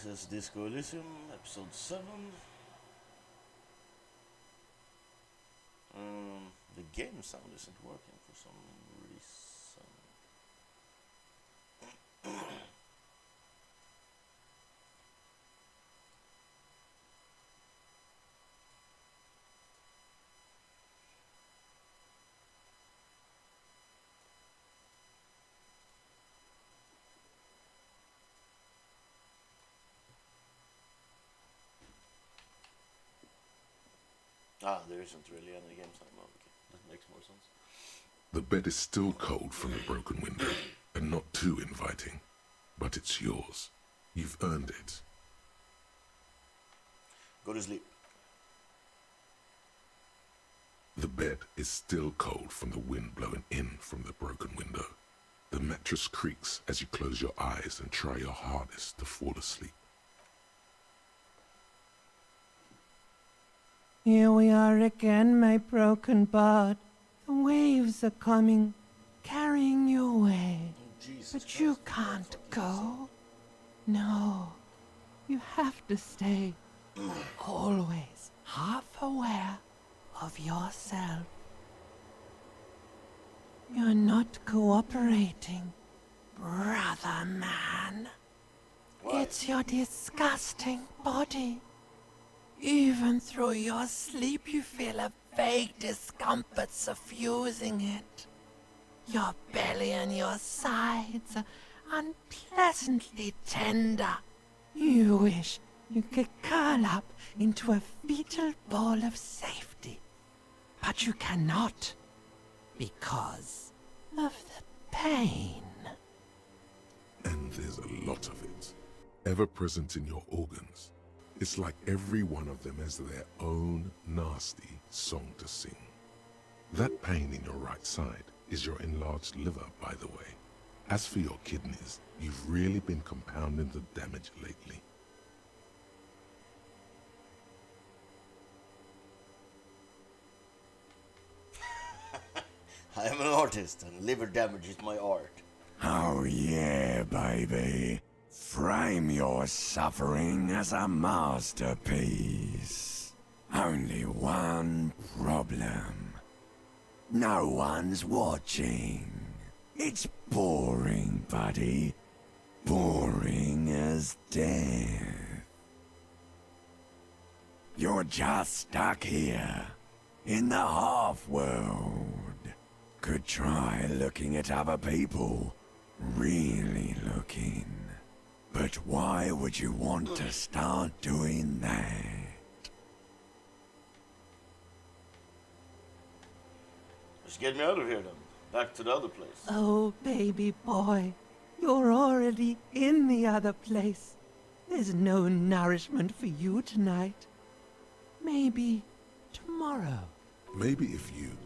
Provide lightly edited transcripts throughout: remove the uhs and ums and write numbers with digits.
this is Disco Elysium, episode 7. The game sound isn't working for some reason. There isn't really any game sound. Okay, that makes more sense. The bed is still cold from the broken window, and not too inviting. But it's yours. You've earned it. Go to sleep. The bed is still cold from the wind blowing in from the broken window. The mattress creaks as you close your eyes and try your hardest to fall asleep. Here we are again, my broken bud. The waves are coming, carrying you away. But you can't go. No, you have to stay. Always half aware of yourself. You're not cooperating, brother man. Why? It's your disgusting body. Even through your sleep you feel a vague discomfort suffusing it. Your belly and your sides are unpleasantly tender. You wish you could curl up into a fetal ball of safety. But you cannot, because of the pain. And there's a lot of it, ever present in your organs. It's like every one of them has their own nasty song to sing. That pain in your right side is your enlarged liver, by the way. As for your kidneys, you've really been compounding the damage lately. I am an artist, and liver damage is my art. Oh yeah, baby. Frame your suffering as a masterpiece. Only one problem. No one's watching. It's boring, buddy. Boring as death. You're just stuck here, in the half-world. Could try looking at other people. Really looking. But why would you want to start doing that? Just get me out of here then. Back to the other place. Oh, baby boy, you're already in the other place. There's no nourishment for you tonight. Maybe tomorrow. Maybe if you,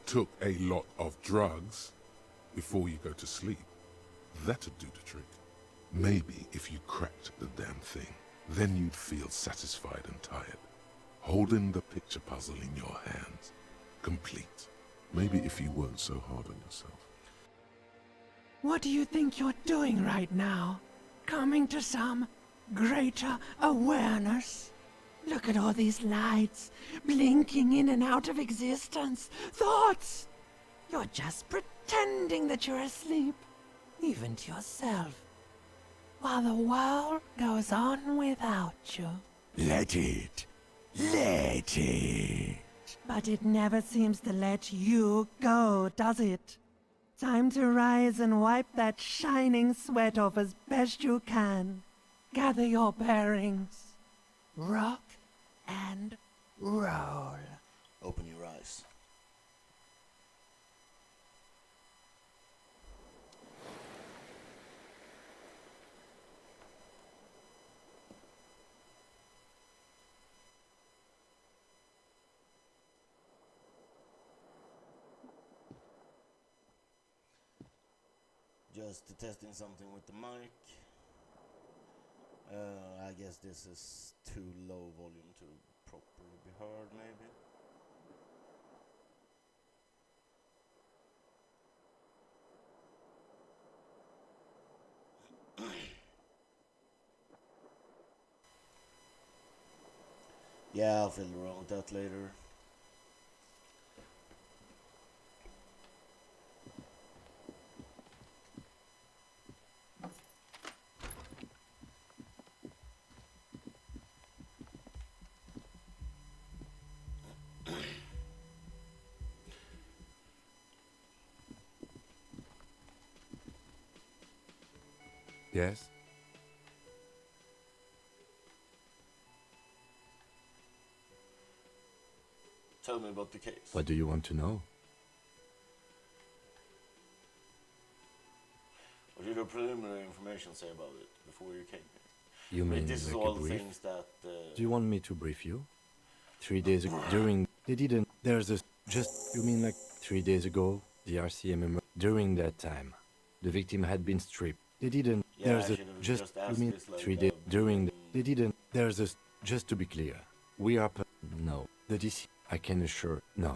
took a lot of drugs before you go to sleep, that'd do the trick. Maybe if you cracked the damn thing, then you'd feel satisfied and tired, holding the picture puzzle in your hands, complete. Maybe if you weren't so hard on yourself. What do you think you're doing right now? Coming to some greater awareness? Look at all these lights, blinking in and out of existence. Thoughts! You're just pretending that you're asleep, even to yourself, while the world goes on without you. Let it. Let it. But it never seems to let you go, does it? Time to rise and wipe that shining sweat off as best you can. Gather your bearings. Rock and roll. Open your eyes. Just testing something with the mic. I guess this is too low volume to properly be heard, maybe. Yeah, I'll fiddle around with that later. Yes? Tell me about the case. What do you want to know? What did the preliminary information say about it before you came here? You I mean, mean this is like all a the brief? things that... Do you want me to brief you? 3 days ago, during... They didn't... There's a... Just... You mean like 3 days ago, the RCM... During that time, the victim had been stripped. They didn't... Yeah, There's I a... should have Just... just You asked mean this, like, 3 days... During... been- They didn't... There's a... Just to be clear, we are... No. The DC... I can assure... No.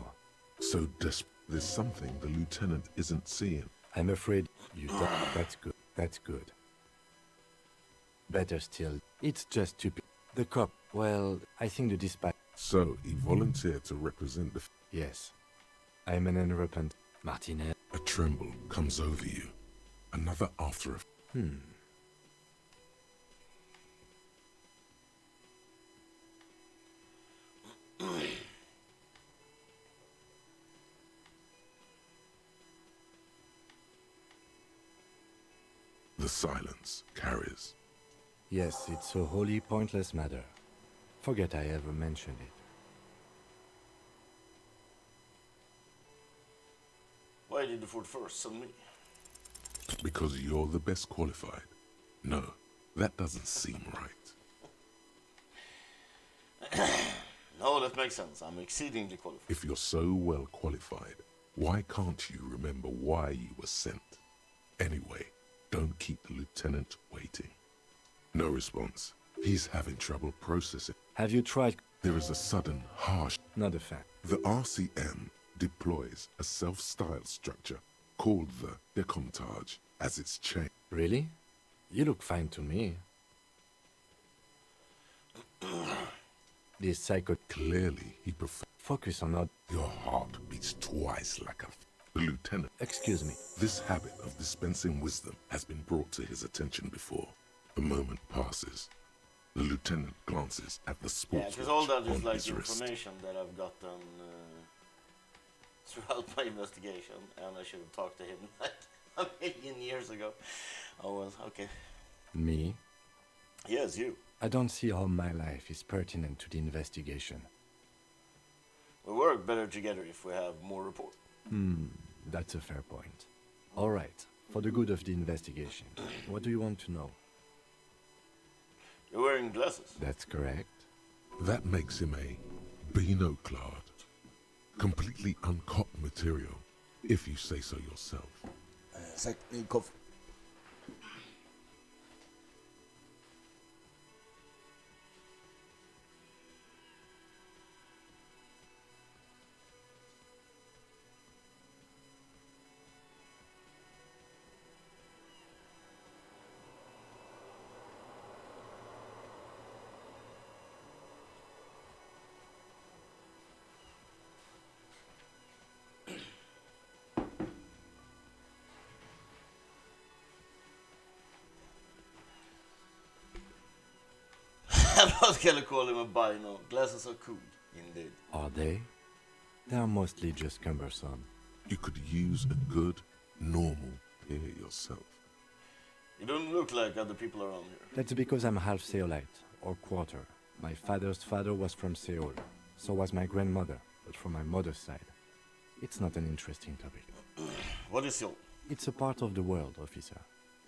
So there's something the lieutenant isn't seeing. I'm afraid you don't. That's good. That's good. Better still, it's just stupid. The cop, well, I think the dispatch... So he volunteered to represent the... Yes. I'm an unrepentant Martinez. A tremble comes over you. Another after effect. The silence carries. Yes, it's a wholly pointless matter. Forget I ever mentioned it. Why did the 41st send me? Because you're the best qualified. No, that doesn't seem right. No, that makes sense. I'm exceedingly qualified. If you're so well qualified, why can't you remember why you were sent? Anyway, don't keep the lieutenant waiting. No response. He's having trouble processing. Have you tried... There is a sudden, harsh... Not a fact. The RCM deploys a self-styled structure called the decomptage as its chain. Really? You look fine to me. This psycho... Clearly, he prefers... Focus on not... Your heart beats twice like a... The lieutenant... Excuse me. This habit of dispensing wisdom has been brought to his attention before. A moment passes. The lieutenant glances at the Yeah, sports because all watch that is on like his wrist. information that I've gotten throughout my investigation, and I should have talked to him like a million years ago. Oh well, okay. Me? Yes, you. I don't see how my life is pertinent to the investigation. We work better together if we have more report. That's a fair point. All right, for the good of the investigation, what do you want to know? You're wearing glasses. That's correct. That makes him a binoclard. Completely uncut material, if you say so yourself. Säg coffee. I'm not gonna call him a bino. Glasses are cool, indeed. Are they? They are mostly just cumbersome. You could use a good, normal pair yourself. You don't look like other people around here. That's because I'm half Seolite, or quarter. My father's father was from Seoul. So was my grandmother, but from my mother's side. It's not an interesting topic. What is your... It's a part of the world, officer.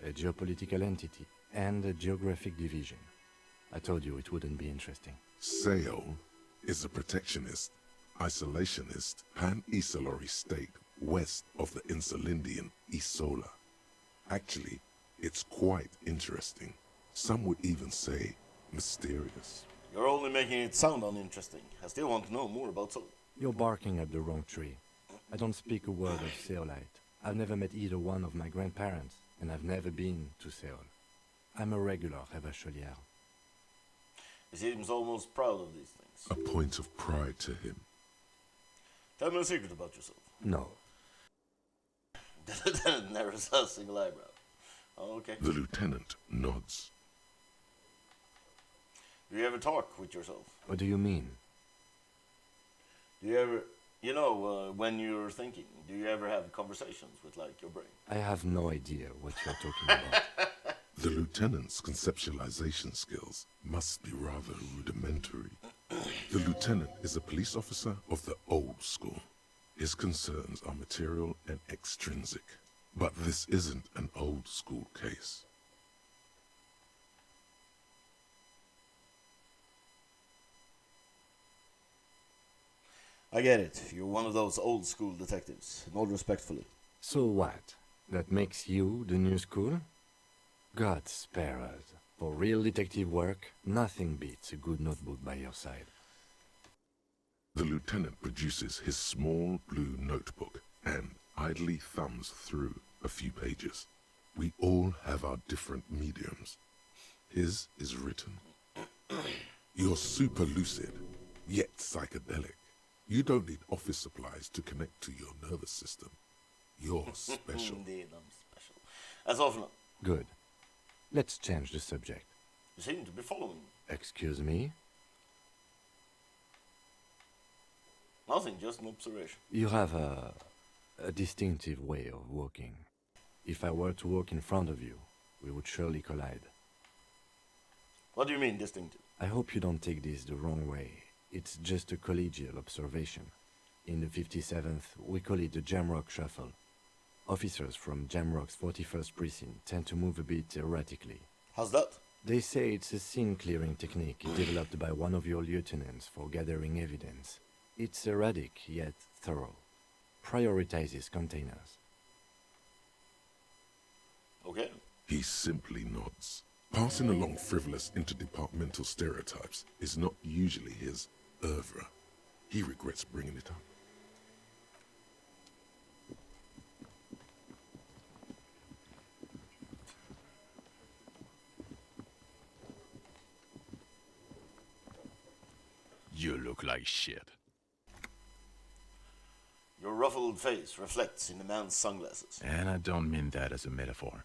A geopolitical entity, and a geographic division. I told you it wouldn't be interesting. Seoul is a protectionist, isolationist, pan-Isolari state west of the Insulindian Isola. Actually, it's quite interesting. Some would even say mysterious. You're only making it sound uninteresting. I still want to know more about Seoul. You're barking at the wrong tree. I don't speak a word of Seolite. I've never met either one of my grandparents, and I've never been to Seoul. I'm a regular Revacholière. He seems almost proud of these things. A point of pride to him. Tell me a secret about yourself. No. The lieutenant narrows a single eyebrow. Oh, okay. The lieutenant nods. Do you ever talk with yourself? What do you mean? Do you ever, when you're thinking, do you ever have conversations with, like, your brain? I have no idea what you're talking about. The lieutenant's conceptualization skills must be rather rudimentary. The lieutenant is a police officer of the old school. His concerns are material and extrinsic. But this isn't an old school case. I get it. You're one of those old school detectives. And all respectfully. So what? That makes you the new school? God spare us. For real detective work, nothing beats a good notebook by your side. The lieutenant produces his small blue notebook and idly thumbs through a few pages. We all have our different mediums. His is written. You're super lucid, yet psychedelic. You don't need office supplies to connect to your nervous system. You're special. Indeed, I'm special. As of now. Good. Let's change the subject. You seem to be following. Excuse me? Nothing, just an observation. You have a distinctive way of walking. If I were to walk in front of you, we would surely collide. What do you mean, distinctive? I hope you don't take this the wrong way. It's just a collegial observation. In the 57th, we call it the Jamrock Shuffle. Officers from Jamrock's 41st Precinct tend to move a bit erratically. How's that? They say it's a scene-clearing technique developed by one of your lieutenants for gathering evidence. It's erratic, yet thorough. Prioritizes containers. Okay. He simply nods. Passing along frivolous interdepartmental stereotypes is not usually his oeuvre. He regrets bringing it up. You look like shit. Your ruffled face reflects in the man's sunglasses. And I don't mean that as a metaphor.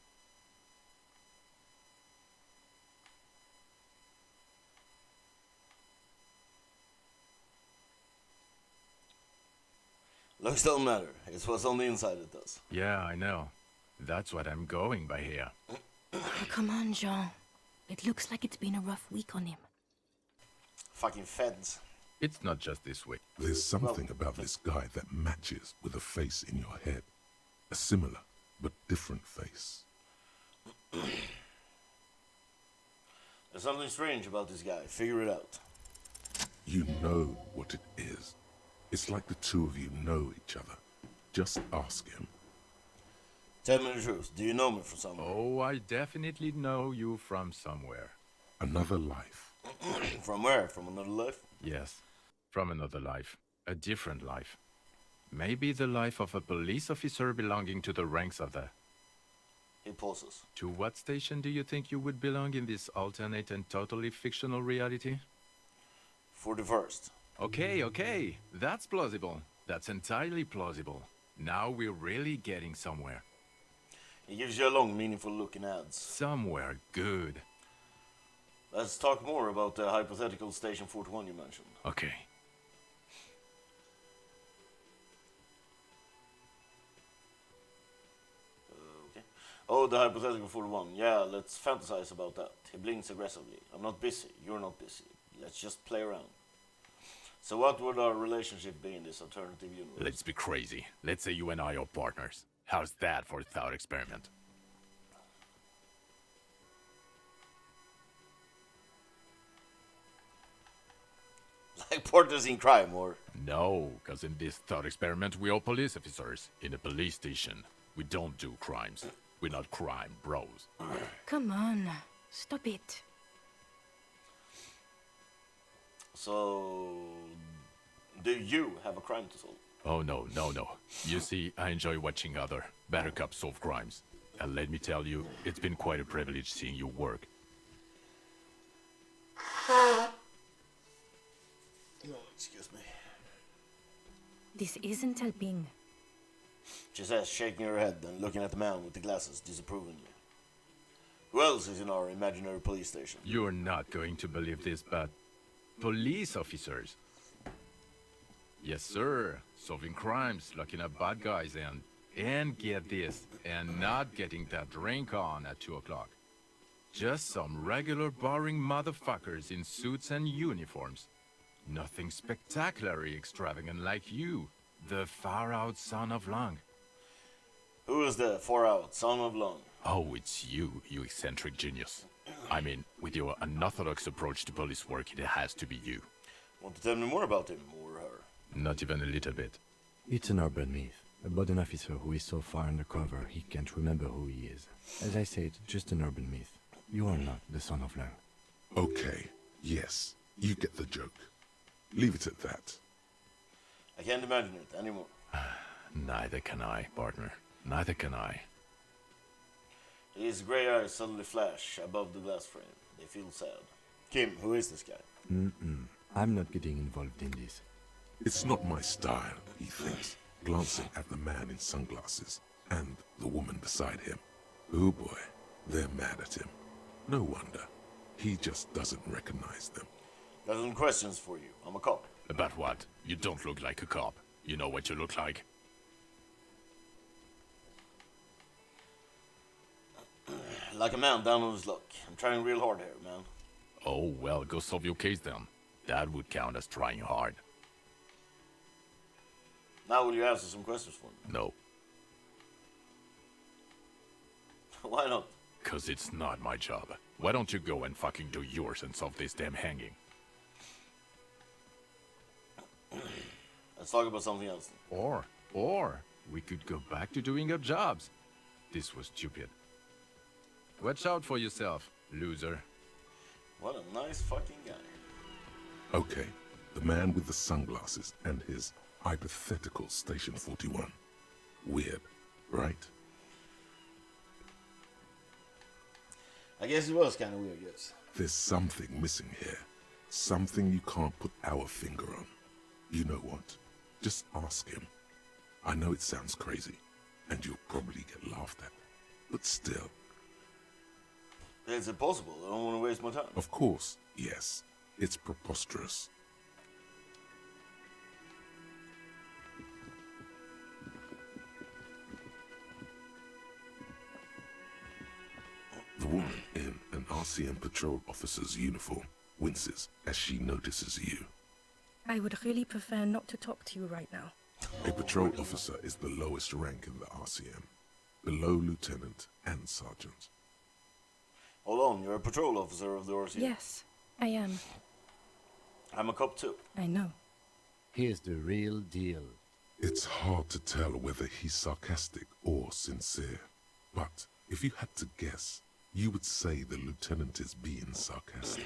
Looks don't matter. It's what's on the inside that does. Yeah, I know. That's what I'm going by here. Oh, come on, Jean. It looks like it's been a rough week on him. Fucking feds. It's not just this way. There's something about this guy that matches with a face in your head. A similar but different face. There's something strange about this guy. Figure it out. You know what it is. It's like the two of you know each other. Just ask him. Tell me the truth. Do you know me from somewhere? Oh, I definitely know you from somewhere. Another life. From where? From another life? Yes, from another life. A different life. Maybe the life of a police officer belonging to the ranks of the... He pauses. To what station do you think you would belong in this alternate and totally fictional reality? 41st. Okay. That's plausible. That's entirely plausible. Now we're really getting somewhere. He gives you a long, meaningful look in ads. Somewhere good. Let's talk more about the hypothetical Station 41 you mentioned. Okay. Okay. Oh, the hypothetical 41. Yeah, let's fantasize about that. He blinks aggressively. I'm not busy. You're not busy. Let's just play around. So what would our relationship be in this alternative universe? Let's be crazy. Let's say you and I are partners. How's that for a thought experiment? Like partners in crime, or... No, because in this thought experiment we are police officers in a police station. We don't do crimes. We're not crime bros. Come on. Stop it. So... do you have a crime to solve? Oh, no. You see, I enjoy watching other better cops solve crimes. And let me tell you, it's been quite a privilege seeing you work. Excuse me. This isn't helping. She says, shaking her head and looking at the man with the glasses disapprovingly. Who else is in our imaginary police station? You're not going to believe this, but police officers. Yes, sir. Solving crimes, locking up bad guys, and get this, and not getting that drink on at 2 o'clock. Just some regular boring motherfuckers in suits and uniforms. Nothing spectacularly extravagant like you, the far-out son of Lung. Who is the far-out son of Lung? Oh, it's you, you eccentric genius. I mean, with your unorthodox approach to police work, it has to be you. Want to tell me more about him or her? Not even a little bit. It's an urban myth about an officer who is so far undercover he can't remember who he is. As I said, just an urban myth. You are not the son of Lang. Okay, yes, you get the joke. Leave it at that. I can't imagine it anymore. Neither can I, partner. Neither can I. His grey eyes suddenly flash above the glass frame. They feel sad. Kim, who is this guy? I'm not getting involved in this. It's not my style, he thinks, glancing at the man in sunglasses and the woman beside him. Oh boy, they're mad at him. No wonder. He just doesn't recognize them. Got some questions for you. I'm a cop. About what? You don't look like a cop. You know what you look like? Like a man down on his luck. I'm trying real hard here, man. Oh, well, go solve your case then. That would count as trying hard. Now will you answer some questions for me? No, Why not? 'cause it's not my job. Why don't you go and fucking do yours and solve this damn hanging? Let's talk about something else. Or, we could go back to doing our jobs. This was stupid. Watch out for yourself, loser. What a nice fucking guy. Okay, the man with the sunglasses and his hypothetical Station 41. Weird, right? I guess it was kind of weird, yes. There's something missing here. Something you can't put our finger on. You know what? Just ask him. I know it sounds crazy, and you'll probably get laughed at. But still, It's impossible. I don't want to waste my time. of course, yes, it's preposterous. The woman in an RCM patrol officer's uniform winces as she notices you. I would really prefer not to talk to you right now. A patrol officer is the lowest rank in the RCM, below lieutenant and sergeant. Hold on, you're a patrol officer of the RC. Yes, I am. I'm a cop too. I know. Here's the real deal. It's hard to tell whether he's sarcastic or sincere, but if you had to guess, you would say the lieutenant is being sarcastic.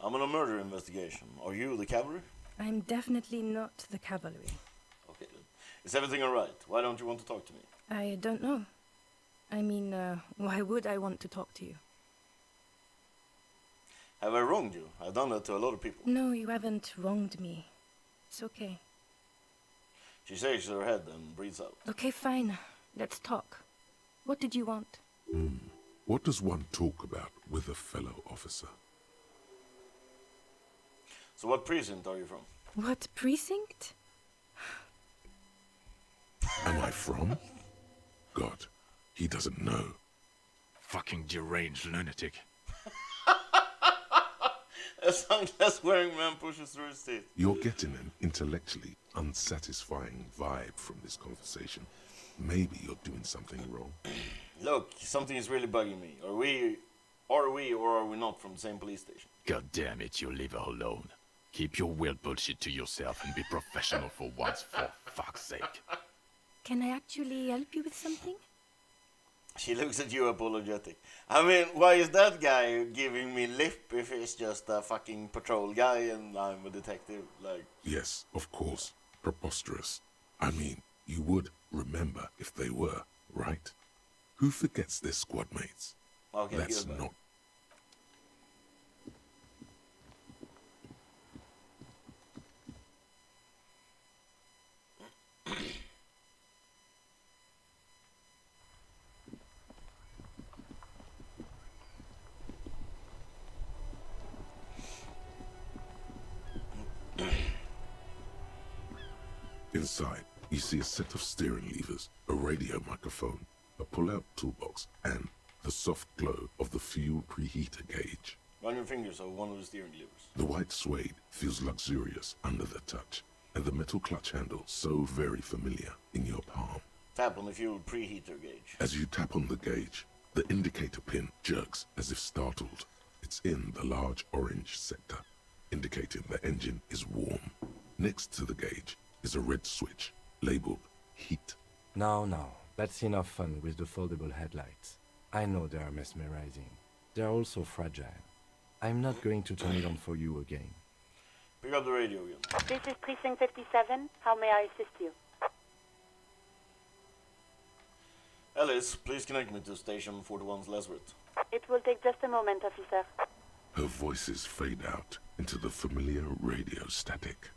I'm on a murder investigation. Are you the cavalry? I'm definitely not the cavalry. Okay then. Is everything alright? Why don't you want to talk to me? I don't know. I mean, why would I want to talk to you? Have I wronged you? I've done that to a lot of people. No, you haven't wronged me. It's okay. She shakes her head and breathes out. Okay, fine. Let's talk. What did you want? What does one talk about with a fellow officer? So what precinct are you from? What precinct? Am I from? God, he doesn't know. Fucking deranged lunatic. A sunglass wearing man pushes through his teeth. You're getting an intellectually unsatisfying vibe from this conversation. Maybe you're doing something wrong. Look, something is really bugging me. Are we or are we not from the same police station? God damn it, you leave her alone. Keep your weird bullshit to yourself and be professional for once, for fuck's sake. Can I actually help you with something? She looks at you apologetic. I mean, why is that guy giving me lip if he's just a fucking patrol guy and I'm a detective? Like, Yes, of course. Preposterous. I mean, you would remember if they were, right? Who forgets their squad mates? okay, That's good. not. Inside, you see a set of steering levers, a radio microphone, a pull-out toolbox, and the soft glow of the fuel preheater gauge. Run your fingers over one of the steering levers. The white suede feels luxurious under the touch, and the metal clutch handle so very familiar in your palm. Tap on the fuel preheater gauge. As you tap on the gauge, the indicator pin jerks as if startled. It's in the large orange sector, indicating the engine is warm. Next to the gauge is a red switch labeled heat. Now, that's enough fun with the foldable headlights. I know they are mesmerizing. They are also fragile. I'm not going to turn it on for you again. Pick up the radio again. This is Precinct 57. How may I assist you? Alice, please connect me to Station 41's Lazarus. It will take just a moment, officer. Her voices fade out into the familiar radio static.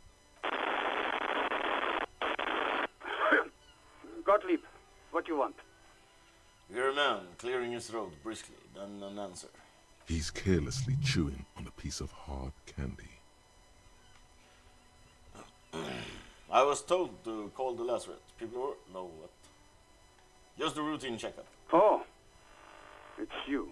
Gottlieb, what do you want? You hear a man clearing his throat briskly, then an answer. He's carelessly chewing on a piece of hard candy. I was told to call the Lazarus. People were... No, what? Just a routine checkup. Oh, it's you.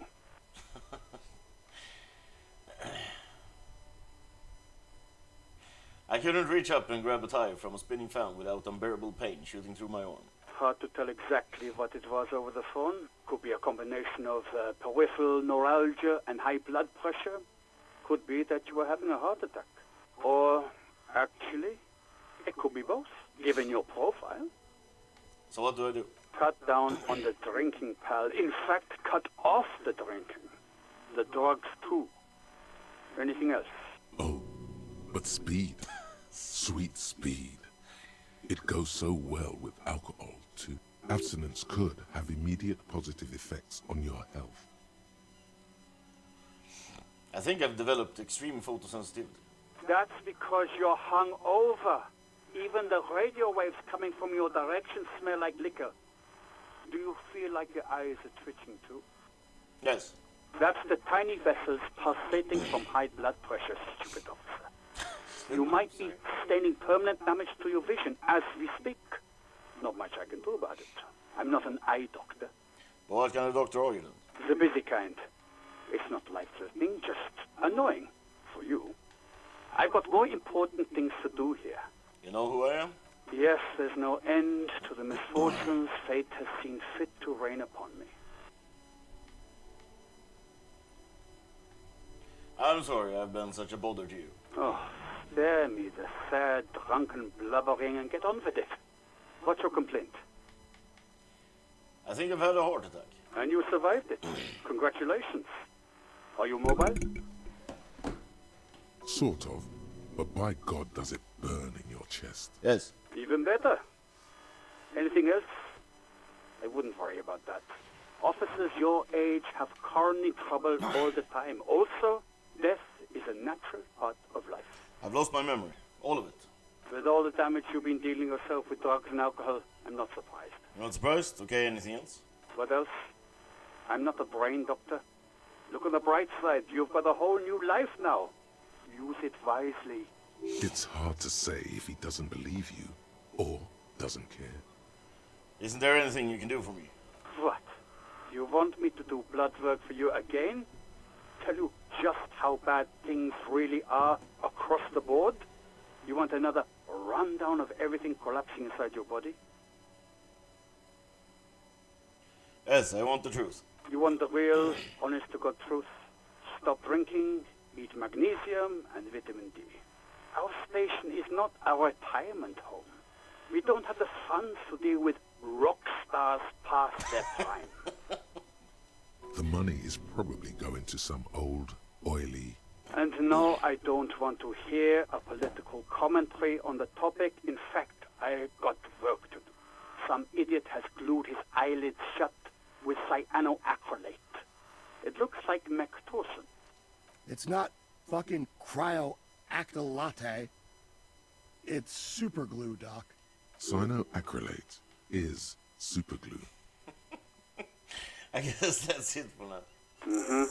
I couldn't reach up and grab a tire from a spinning fan without unbearable pain shooting through my arm. Hard to tell exactly what it was over the phone. Could be a combination of peripheral neuralgia and high blood pressure. Could be that you were having a heart attack. Or, actually, it could be both, given your profile. So what do I do? Cut down on the drinking, pal. In fact, cut off the drinking. The drugs, too. Anything else? Oh, but speed. Sweet speed. It goes so well with alcohol, too. Abstinence could have immediate positive effects on your health. I think I've developed extreme photosensitivity. That's because you're hungover. Even the radio waves coming from your direction smell like liquor. Do you feel like your eyes are twitching too? Yes. That's the tiny vessels pulsating from high blood pressure, stupid officer. You might be sustaining permanent damage to your vision as we speak. Not much I can do about it. I'm not an eye doctor. But what kind of doctor are you then? The busy kind. It's not life-threatening, just annoying for you. I've got more important things to do here. You know who I am? Yes, there's no end to the misfortunes fate has seen fit to rain upon me. I'm sorry I've been such a bother to you. Oh, spare me the sad, drunken blubbering and get on with it. What's your complaint? I think I've had a heart attack. And you survived it. Congratulations. Are you mobile? Sort of, but by God does it burn in your chest. Yes. Even better. Anything else? I wouldn't worry about that. Officers your age have coronary trouble all the time. Also, death is a natural part of life. I've lost my memory. All of it. With all the damage you've been dealing yourself with drugs and alcohol, I'm not surprised. You're not surprised? Okay, anything else? What else? I'm not a brain doctor. Look on the bright side. You've got a whole new life now. Use it wisely. It's hard to say if he doesn't believe you or doesn't care. Isn't there anything you can do for me? What? You want me to do blood work for you again? Tell you just how bad things really are across the board? You want another rundown of everything collapsing inside your body? Yes, I want the truth. You want the real, honest-to-God truth? Stop drinking, eat magnesium and vitamin D. Our station is not a retirement home. We don't have the funds to deal with rock stars past their prime. The money is probably going to some old, oily... And no, I don't want to hear a political commentary on the topic. In fact, I got work to do. Some idiot has glued his eyelids shut with cyanoacrylate. It looks like Mectosin. It's not fucking cryoacrylate. It's super glue, Doc. Cyanoacrylate is superglue. I guess that's it for now. Mm-hmm.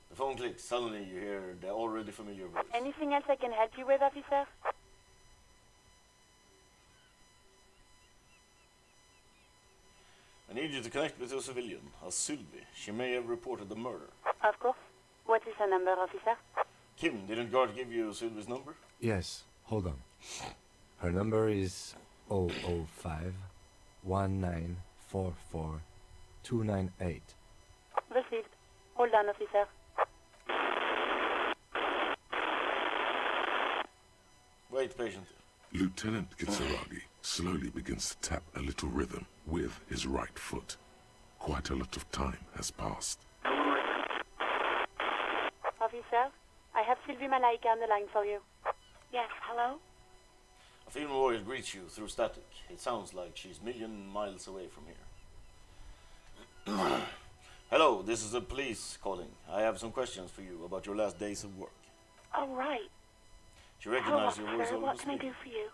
The phone clicks. Suddenly you hear the already familiar voice. Anything else I can help you with, officer? I need you to connect with a civilian, a Sylvie. She may have reported the murder. Of course. What is her number, officer? Kim, didn't guard give you Sylvie's number? Yes, hold on. Her number is 005 1944 298. Received. Hold on, officer. Wait patiently. Lieutenant Kitsuragi slowly begins to tap a little rhythm with his right foot. Quite a lot of time has passed. Officer, I have Sylvie Malaika on the line for you. Yes, hello? A female voice greets you through static. It sounds like she's a million miles away from here. Hello, this is the police calling. I have some questions for you about your last days of work. Oh, right. She recognized your voice Officer, over what the can I speaker. do for you?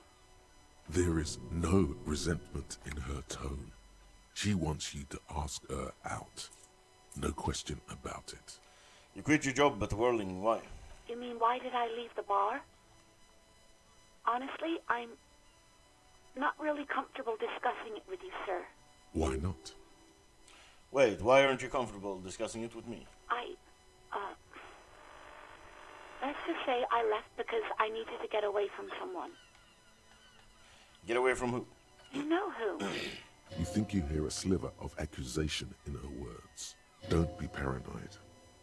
There is no resentment in her tone. She wants you to ask her out. No question about it. You quit your job at the Whirling. Why? You mean, why did I leave the bar? Honestly, I'm not really comfortable discussing it with you, sir. Why not? Wait, why aren't you comfortable discussing it with me? Let's just say I left because I needed to get away from someone. Get away from who? You know who. You think you hear a sliver of accusation in her words. Don't be paranoid.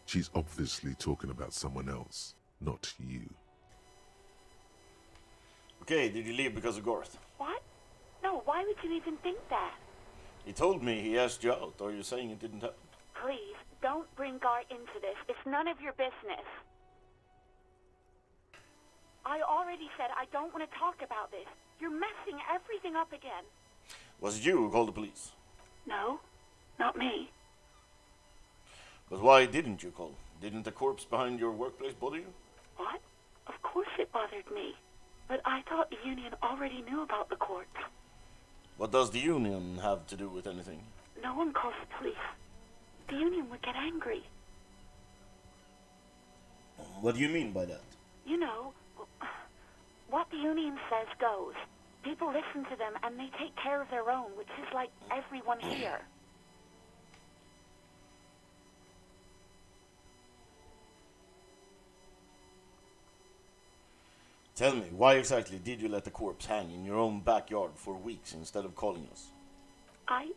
She's obviously talking about someone else, not you. Okay, did you leave because of Garth? What? No, why would you even think that? He told me he asked you out. Are you saying it didn't happen? Please, don't bring Gar into this. It's none of your business. I already said I don't want to talk about this. You're messing everything up again. Was it you who called the police? No, not me. But why didn't you call? Didn't the corpse behind your workplace bother you? What? Of course it bothered me. But I thought the union already knew about the corpse. What does the union have to do with anything? No one calls the police. The union would get angry. What do you mean by that? You know, what the union says goes. People listen to them and they take care of their own, which is like everyone here. Tell me, why exactly did you let the corpse hang in your own backyard for weeks instead of calling us? I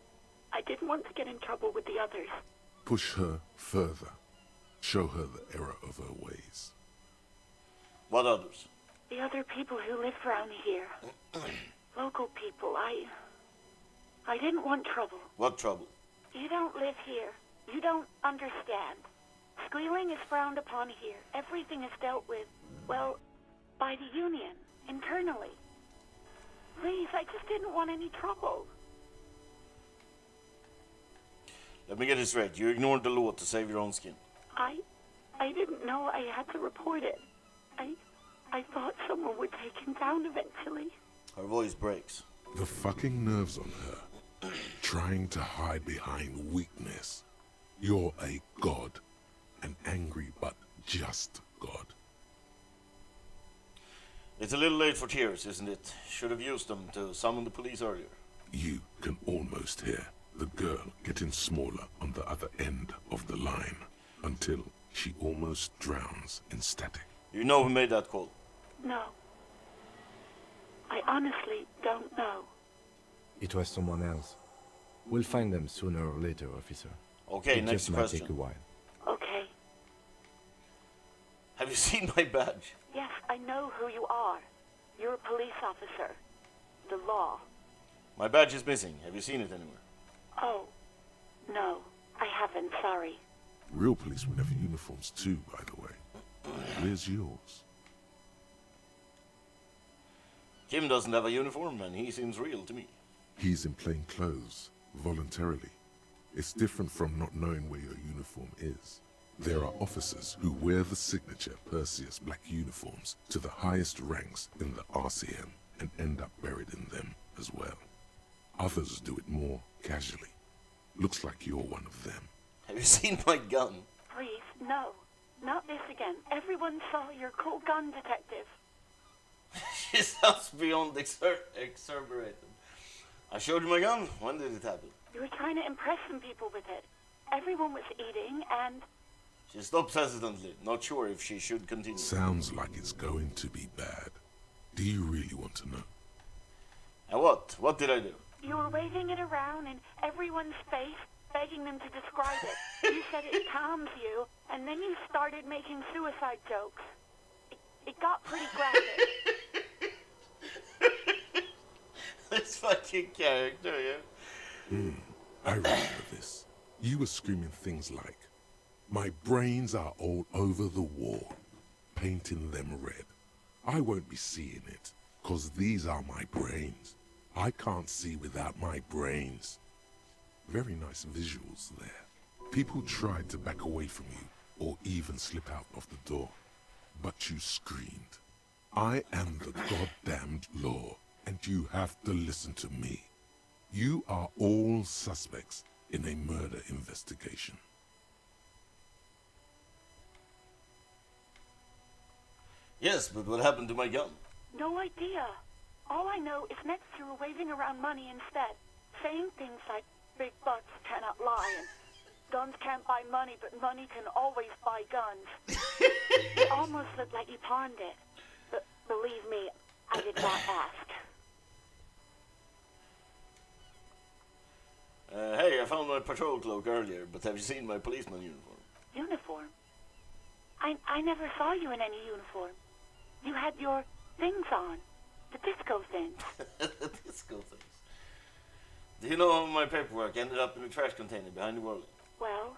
didn't want to get in trouble with the others. Push her further. Show her the error of her ways. What others? The other people who live around here. Local people. I didn't want trouble. What trouble? You don't live here. You don't understand. Squealing is frowned upon here. Everything is dealt with, well, by the union, internally. Please, I just didn't want any trouble. Let me get this straight. You ignored the law to save your own skin. I didn't know I had to report it. I thought someone would take him down eventually. Her voice breaks. The fucking nerves on her. Trying to hide behind weakness. You're a god. An angry but just god. It's a little late for tears, isn't it? Should have used them to summon the police earlier. You can almost hear the girl getting smaller on the other end of the line until she almost drowns in static. You know who made that call? No. I honestly don't know. It was someone else. We'll find them sooner or later, officer. Okay, it next just might question. take a while. Okay. Have you seen my badge? Yes, I know who you are. You're a police officer. The law. My badge is missing. Have you seen it anywhere? Oh, no. I haven't, sorry. Real police would have uniforms too, by the way. Where's yours? Kim doesn't have a uniform and he seems real to me. He's in plain clothes, voluntarily. It's different from not knowing where your uniform is. There are officers who wear the signature Perseus black uniforms to the highest ranks in the RCM and end up buried in them as well. Others do it more casually. Looks like you're one of them. Have you seen my gun? Please, no. Not this again. Everyone saw your cool gun, detective. She sounds beyond exaggerated. I showed you my gun. When did it happen? You were trying to impress some people with it. Everyone was eating, and She stops hesitantly, not sure if she should continue. Sounds like it's going to be bad. Do you really want to know? And what? What did I do? you were waving it around in everyone's face, begging them to describe it. You said it calms you, and then you started making suicide jokes. It got pretty graphic. This fucking character, yeah. I remember this. You were screaming things like, "My brains are all over the wall, painting them red. I won't be seeing it, 'cause these are my brains. I can't see without my brains." Very nice visuals there. People tried to back away from you, or even slip out of the door. But you screamed, "I am the goddamned law, and you have to listen to me. You are all suspects in a murder investigation." Yes, but what happened to my gun? No idea. All I know is next you were waving around money instead, saying things like, "Big butts cannot lie," and "Guns can't buy money, but money can always buy guns." It almost looked like you pawned it. But believe me, I did not ask. Hey, I found my patrol cloak earlier, but have you seen my policeman uniform? Uniform? I never saw you in any uniform. You had your things on. The disco things. The disco things. Do you know how my paperwork ended up in the trash container behind the whirling? Well,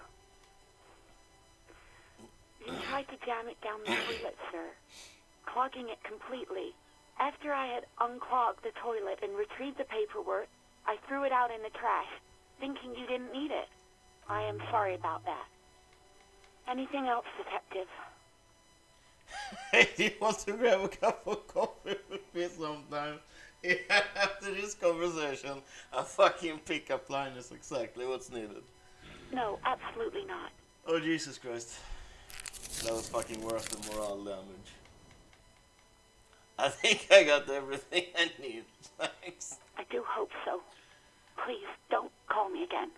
you tried to jam it down the toilet, sir, clogging it completely. After I had unclogged the toilet and retrieved the paperwork, I threw it out in the trash, thinking you didn't need it. I am sorry about that. Anything else, detective? Hey, do you want to grab a cup of coffee with me sometime? Yeah, after this conversation, a fucking pickup line is exactly what's needed. No, absolutely not. Oh, Jesus Christ. That was fucking worse than morale damage. I think I got everything I need. Thanks. I do hope so. Please, don't call me again.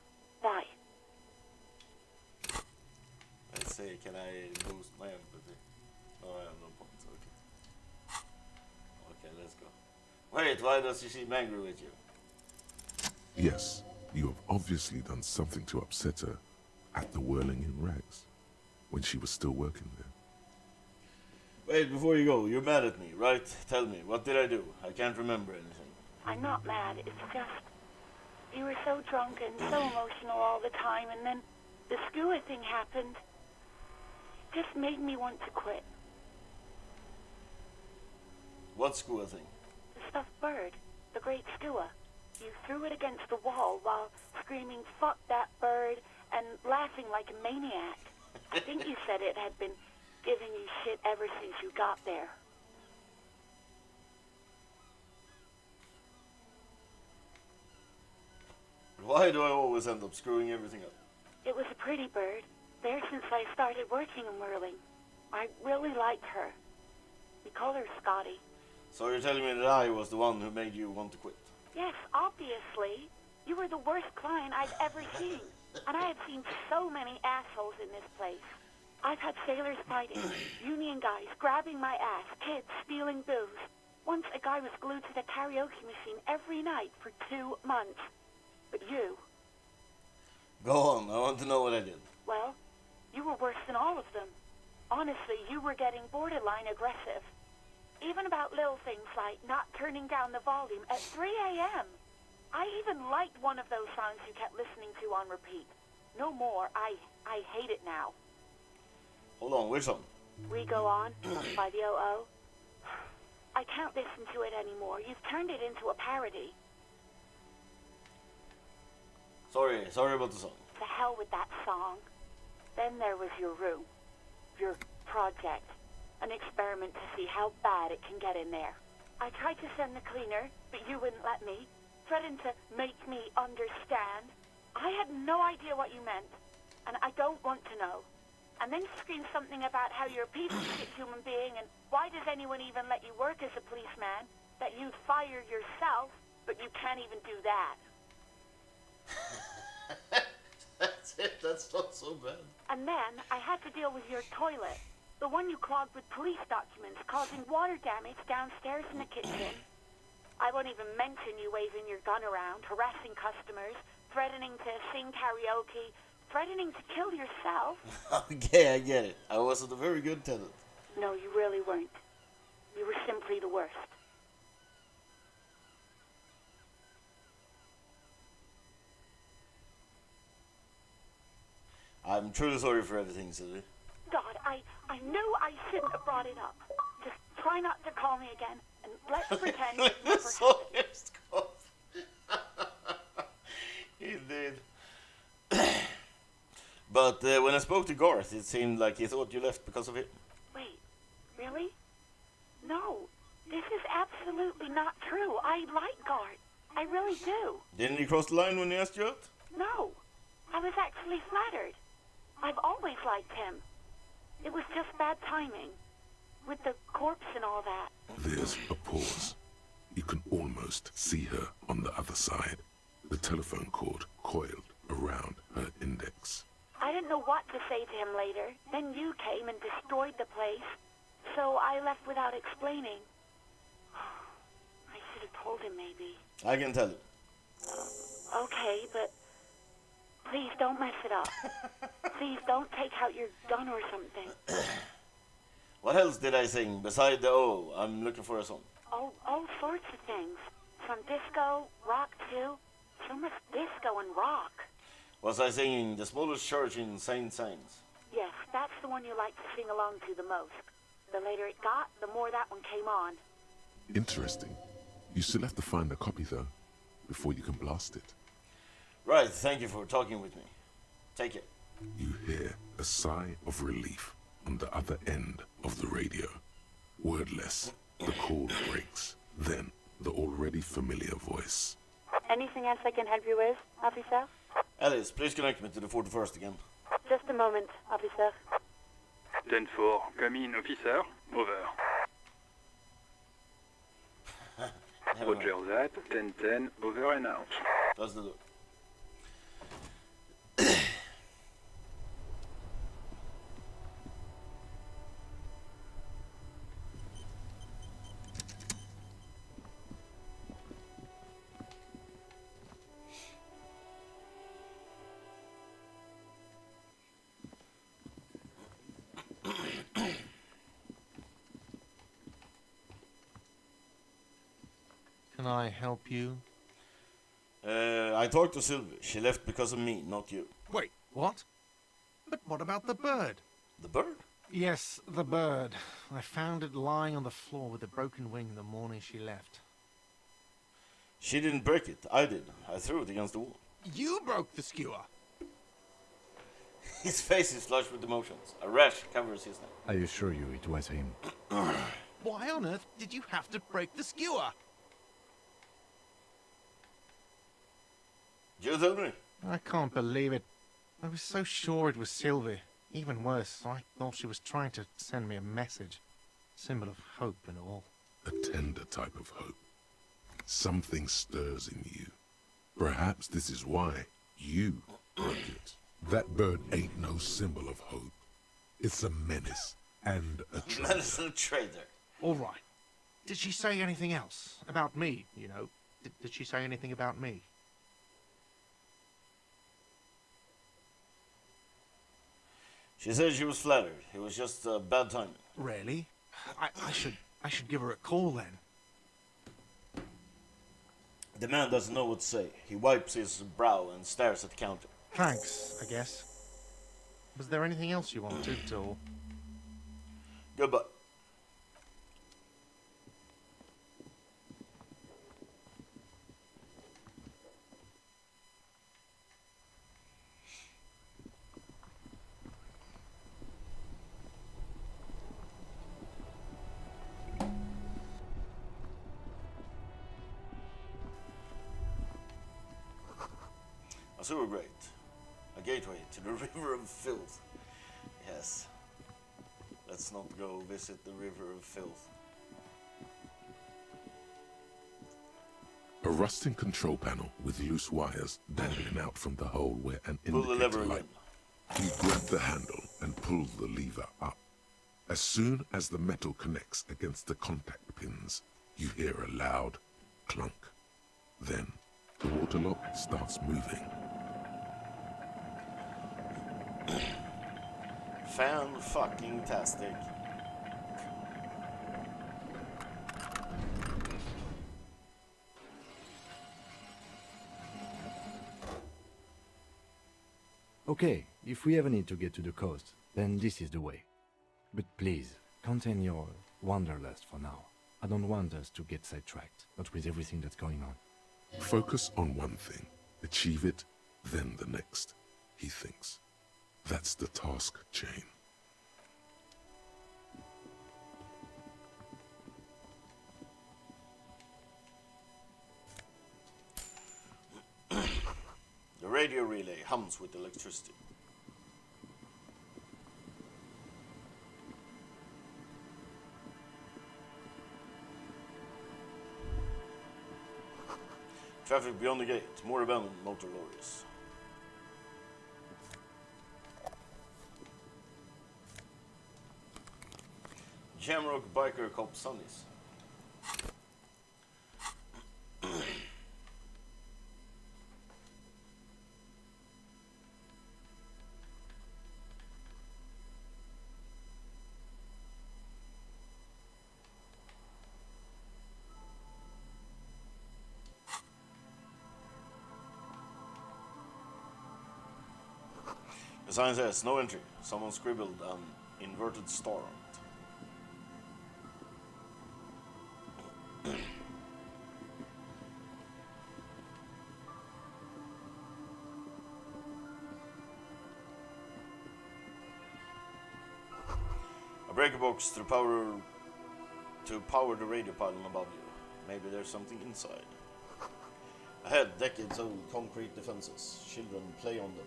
Bye. Let's see, can I boost my empathy? Oh, I have no points, okay. Okay, let's go. Wait, why does she seem angry with you? Yes, you have obviously done something to upset her at the Whirling in Rags, when she was still working there. Wait, before you go, you're mad at me, right? Tell me, what did I do? I can't remember anything. I'm not mad. It's just you were so drunk and so emotional all the time, and then the skua thing happened. It just made me want to quit. What skua thing? The stuffed bird, the great skua. You threw it against the wall while screaming, "Fuck that bird," and laughing like a maniac. I think you said it had been giving you shit ever since you got there. Why do I always end up screwing everything up? It was a pretty bird, there since I started working in whirling. I really liked her. We call her Scotty. So you're telling me that I was the one who made you want to quit? Yes, obviously. You were the worst client I've ever seen. And I have seen so many assholes in this place. I've had sailors fighting, union guys grabbing my ass, kids stealing booze. Once a guy was glued to the karaoke machine every night for 2 months. But you, Go on, I want to know what I did. well, you were worse than all of them. Honestly, you were getting borderline aggressive. Even about little things like not turning down the volume at 3 a.m. I even liked one of those songs you kept listening to on repeat. No more. I hate it now. Hold on, which one? We Go On by the O.O. I can't listen to it anymore. You've turned it into a parody. Sorry about the song. To hell with that song. Then there was your room. Your project. An experiment to see how bad it can get in there. I tried to send the cleaner, but you wouldn't let me. Threatened to make me understand. I had no idea what you meant, and I don't want to know. And then she screams something about how you're a piece of shit human being and why does anyone even let you work as a policeman? That you'd fire yourself, but you can't even do that. That's it. That's not so bad. And then I had to deal with your toilet. The one you clogged with police documents, causing water damage downstairs in the kitchen. I won't even mention you waving your gun around, harassing customers, threatening to sing karaoke, threatening to kill yourself. Okay, I get it. I wasn't a very good tenant. No, you really weren't. You were simply the worst. I'm truly sorry for everything, Sylvie. God, I knew I shouldn't have brought it up. Just try not to call me again, and let's pretend it never happened. He did. But when I spoke to Garth, it seemed like he thought you left because of it. Wait, really? No, this is absolutely not true. I like Gart. I really do. Didn't he cross the line when he asked you out? No, I was actually flattered. I've always liked him. It was just bad timing. With the corpse and all that. There's a pause. You can almost see her on the other side. The telephone cord coiled around her index. I didn't know what to say to him later. Then you came and destroyed the place. So I left without explaining. I should have told him maybe. I can tell you. Okay, but please don't mess it up. Please don't take out your gun or something. What else did I sing beside the "Oh, I'm looking for a song"? All sorts of things. From disco, rock too. So much disco and rock. Was I singing "The Smallest Church in St. Saints"? Yes, that's the one you like to sing along to the most. The later it got, the more that one came on. Interesting. You still have to find a copy, though, before you can blast it. Right, thank you for talking with me. Take it. You hear a sigh of relief on the other end of the radio. Wordless, the call breaks. Then, the already familiar voice. Anything else I can help you with, officer? Alice, please connect me to the 41st again. Just a moment, officer. 10-4, come in, officer. Over. Roger that. 10-10, over and out. Close the door. Can I help you? I talked to Sylvie. She left because of me, not you. Wait, what? But what about the bird? The bird? Yes, the bird. I found it lying on the floor with a broken wing the morning she left. She didn't break it. I did. I threw it against the wall. You broke the skewer. His face is flushed with emotions. A rash covers his neck. I assure you it was him. Why on earth did you have to break the skewer? You tell me. I can't believe it. I was so sure it was Sylvie. Even worse, I thought she was trying to send me a message. Symbol of hope and all. A tender type of hope. Something stirs in you. Perhaps this is why you broke it. That bird ain't no symbol of hope. It's a menace and a traitor. Menace and a traitor. All right. Did she say anything else? About me, you know? Did she say anything about me? She said she was flattered. It was just bad timing. Really? I should give her a call then. The man doesn't know what to say. He wipes his brow and stares at the counter. Thanks, I guess. Was there anything else you wanted, or...? Goodbye. A sewer grate. A gateway to the river of filth. Yes. Let's not go visit the river of filth. A rusting control panel with loose wires dangling out from the hole where an Pull the lever indicator light. again. You grab the handle and pull the lever up. As soon as the metal connects against the contact pins, you hear a loud clunk. Then, the water lock starts moving. Fan-fucking-tastic. Okay, if we ever need to get to the coast, then this is the way. But please, contain your wanderlust for now. I don't want us to get sidetracked, not with everything that's going on. Focus on one thing, achieve it, then the next, he thinks. That's the task chain. The radio relay hums with electricity. Traffic beyond the gate, more abandoned motor lorries. Jamrock biker cop Sunnies. The sign says no entry. Someone scribbled an inverted star on it. A breaker box to power the radio pylon above you. Maybe there's something inside. Ahead, decades-old concrete defenses. Children play on them.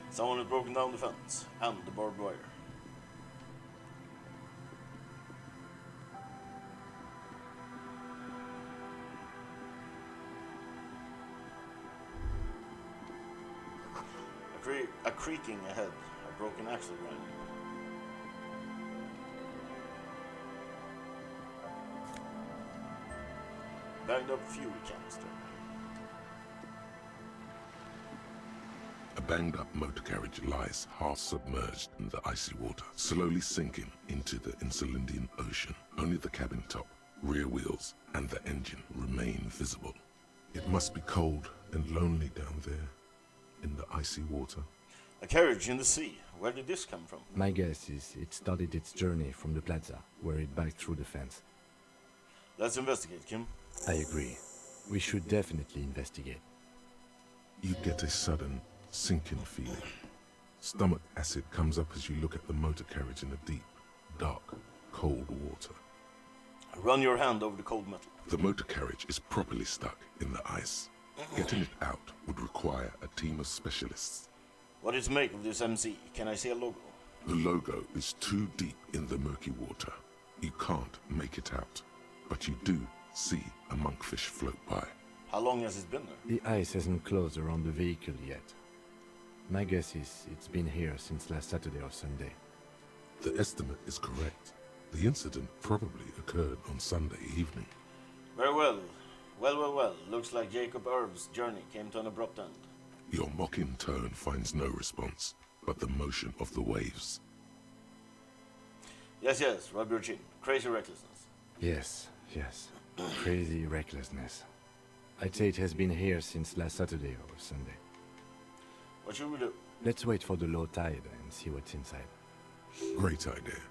Someone has broken down the fence and the barbed wire. A creaking ahead, a broken axle grinder. Bagged up fuel canister. A banged-up motor carriage lies half-submerged in the icy water, slowly sinking into the Insulindian Ocean. Only the cabin top, rear wheels, and the engine remain visible. It must be cold and lonely down there, in the icy water. A carriage in the sea. Where did this come from? My guess is it started its journey from the plaza, where it backed through the fence. Let's investigate, Kim. I agree. We should definitely investigate. You get a sudden sinking feeling. Stomach acid comes up as you look at the motor carriage in the deep, dark, cold water. Run your hand over the cold metal. The motor carriage is properly stuck in the ice. Getting it out would require a team of specialists. What is make of this MC? Can I see a logo? The logo is too deep in the murky water. You can't make it out, but you do see a monkfish float by. How long has it been there? The ice hasn't closed around the vehicle yet. My guess is it's been here since last Saturday or Sunday. The estimate is correct. The incident probably occurred on Sunday evening. Very well. Well. Looks like Jacob Erb's journey came to an abrupt end. Your mocking tone finds no response, but the motion of the waves. Yes, rub your chin. Crazy recklessness. Yes. Crazy recklessness. I'd say it has been here since last Saturday or Sunday. What should we do? Let's wait for the low tide and see what's inside. Great idea.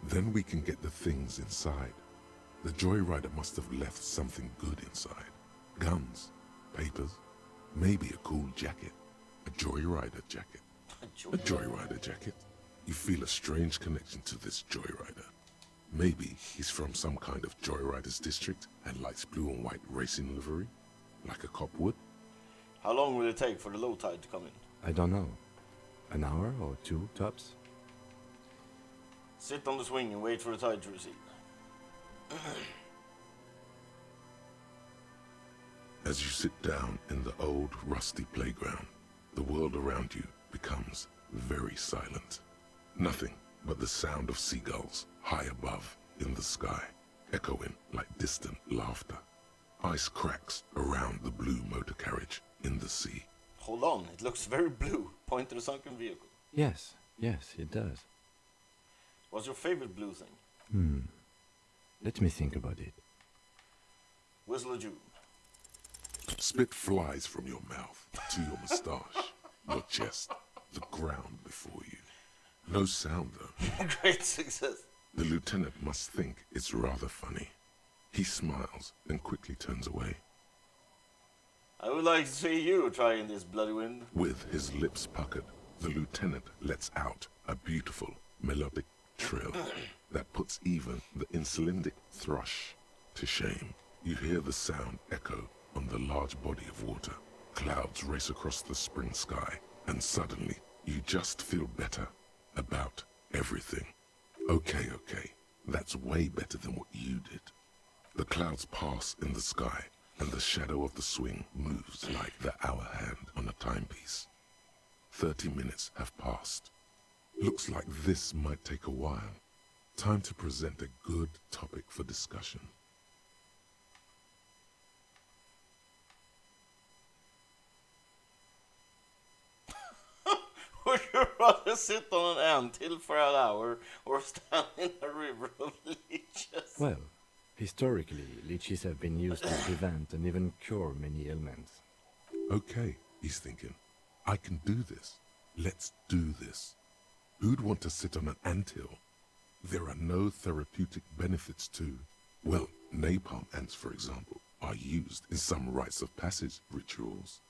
Then we can get the things inside. The joyrider must have left something good inside. Guns, papers, maybe a cool jacket. A joyrider jacket. A joyrider jacket. You feel a strange connection to this joyrider. Maybe he's from some kind of joyriders district and likes blue and white racing livery, like a cop would. How long will it take for the low tide to come in? I don't know. An hour or two, tops? Sit on the swing and wait for the tide to recede. As you sit down in the old, rusty playground, the world around you becomes very silent. Nothing but the sound of seagulls high above in the sky, echoing like distant laughter. Ice cracks around the blue motor carriage in the sea. Hold on, it looks very blue. Point to the sunken vehicle. Yes, it does. What's your favorite blue thing? Let me think about it. Whistle a June. Spit flies from your mouth to your moustache, your chest, the ground before you. No sound though. Great success. The lieutenant must think it's rather funny. He smiles and quickly turns away. I would like to see you trying this bloody wind. With his lips puckered, the lieutenant lets out a beautiful melodic trill that puts even the insulindic thrush to shame. You hear the sound echo on the large body of water. Clouds race across the spring sky, and suddenly you just feel better about everything. Okay, that's way better than what you did. The clouds pass in the sky, and the shadow of the swing moves like the hour hand on a timepiece. 30 minutes have passed. Looks like this might take a while. Time to present a good topic for discussion. Would you rather sit on an anthill for an hour or stand in a river of leeches? Well, historically, leeches have been used to prevent and even cure many ailments. Okay, he's thinking. I can do this. Let's do this. Who'd want to sit on an anthill? There are no therapeutic benefits to, well, napalm ants, for example, are used in some rites of passage rituals.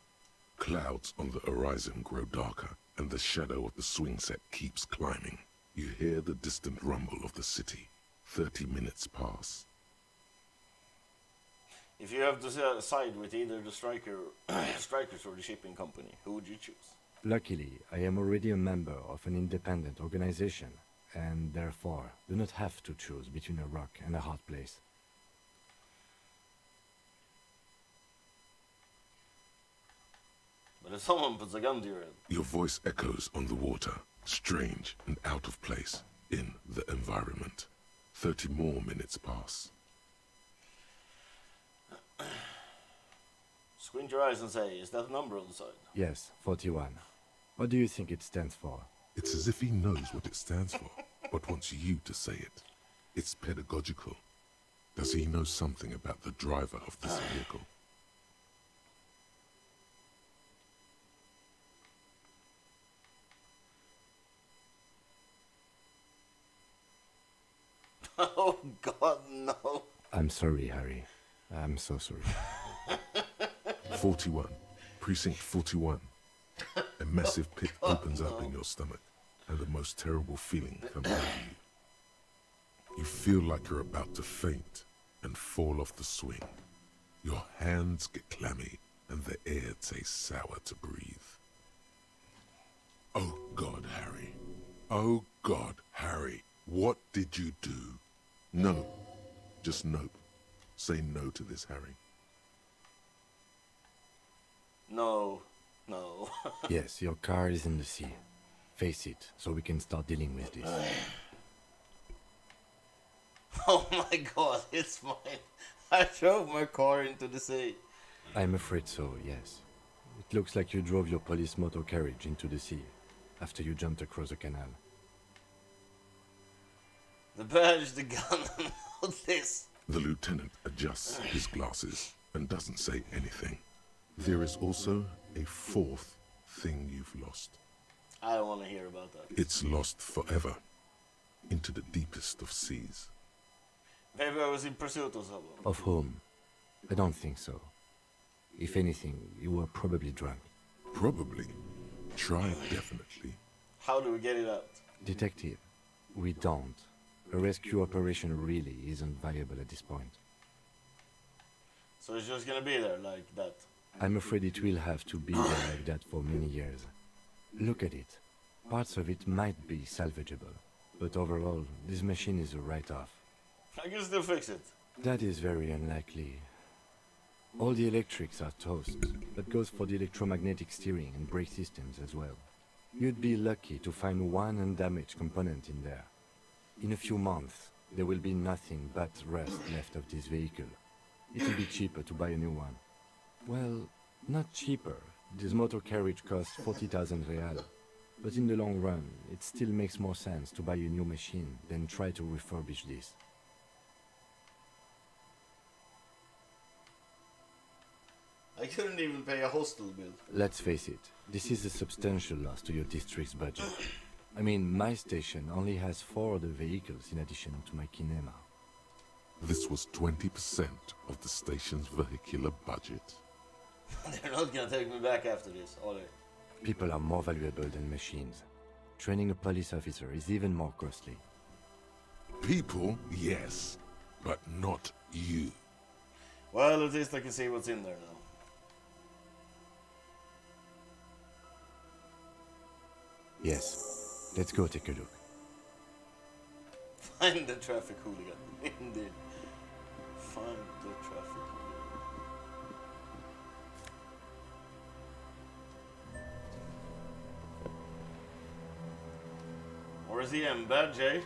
Clouds on the horizon grow darker, and the shadow of the swing set keeps climbing. You hear the distant rumble of the city. 30 minutes pass. If you have to side with either the strikers or the shipping company, who would you choose? Luckily, I am already a member of an independent organization, and therefore do not have to choose between a rock and a hard place. But if someone puts a gun to your head... Your voice echoes on the water, strange and out of place in the environment. 30 more minutes pass. Squint your eyes and say, is that a number on the side? Yes, 41. What do you think it stands for? It's as if he knows what it stands for, but wants you to say it. It's pedagogical. Does he know something about the driver of this vehicle? Oh God, no. I'm sorry, Harry. I'm so sorry. 41. Precinct 41. A massive pit opens up in your stomach, and the most terrible feeling comes over you. You feel like you're about to faint and fall off the swing. Your hands get clammy, and the air tastes sour to breathe. Oh God, Harry. Oh God, Harry. What did you do? No. Just nope. Say no to this, Harry. No. Yes, your car is in the sea. Face it, so we can start dealing with this. Oh my God, it's mine. I drove my car into the sea. I'm afraid so, yes. It looks like you drove your police motor carriage into the sea after you jumped across the canal. The badge, the gun, and all this. The lieutenant adjusts his glasses and doesn't say anything. There is also a fourth thing you've lost. I don't want to hear about that. It's lost forever, into the deepest of seas. Maybe I was in pursuit of someone. Of whom? I don't think so. If anything, you were probably drunk. Probably. Try definitely. How do we get it out? Detective, we don't. A rescue operation really isn't viable at this point. So it's just gonna be there like that. I'm afraid it will have to be there like that for many years. Look at it. Parts of it might be salvageable, but overall, this machine is a write-off. I can still fix it. That is very unlikely. All the electrics are toast. That goes for the electromagnetic steering and brake systems as well. You'd be lucky to find one undamaged component in there. In a few months, there will be nothing but rust left of this vehicle. It will be cheaper to buy a new one. Well, not cheaper. This motor carriage costs 40,000 real. But in the long run, it still makes more sense to buy a new machine than try to refurbish this. I couldn't even pay a hostel bill. Let's face it, this is a substantial loss to your district's budget. I mean, my station only has 4 other vehicles in addition to my kinema. This was 20% of the station's vehicular budget. They're not gonna take me back after this, are they? People are more valuable than machines. Training a police officer is even more costly. People, yes, but not you. Well, at least I can see what's in there now. Yes, let's go take a look. Find the traffic hooligan. Indeed. Find the traffic hooligan. Where's the M badge, eh?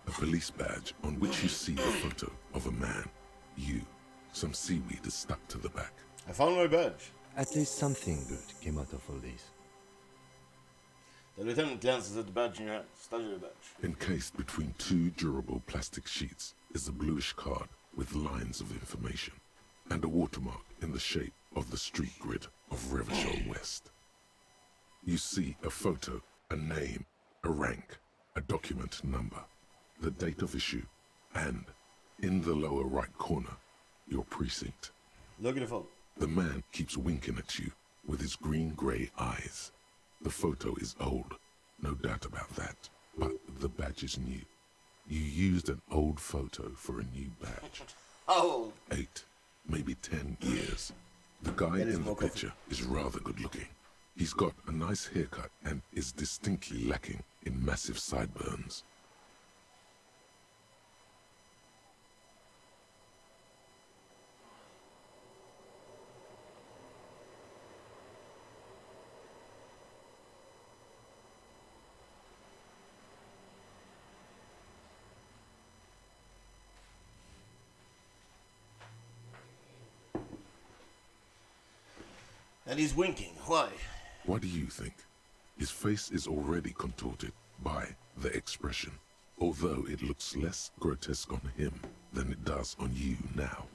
A police badge on which you see a photo of a man. You. Some seaweed is stuck to the back. I found my badge. At least something good came out of all this. The lieutenant glances at the badge in your hand. Study the badge. Encased between 2 durable plastic sheets is a bluish card with lines of information and a watermark in the shape of the street grid of Revachol West. You see a photo, a name, a rank, a document number, the date of issue, and, in the lower right corner, your precinct. Look at the photo. The man keeps winking at you with his green-grey eyes. The photo is old, no doubt about that, but the badge is new. You used an old photo for a new badge. How old? 8, maybe 10 years. The guy in the picture is rather good-looking. He's got a nice haircut and is distinctly lacking in massive sideburns. And he's winking. Why? What do you think? His face is already contorted by the expression, although it looks less grotesque on him than it does on you now.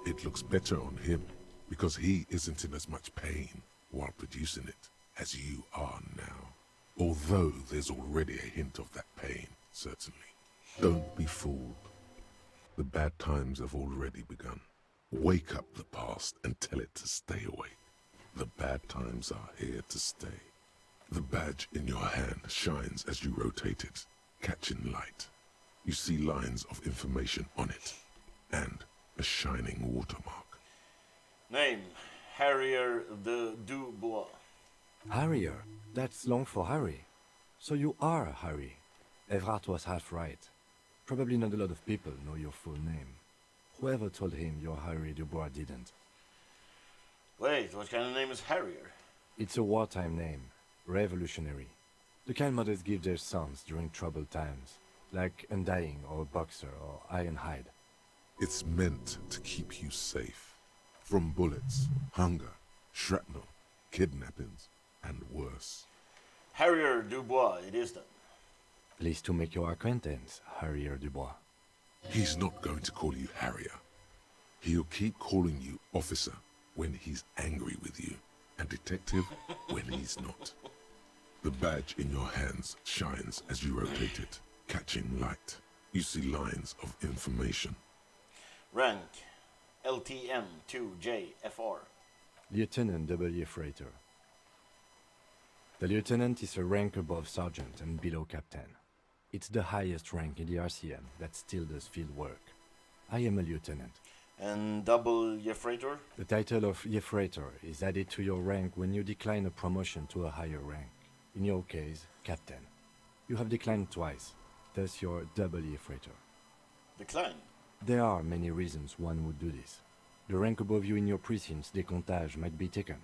It looks better on him because he isn't in as much pain while producing it as you are now. Although there's already a hint of that pain, certainly. Don't be fooled. The bad times have already begun. Wake up the past and tell it to stay awake. The bad times are here to stay. The badge in your hand shines as you rotate it, catching light. You see lines of information on it, and a shining watermark. Name, Harrier de Dubois. Harrier? That's long for Harry. So you are Harry. Evrard was half right. Probably not a lot of people know your full name. Whoever told him you're Harry Dubois didn't. Wait, what kind of name is Harrier? It's a wartime name. Revolutionary. The kind mothers give their sons during troubled times. Like Undying or Boxer or Ironhide. It's meant to keep you safe. From bullets, hunger, shrapnel, kidnappings, and worse. Harrier Dubois, it is then. Pleased to make your acquaintance, Harrier Dubois. He's not going to call you Harrier. He'll keep calling you officer when he's angry with you, and detective when he's not. The badge in your hands shines as you rotate it, catching light. You see lines of information. Rank LTM-2JFR. Lieutenant W. Freighter. The lieutenant is a rank above sergeant and below captain. It's the highest rank in the RCM that still does field work. I am a lieutenant. And double Jeffreighter? The title of Jeffreighter is added to your rank when you decline a promotion to a higher rank. In your case, captain. You have declined twice, thus you're double Jeffreighter. Decline? There are many reasons one would do this. The rank above you in your precinct's decomptage might be taken,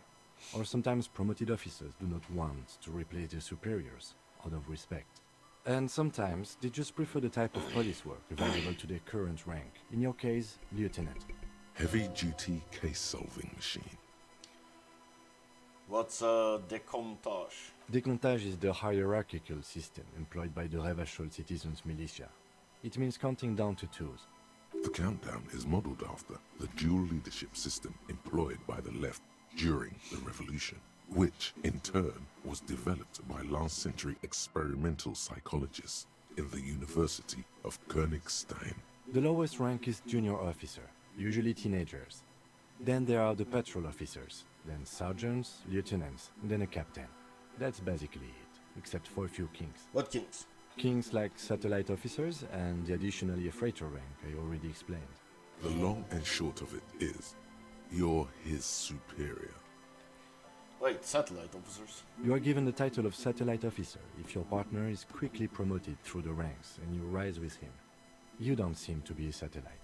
or sometimes promoted officers do not want to replace their superiors out of respect. And sometimes they just prefer the type of police work available to their current rank. In your case, lieutenant. Heavy-duty case-solving machine. What's a decomptage? Decomptage is the hierarchical system employed by the Revachol Citizens Militia. It means counting down to twos. The countdown is modeled after the dual leadership system employed by the left during the revolution, which in turn was developed by last-century experimental psychologists in the University of Königstein. The lowest rank is junior officer, usually teenagers. Then there are the patrol officers, then sergeants, lieutenants, then a captain. That's basically it, except for a few kings. What kings? Kings like satellite officers and the additionally a freighter rank I already explained. The long and short of it is, you're his superior. Wait, satellite officers? You are given the title of satellite officer if your partner is quickly promoted through the ranks and you rise with him. You don't seem to be a satellite.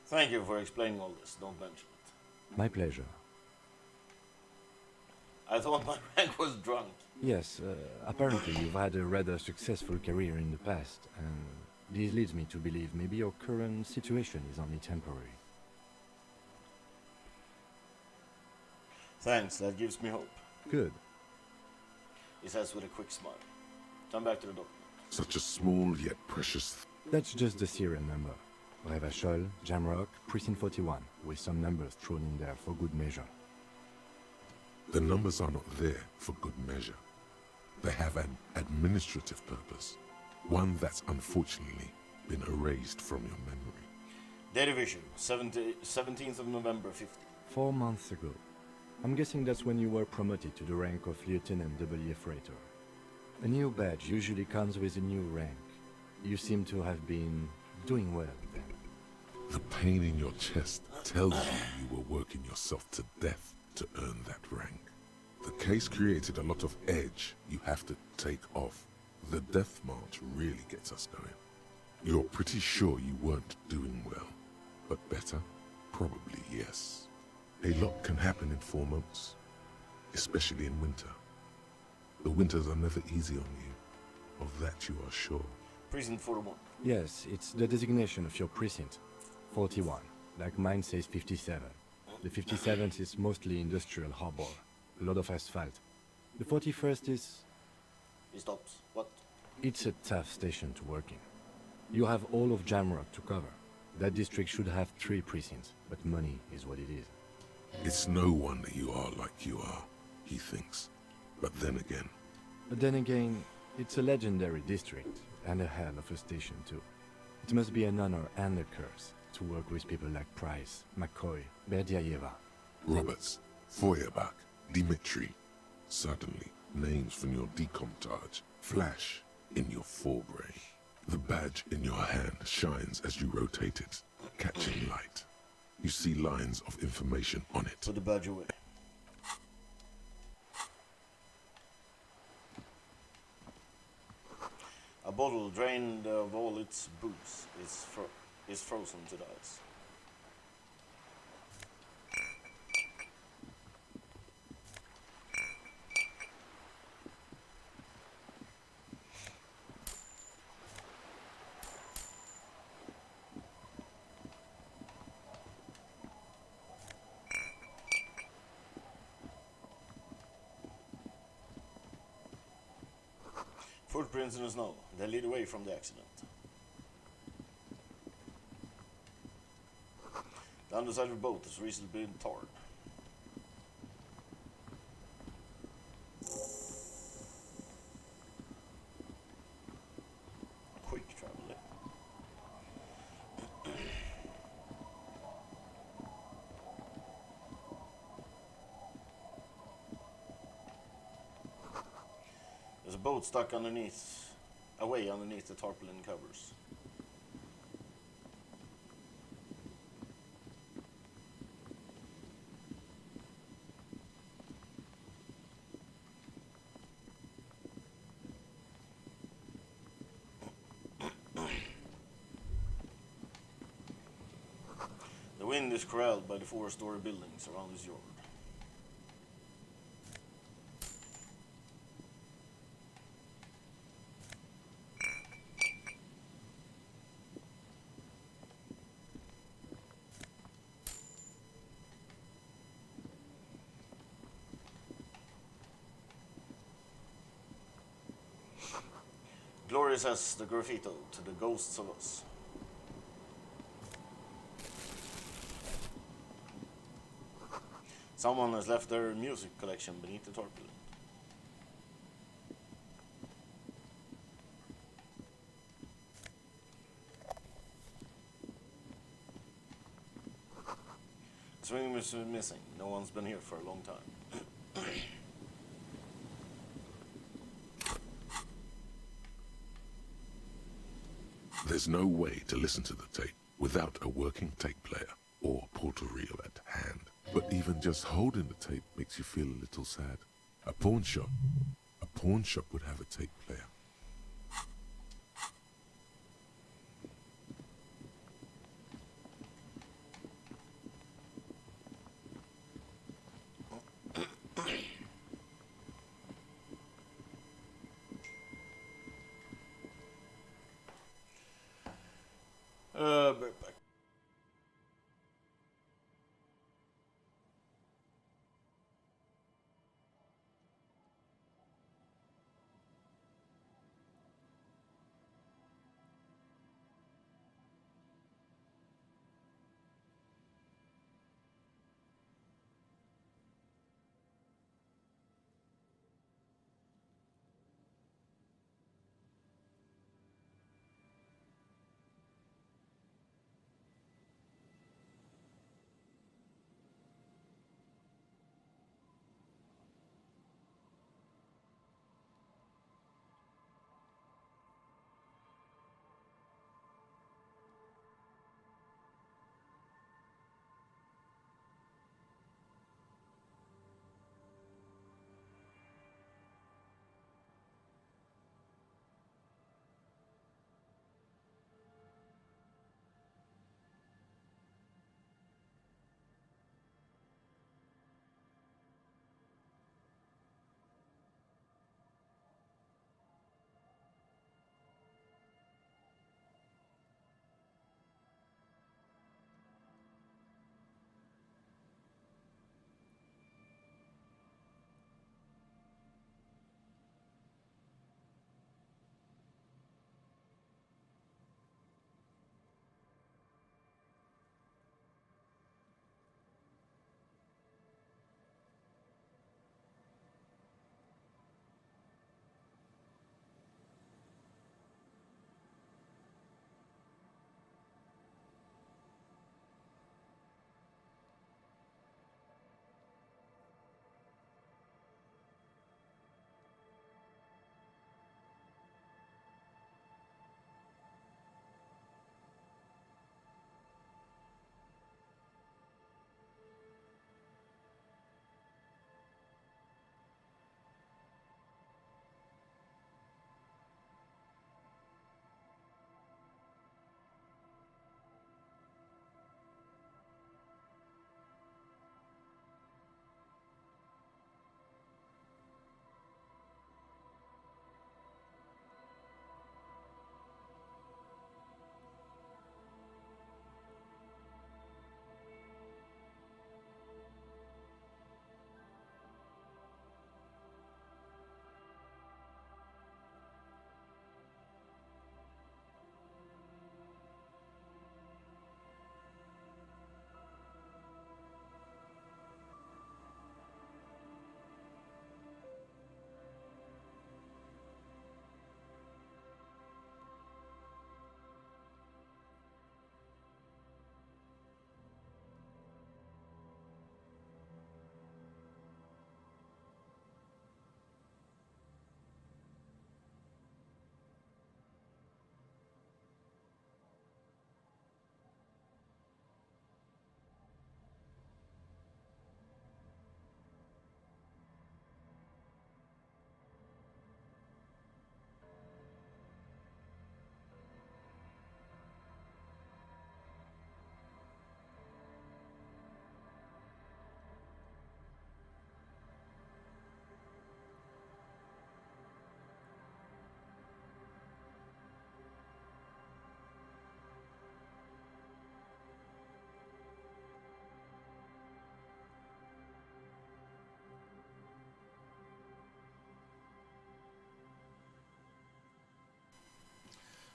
Thank you for explaining all this. Don't mention it. My pleasure. I thought my rank was drunk. Yes, apparently you've had a rather successful career in the past, and this leads me to believe maybe your current situation is only temporary. Thanks, that gives me hope. Good. He says with a quick smile. Turn back to the document. Such a small yet precious... That's just the serial number. Revachol, Jamrock, Precinct 41, with some numbers thrown in there for good measure. The numbers are not there for good measure. They have an administrative purpose, one that's unfortunately been erased from your memory. Day division, 17th of November 50. 4 months ago. I'm guessing that's when you were promoted to the rank of Lieutenant W. Freighter. A new badge usually comes with a new rank. You seem to have been doing well then. The pain in your chest tells you you were working yourself to death to earn that rank. The case created a lot of edge you have to take off. The death march really gets us going. You're pretty sure you weren't doing well, but better? Probably yes. A lot can happen in 4 months, especially in winter. The winters are never easy on you, of that you are sure. Precinct 41. Yes, it's the designation of your precinct. 41, like mine says 57. The 57th is mostly industrial harbor, a lot of asphalt. The 41st is... He stops. What? It's a tough station to work in. You have all of Jamrock to cover. That district should have 3 precincts, but money is what it is. It's no wonder you are like you are, he thinks. But then again, it's a legendary district, and a hell of a station too. It must be an honor and a curse to work with people like Price, McCoy, Berdiaeva. Roberts, Feuerbach, Dimitri. Suddenly, names from your decomptage flash in your forebrain. The badge in your hand shines as you rotate it, catching light. You see lines of information on it. Put the badge away. A bottle drained of all its booze is frozen to the ice. Footprints in the snow. They lead away from the accident. The underside of the boat has recently been tarred. Quick travel. There's a boat stuck away underneath the tarpaulin covers. The wind is corralled by the 4-story buildings around this yard. Gloria says the graffito to the ghosts of us. Someone has left their music collection beneath the tarpaulin. Swing is missing. No one's been here for a long time. There's no way to listen to the tape without a working tape player or portal-reel at hand. But even just holding the tape makes you feel a little sad. A pawn shop would have a tape player. Back.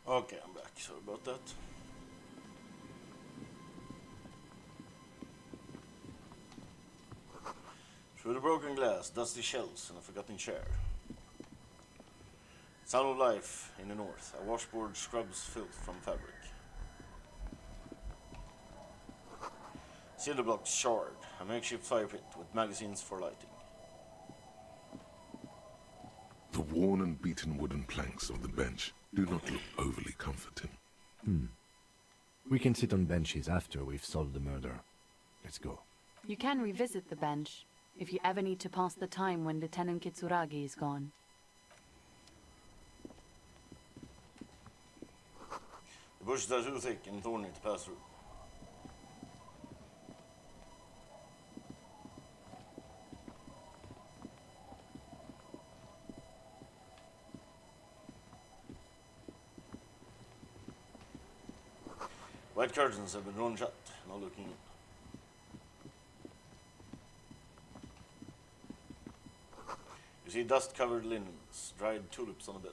Okay, I'm back. Sorry about that. Through the broken glass, dusty shelves, and a forgotten chair. Sound of life in the north. A washboard scrubs filth from fabric. Cinder blocks shard. A makeshift fire pit with magazines for lighting. The worn and beaten wooden planks of the bench do not look overly comforting. We can sit on benches after we've solved the murder. Let's go. You can revisit the bench if you ever need to pass the time when Lieutenant Kitsuragi is gone. The bushes are too thick and thorny to pass through. White curtains have been drawn shut, no looking in. You see dust-covered linens, dried tulips on a bed.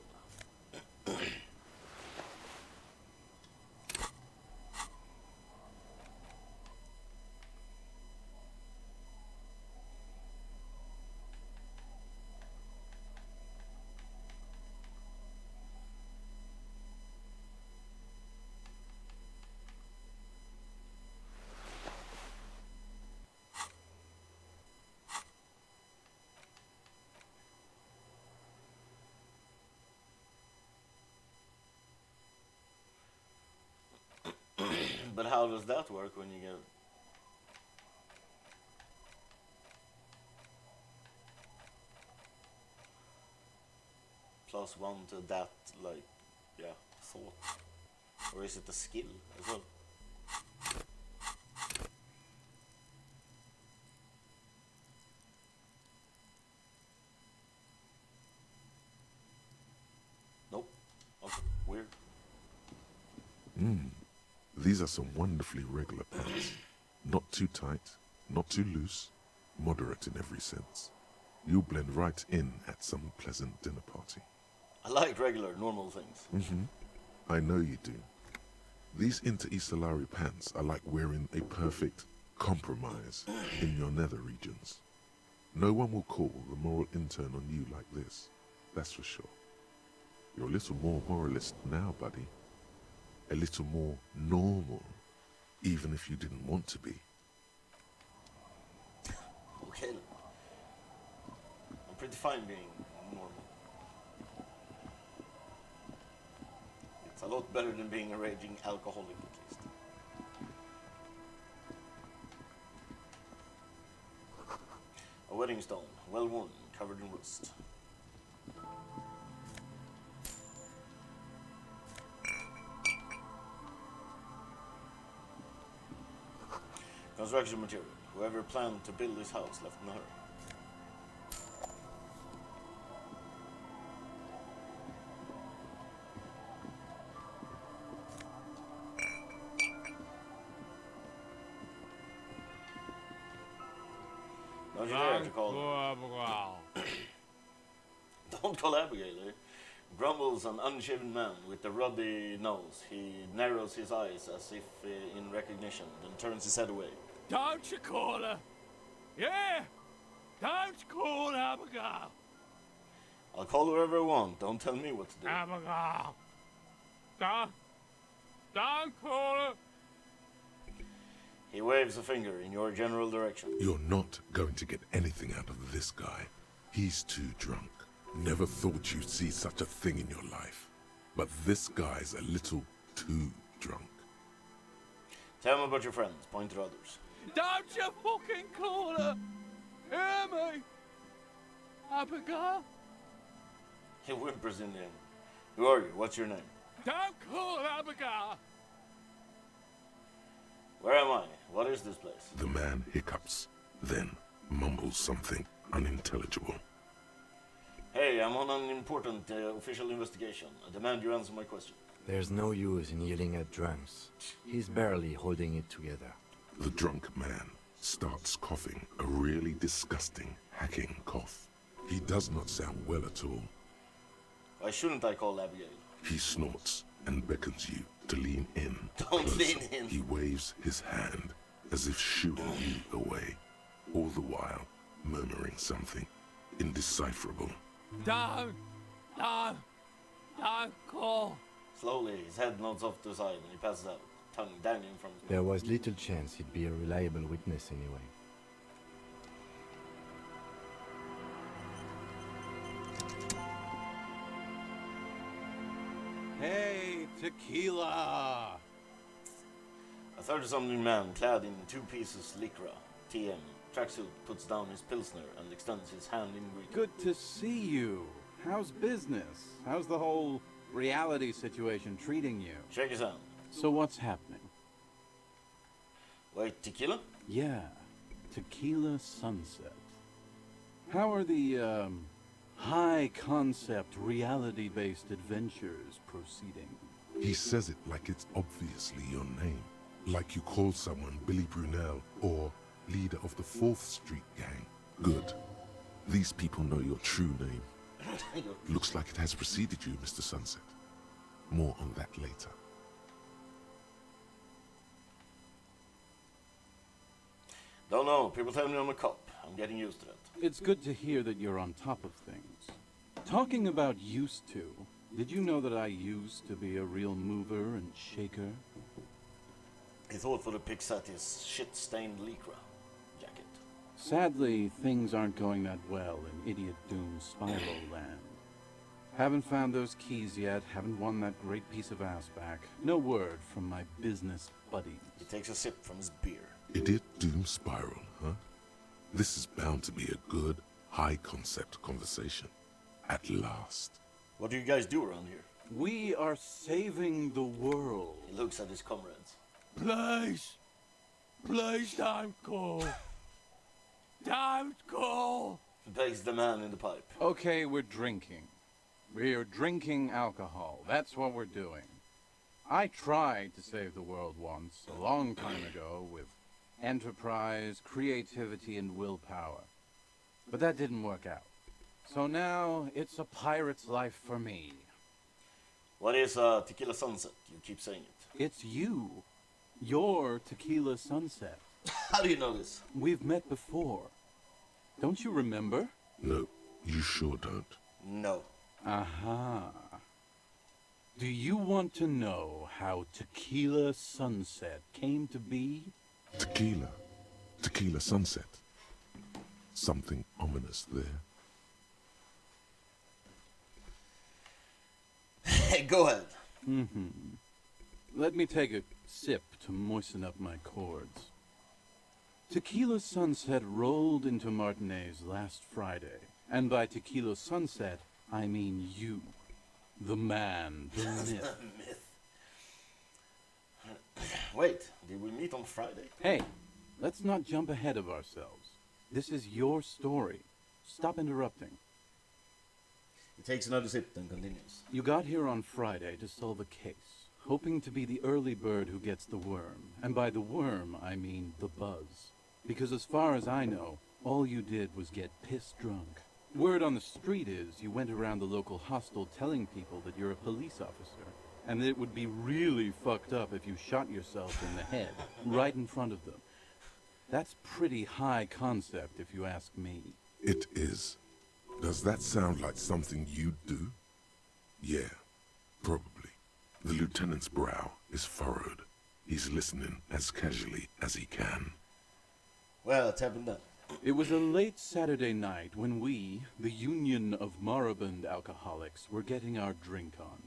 But how does that work when you get... +1 to that, like, yeah, thought? Or is it a skill as well? Nope. Okay, weird. These are some wonderfully regular pants. Not too tight, not too loose, moderate in every sense. You'll blend right in at some pleasant dinner party. I like regular, normal things. I know you do. These Inter-Isolari pants are like wearing a perfect compromise in your nether regions. No one will call the moral intern on you like this, that's for sure. You're a little more moralist now, buddy. A little more normal, even if you didn't want to be. Okay. I'm pretty fine being normal. It's a lot better than being a raging alcoholic, at least. A wedding stone, well worn, covered in rust. Construction material. Whoever planned to build this house left in a hurry. Don't you dare to call... Don't call Abigail, eh? Grumbles an unshaven man with a ruddy nose. He narrows his eyes as if in recognition, then turns his head away. Don't you call her? Yeah! Don't call Abigail! I'll call whoever I want. Don't tell me what to do. Abigail! Don't call her! He waves a finger in your general direction. You're not going to get anything out of this guy. He's too drunk. Never thought you'd see such a thing in your life. But this guy's a little too drunk. Tell him about your friends. Point to others. Don't you fucking call her! Hear me! Abigail? He whimpers in the end. Who are you? What's your name? Don't call her Abigail! Where am I? What is this place? The man hiccups, then mumbles something unintelligible. Hey, I'm on an important official investigation. I demand you answer my question. There's no use in yelling at drunks. He's barely holding it together. The drunk man starts coughing, a really disgusting, hacking cough. He does not sound well at all. Why shouldn't I call Abigail? He snorts, and beckons you to lean in. Don't closer. lean in. He waves his hand as if shooing you away, all the while murmuring something indecipherable. Don't call. Slowly, his head nods off to the side and he passes out, tongue dangling from his mouth. There was little chance he'd be a reliable witness anyway. Hey, tequila! A 30-something man clad in two pieces lycra, TM, tracksuit, puts down his pilsner and extends his hand in greeting. Good to see you. How's business? How's the whole reality situation treating you? Shake his hand. So what's happening? Wait, tequila? Yeah, Tequila Sunset. How are the, high-concept, reality-based adventures proceeding? He says it like it's obviously your name. Like you call someone Billy Brunel or leader of the 4th Street Gang. Good. These people know your true name. Looks like it has preceded you, Mr. Sunset. More on that later. Don't know. People tell me I'm a cop. I'm getting used to that. It's good to hear that you're on top of things. Talking about used to, did you know that I used to be a real mover and shaker? He thought for the pics at his shit-stained lycra jacket. Sadly, things aren't going that well in Idiot Doom Spiral Land. Haven't found those keys yet, haven't won that great piece of ass back. No word from my business buddies. He takes a sip from his beer. Idiot Doom Spiral, huh? This is bound to be a good, high-concept conversation. At last. What do you guys do around here? We are saving the world. He looks at his comrades. Please don't call. Don't call. Begs the man in the pipe. Okay, we're drinking. We're drinking alcohol. That's what we're doing. I tried to save the world once, a long time ago, with enterprise, creativity, and willpower. But that didn't work out. So now, it's a pirate's life for me. What is Tequila Sunset? You keep saying it. It's you. You're Tequila Sunset. How do you know this? We've met before. Don't you remember? No, you sure don't. No. Aha. Do you want to know how Tequila Sunset came to be? Tequila. Tequila Sunset. Something ominous there. Hey, go ahead. Let me take a sip to moisten up my cords. Tequila Sunset rolled into Martinez last Friday, and by Tequila Sunset, I mean you. The man, the myth. Myth. Wait, did we meet on Friday? Hey, let's not jump ahead of ourselves. This is your story. Stop interrupting. He takes another sip and continues. You got here on Friday to solve a case, hoping to be the early bird who gets the worm. And by the worm, I mean the buzz. Because as far as I know, all you did was get piss drunk. Word on the street is you went around the local hostel telling people that you're a police officer, and that it would be really fucked up if you shot yourself in the head, right in front of them. That's pretty high concept, if you ask me. It is. Does that sound like something you'd do? Yeah, probably. The lieutenant's brow is furrowed. He's listening as casually as he can. Well, it's happened then. It was a late Saturday night when we, the Union of Moribund Alcoholics, were getting our drink on.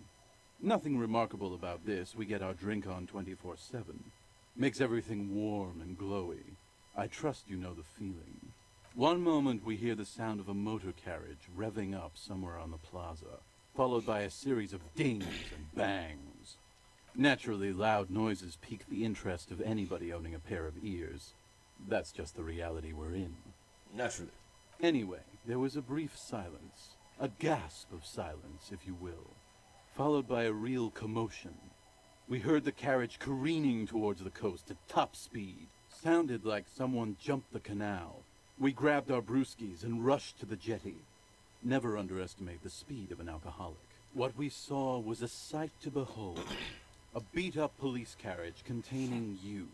Nothing remarkable about this. We get our drink on 24/7. Makes everything warm and glowy. I trust you know the feeling. One moment we hear the sound of a motor carriage revving up somewhere on the plaza, followed by a series of dings and bangs. Naturally, loud noises pique the interest of anybody owning a pair of ears. That's just the reality we're in. Naturally. Anyway, there was a brief silence. A gasp of silence, if you will. Followed by a real commotion. We heard the carriage careening towards the coast at top speed. Sounded like someone jumped the canal. We grabbed our brewskis and rushed to the jetty. Never underestimate the speed of an alcoholic. What we saw was a sight to behold. A beat-up police carriage containing you.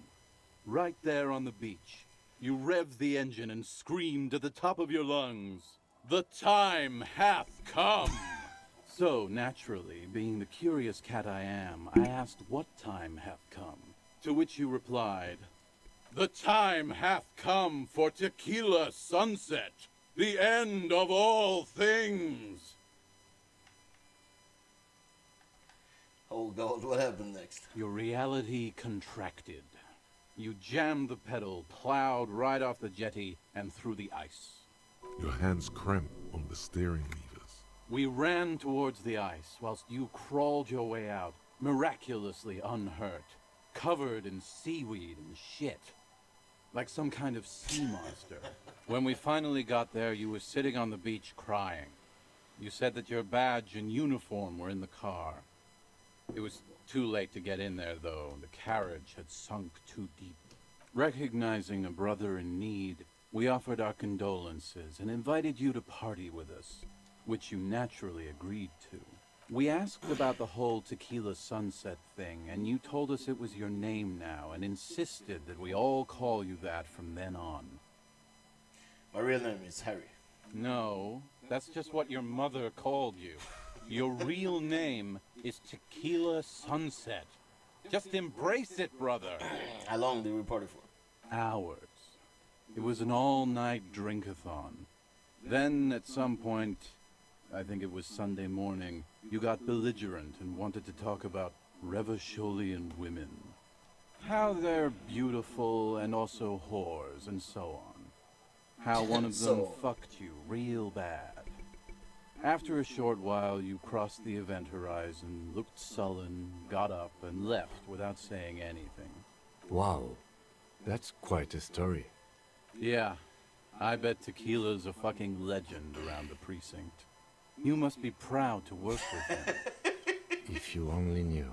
Right there on the beach. You revved the engine and screamed at the top of your lungs, "The time hath come!" So, naturally, being the curious cat I am, I asked what time hath come. To which you replied, "The time hath come for tequila sunset, the end of all things." Oh God, what happened next? Your reality contracted. You jammed the pedal, plowed right off the jetty, and through the ice. Your hands cramp on the steering levers. We ran towards the ice, whilst you crawled your way out, miraculously unhurt, covered in seaweed and shit. Like some kind of sea monster. When we finally got there, you were sitting on the beach crying. You said that your badge and uniform were in the car. It was too late to get in there, though. The carriage had sunk too deep. Recognizing a brother in need, we offered our condolences and invited you to party with us, which you naturally agreed to. We asked about the whole tequila sunset thing, and you told us it was your name now, and insisted that we all call you that from then on. My real name is Harry. No, that's just what your mother called you. Your real name is Tequila Sunset. Just embrace it, brother. How long did we party for? Hours. It was an all-night drink-a-thon. Then, at some point, I think it was Sunday morning, you got belligerent and wanted to talk about Revacholian women. How they're beautiful and also whores and so on. How one of them fucked you real bad. After a short while, you crossed the event horizon, looked sullen, got up, and left without saying anything. Wow, that's quite a story. Yeah, I bet Tequila's a fucking legend around the precinct. You must be proud to work with him. If you only knew.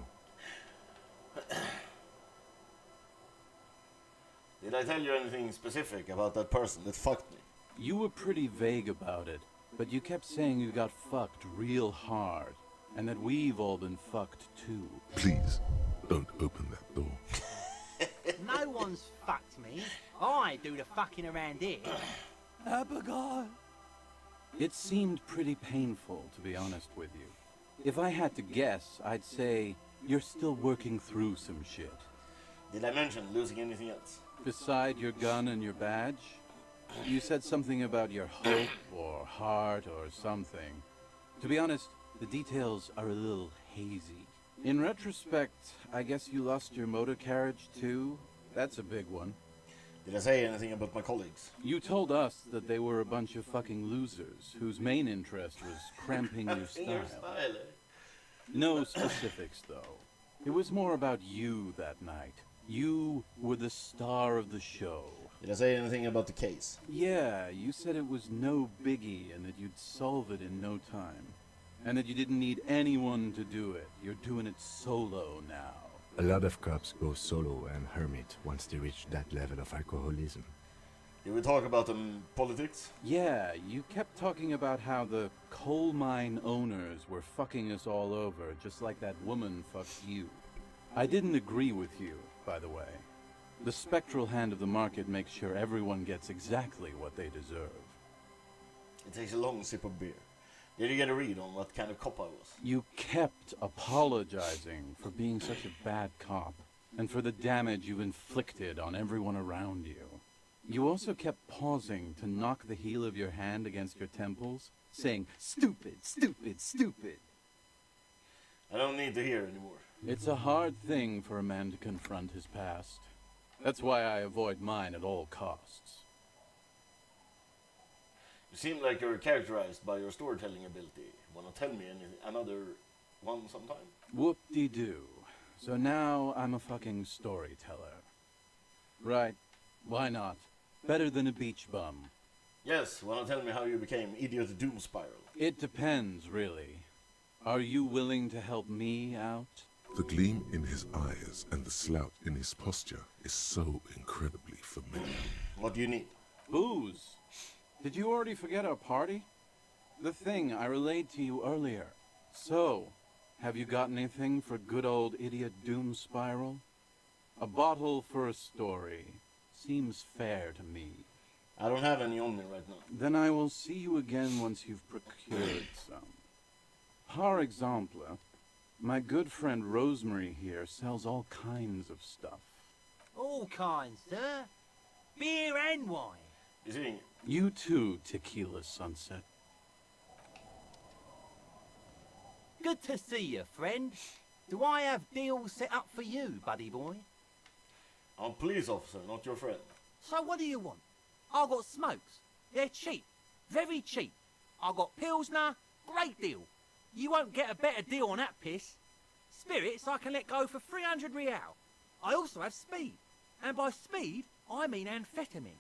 Did I tell you anything specific about that person that fucked me? You were pretty vague about it. But you kept saying you got fucked real hard, and that we've all been fucked too. Please, don't open that door. No one's fucked me. I do the fucking around here. Abigail! It seemed pretty painful, to be honest with you. If I had to guess, I'd say you're still working through some shit. Did I mention losing anything else? Beside your gun and your badge? You said something about your hope or heart or something. To be honest, the details are a little hazy. In retrospect, I guess you lost your motor carriage too? That's a big one. Did I say anything about my colleagues? You told us that they were a bunch of fucking losers whose main interest was cramping your style. No specifics, though. It was more about you that night. You were the star of the show. Did I say anything about the case? Yeah, you said it was no biggie and that you'd solve it in no time. And that you didn't need anyone to do it. You're doing it solo now. A lot of cops go solo and hermit once they reach that level of alcoholism. Did we talk about politics? Yeah, you kept talking about how the coal mine owners were fucking us all over, just like that woman fucked you. I didn't agree with you, by the way. The spectral hand of the market makes sure everyone gets exactly what they deserve. It takes a long sip of beer. Did you get a read on what kind of cop I was? You kept apologizing for being such a bad cop, and for the damage you've inflicted on everyone around you. You also kept pausing to knock the heel of your hand against your temples, saying, "Stupid, stupid, stupid." I don't need to hear anymore. It's a hard thing for a man to confront his past. That's why I avoid mine at all costs. You seem like you're characterized by your storytelling ability. Wanna tell me another one sometime? Whoop-de-doo. So now I'm a fucking storyteller. Right, why not? Better than a beach bum. Yes, wanna tell me how you became Idiot Doom Spiral? It depends, really. Are you willing to help me out? The gleam in his eyes and the slouch in his posture is so incredibly familiar. What do you need? Booze. Did you already forget our party? The thing I relayed to you earlier. So, have you got anything for good old idiot Doom Spiral? A bottle for a story. Seems fair to me. I don't have any on me right now. Then I will see you again once you've procured some. Par exemple, my good friend Rosemary here sells all kinds of stuff. All kinds, sir. Beer and wine. Is he? You too, Tequila Sunset. Good to see you, friend. Do I have deals set up for you, buddy boy? I'm a police officer, not your friend. So what do you want? I got smokes. They're cheap. Very cheap. I got Pilsner. Great deal. You won't get a better deal on that piss. Spirits I can let go for 300 real. I also have speed. And by speed, I mean amphetamine.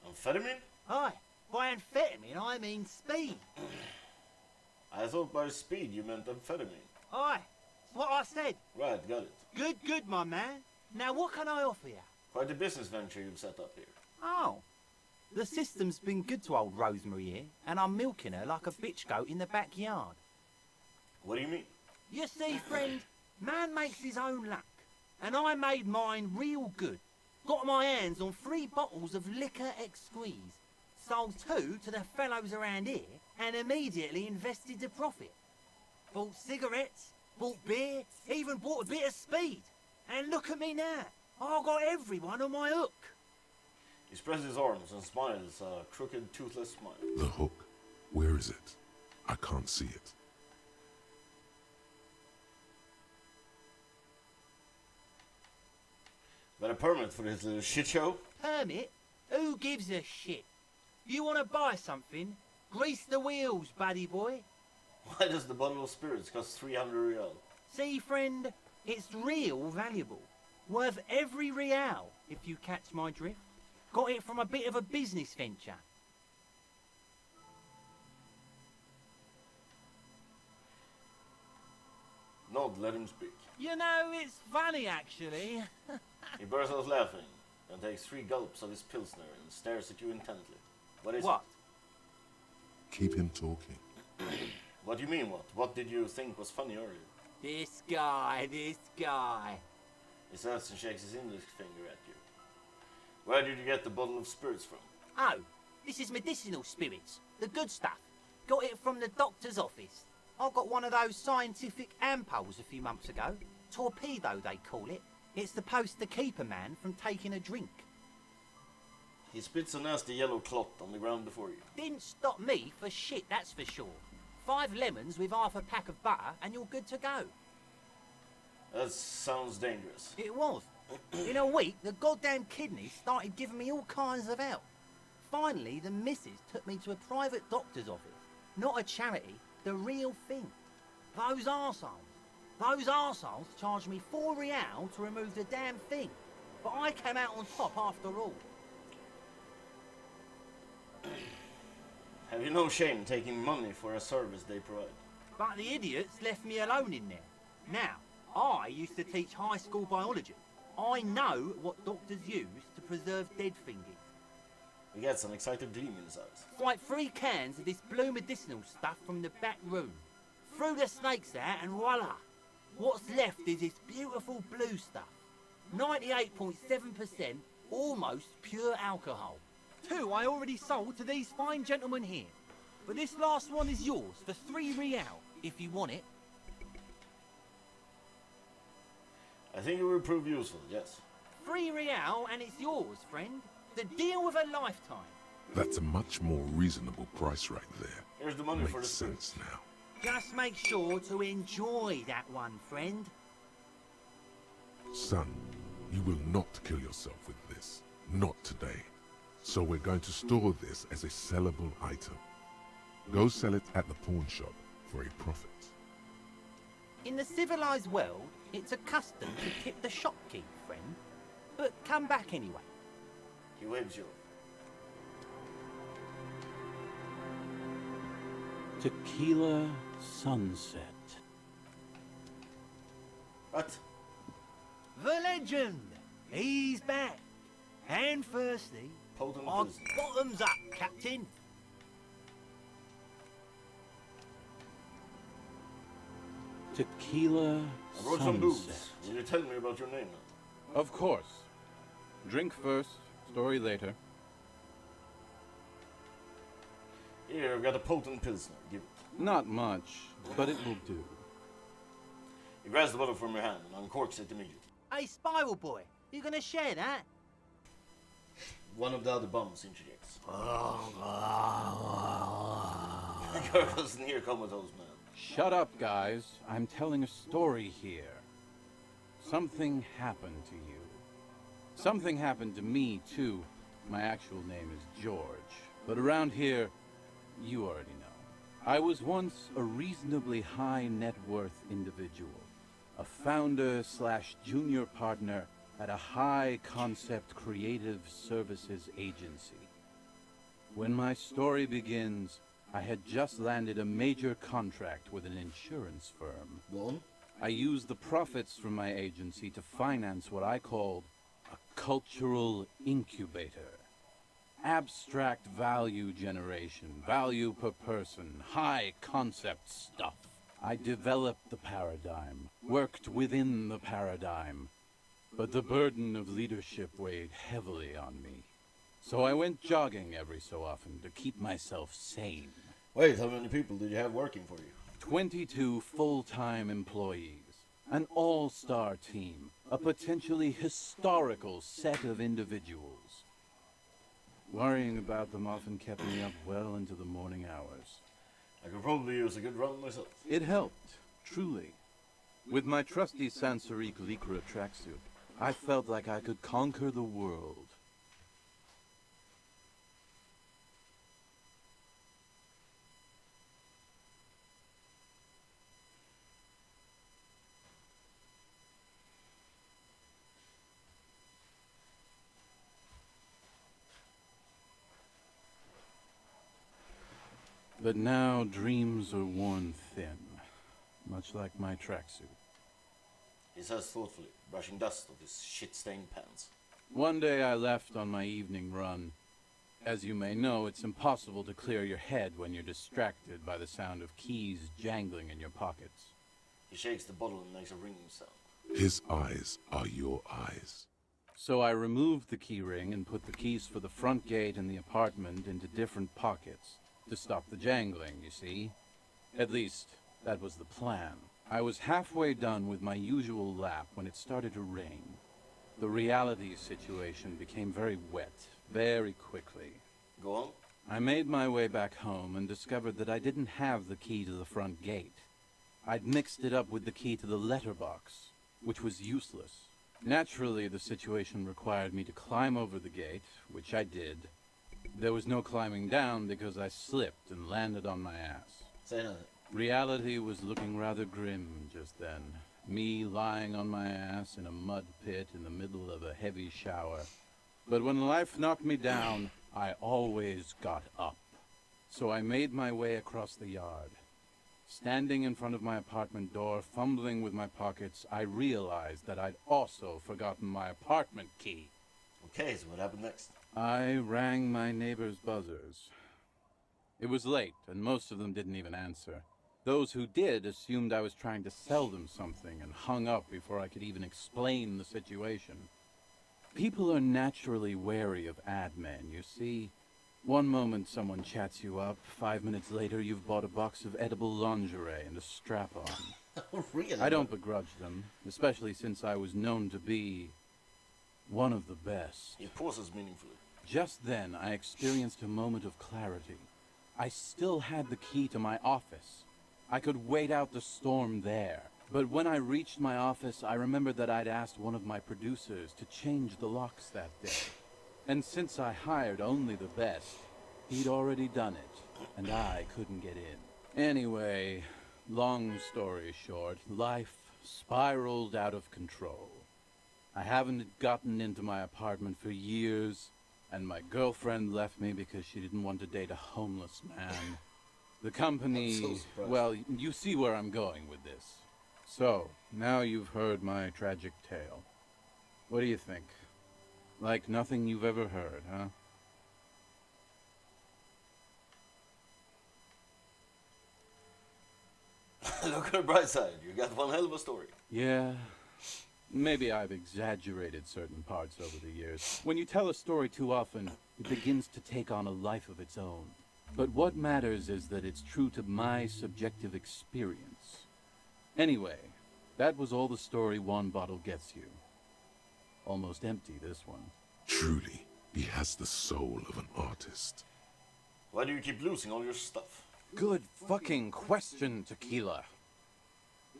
Amphetamine? Aye. By amphetamine, I mean speed. I thought by speed you meant amphetamine. Aye. That's what I said. Right, got it. Good, good, my man. Now what can I offer you? Quite a business venture you've set up here. Oh. The system's been good to old Rosemary here, and I'm milking her like a bitch goat in the backyard. What do you mean? You see, friend, man makes his own luck, and I made mine real good. Got my hands on 3 bottles of liquor exquise, sold 2 to the fellows around here, and immediately invested the profit. Bought cigarettes, bought beer, even bought a bit of speed. And look at me now. I've got everyone on my hook. He spreads his arms and smiles a crooked, toothless smile. The hook. Where is it? I can't see it. Got a permit for this little shit show? Permit? Who gives a shit? You want to buy something? Grease the wheels, buddy boy. Why does the bottle of spirits cost 300 real? See, friend, it's real valuable. Worth every real, if you catch my drift. Got it from a bit of a business venture. Nod, let him speak. You know, it's funny, actually. He bursts out laughing and takes 3 gulps of his pilsner and stares at you intently. What is What? Keep him talking. What do you mean, what? What did you think was funny earlier? This guy. He says and shakes his index finger at you. Where did you get the bottle of spirits from? Oh, this is medicinal spirits. The good stuff. Got it from the doctor's office. I got one of those scientific ampoules a few months ago. Torpedo, they call it. It's supposed to keep a man from taking a drink. He spits a nasty yellow clot on the ground before you. Didn't stop me for shit, that's for sure. 5 lemons with half a pack of butter and you're good to go. That sounds dangerous. It was. In a week, the goddamn kidneys started giving me all kinds of help. Finally, the missus took me to a private doctor's office. Not a charity, the real thing. Those arseholes charged me 4 real to remove the damn thing. But I came out on top after all. Have you no shame taking money for a service they provide? But the idiots left me alone in there. Now, I used to teach high school biology. I know what doctors use to preserve dead things. He gets an excited gleam in his eyes. It's like 3 cans of this blue medicinal stuff from the back room. Threw the snakes out and voila! What's left is this beautiful blue stuff. 98.7% almost pure alcohol. 2 I already sold to these fine gentlemen here. But this last one is yours for 3 real, if you want it. I think it will prove useful, yes. 3 real and it's yours, friend. The deal of a lifetime. That's a much more reasonable price right there. Here's the money Makes for the sense now. Just make sure to enjoy that one, friend. Son, you will not kill yourself with this. Not today. So we're going to store this as a sellable item. Go sell it at the pawn shop for a profit. In the civilized world, it's a custom to tip the shopkeep, friend. But come back anyway. He waves you. Tequila Sunset. What? The legend! He's back. And firstly, Potent our business. bottoms up, Captain. Tequila I brought some booze. Sunset. Will you tell me about your name now? Of course. Drink first, story later. Here, I've got a potent pilsner. Give it. Not much, but it will do. He grabs the bottle from your hand and uncorks it immediately. Hey, Spiral Boy, you gonna share that? One of the other bums interjects. Gurgles near comatose man. Shut up, guys. I'm telling a story here. Something happened to you. Something happened to me, too. My actual name is George. But around here, you already know. I was once a reasonably high net worth individual. A founder / junior partner at a high concept creative services agency. When my story begins, I had just landed a major contract with an insurance firm. Go on. I used the profits from my agency to finance what I called a cultural incubator. Abstract value generation, value per person, high concept stuff. I developed the paradigm, worked within the paradigm, but the burden of leadership weighed heavily on me. So I went jogging every so often to keep myself sane. Wait, how many people did you have working for you? 22 full-time employees, an all-star team, a potentially historical set of individuals. Worrying about them often kept me up well into the morning hours. I could probably use a good run myself. It helped, truly. With my trusty Sansaric Lycra tracksuit, I felt like I could conquer the world. But now dreams are worn thin, much like my tracksuit. He says thoughtfully, brushing dust off his shit-stained pants. One day I left on my evening run. As you may know, it's impossible to clear your head when you're distracted by the sound of keys jangling in your pockets. He shakes the bottle and makes a ringing sound. His eyes are your eyes. So I removed the key ring and put the keys for the front gate and the apartment into different pockets. To stop the jangling, you see. At least, that was the plan. I was halfway done with my usual lap when it started to rain. The reality situation became very wet, very quickly. Go on. I made my way back home and discovered that I didn't have the key to the front gate. I'd mixed it up with the key to the letterbox, which was useless. Naturally, the situation required me to climb over the gate, which I did. There was no climbing down because I slipped and landed on my ass. Say nothing. Reality was looking rather grim just then. Me lying on my ass in a mud pit in the middle of a heavy shower. But when life knocked me down, I always got up. So I made my way across the yard. Standing in front of my apartment door, fumbling with my pockets, I realized that I'd also forgotten my apartment key. Okay, so what happened next? I rang my neighbor's buzzers. It was late, and most of them didn't even answer. Those who did assumed I was trying to sell them something and hung up before I could even explain the situation. People are naturally wary of ad men, you see. One moment someone chats you up, 5 minutes later you've bought a box of edible lingerie and a strap-on. Oh, really? I don't begrudge them, especially since I was known to be one of the best. He pauses meaningfully. Just then, I experienced a moment of clarity. I still had the key to my office. I could wait out the storm there. But when I reached my office, I remembered that I'd asked one of my producers to change the locks that day. And since I hired only the best, he'd already done it, and I couldn't get in. Anyway, long story short, life spiraled out of control. I haven't gotten into my apartment for years, and my girlfriend left me because she didn't want to date a homeless man. The company, I'm so surprised. well, you see where I'm going with this. So, now you've heard my tragic tale. What do you think? Like nothing you've ever heard, huh? Look on the bright side, you got one hell of a story. Yeah. Maybe I've exaggerated certain parts over the years. When you tell a story too often, it begins to take on a life of its own. But what matters is that it's true to my subjective experience. Anyway, that was all the story one bottle gets you. Almost empty, this one. Truly, he has the soul of an artist. Why do you keep losing all your stuff? Good fucking question, Tequila.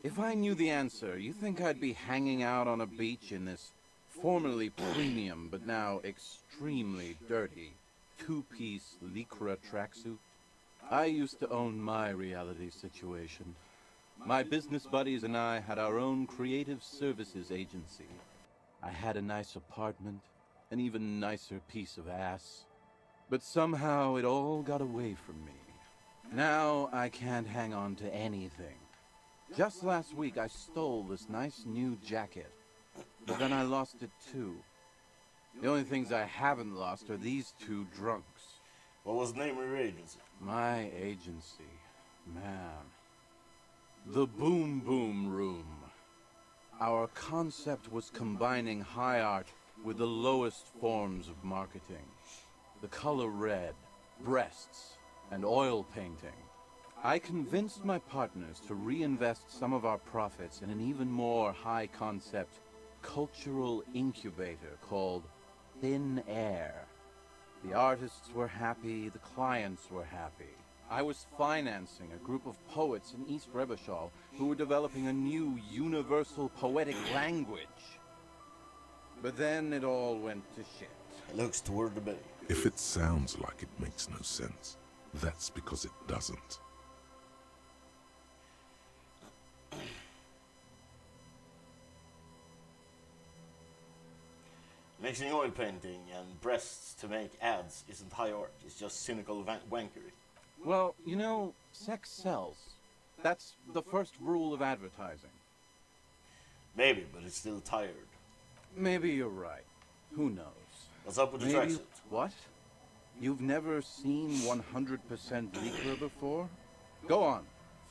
If I knew the answer, you think I'd be hanging out on a beach in this formerly premium but now extremely dirty two-piece lycra tracksuit? I used to own my reality situation. My business buddies and I had our own creative services agency. I had a nice apartment, an even nicer piece of ass. But somehow it all got away from me. Now I can't hang on to anything. Just last week I stole this nice new jacket, but then I lost it too. The only things I haven't lost are these two drunks. What was the name of your agency? My agency, man. The Boom Boom Room. Our concept was combining high art with the lowest forms of marketing. The color red, breasts, and oil painting. I convinced my partners to reinvest some of our profits in an even more high-concept cultural incubator called Thin Air. The artists were happy, the clients were happy. I was financing a group of poets in East Rebishal who were developing a new universal poetic language. But then it all went to shit. It looks toward the bay. If it sounds like it makes no sense, that's because it doesn't. Mixing oil painting and breasts to make ads isn't high art, it's just cynical wankery. Well, you know, sex sells. That's the first rule of advertising. Maybe, but it's still tired. Maybe you're right. Who knows? What's up with the Maybe... tracksuit? What? You've never seen 100% lycra before? Go on.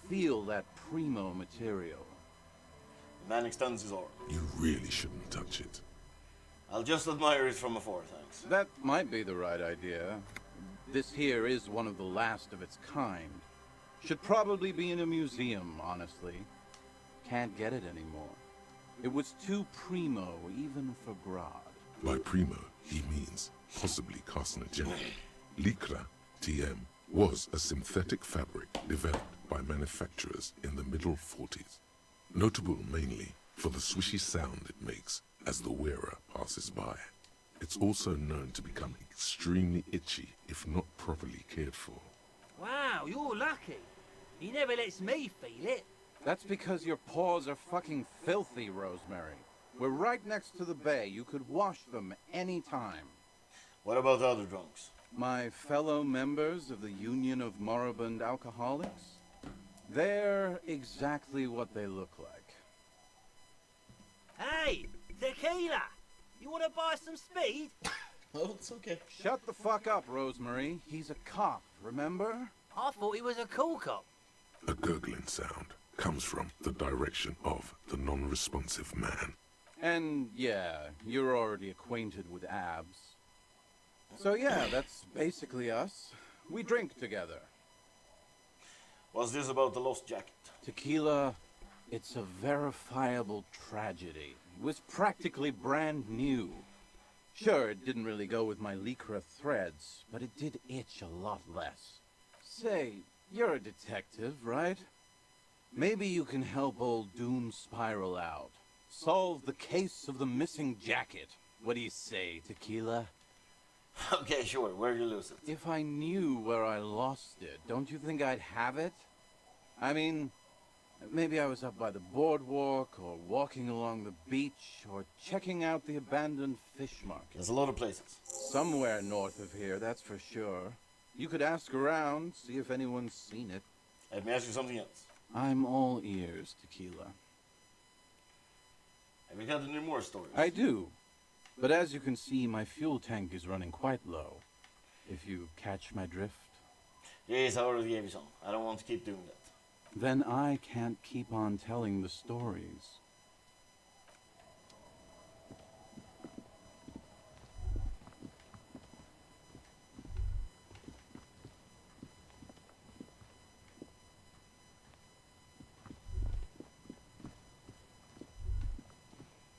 Feel that primo material. The man extends his arm. You really shouldn't touch it. I'll just admire it from afar, thanks. That might be the right idea. This here is one of the last of its kind. Should probably be in a museum, honestly. Can't get it anymore. It was too primo, even for Grodd. By primo, he means possibly carcinogenic. Lycra, TM, was a synthetic fabric developed by manufacturers in the middle 40s. Notable mainly for the swishy sound it makes as the wearer passes by. It's also known to become extremely itchy if not properly cared for. Wow, you're lucky. He never lets me feel it. That's because your paws are fucking filthy, Rosemary. We're right next to the bay. You could wash them any time. What about the other drunks? My fellow members of the Union of Moribund Alcoholics? They're exactly what they look like. Hey, Tequila! You want to buy some speed? Oh, it's okay. Shut the fuck up, Rosemary. He's a cop, remember? I thought he was a cool cop. A gurgling sound comes from the direction of the non-responsive man. And yeah, you're already acquainted with abs. So yeah, that's basically us. We drink together. What's this about the lost jacket? Tequila, it's a verifiable tragedy. It was practically brand new. Sure, it didn't really go with my lycra threads, but it did itch a lot less. Say, you're a detective, right? Maybe you can help old Doom Spiral out. Solve the case of the missing jacket. What do you say, Tequila? Okay, sure. Where'd you lose it? If I knew where I lost it, don't you think I'd have it? I mean, maybe I was up by the boardwalk, or walking along the beach, or checking out the abandoned fish market. There's a lot of places. Somewhere north of here, that's for sure. You could ask around, see if anyone's seen it. Let me ask you something else. I'm all ears, Tequila. Have you got any more stories? I do. But as you can see, my fuel tank is running quite low. If you catch my drift. Yes, I already gave you some. I don't want to keep doing that. then I can't keep on telling the stories.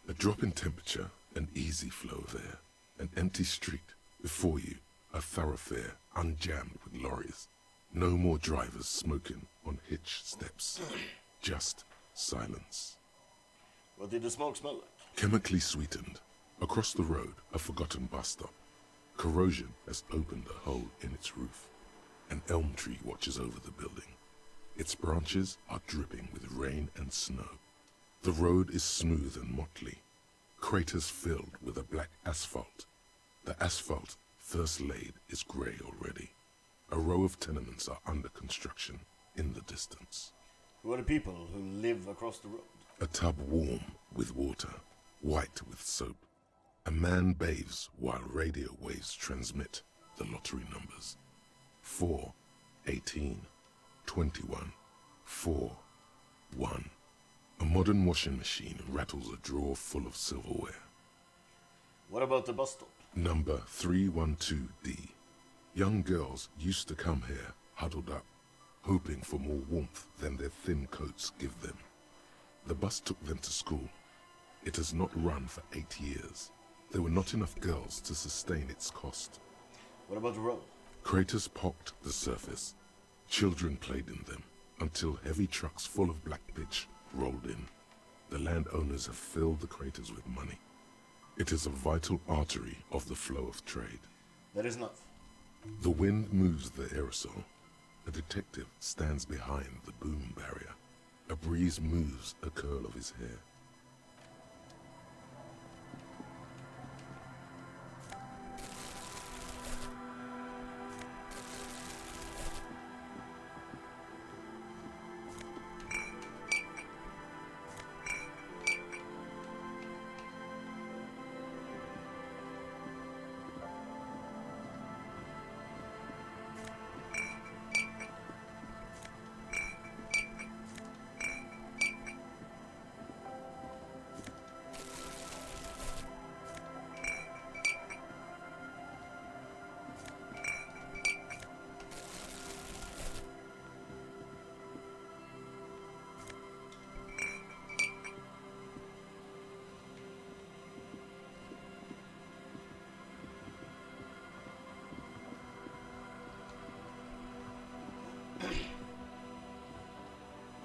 A drop in temperature, an easy flow of air, an empty street, before you, a thoroughfare unjammed with lorries. No more drivers smoking on hitch steps. Just silence. What did the smoke smell like? Chemically sweetened. Across the road, a forgotten bus stop. Corrosion has opened a hole in its roof. An elm tree watches over the building. Its branches are dripping with rain and snow. The road is smooth and motley. Craters filled with a black asphalt. The asphalt, first laid, is grey already. A row of tenements are under construction in the distance. Who are the people who live across the road? A tub warm with water, white with soap. A man bathes while radio waves transmit the lottery numbers. 4, 18, 21, 4, 1. A modern washing machine rattles a drawer full of silverware. What about the bus stop? Number 312D. Young girls used to come here, huddled up, hoping for more warmth than their thin coats give them. The bus took them to school. It has not run for 8 years. There were not enough girls to sustain its cost. What about the road? Craters pocked the surface. Children played in them, until heavy trucks full of black pitch rolled in. The landowners have filled the craters with money. It is a vital artery of the flow of trade. That is enough. The wind moves the aerosol. A detective stands behind the boom barrier. A breeze moves a curl of his hair.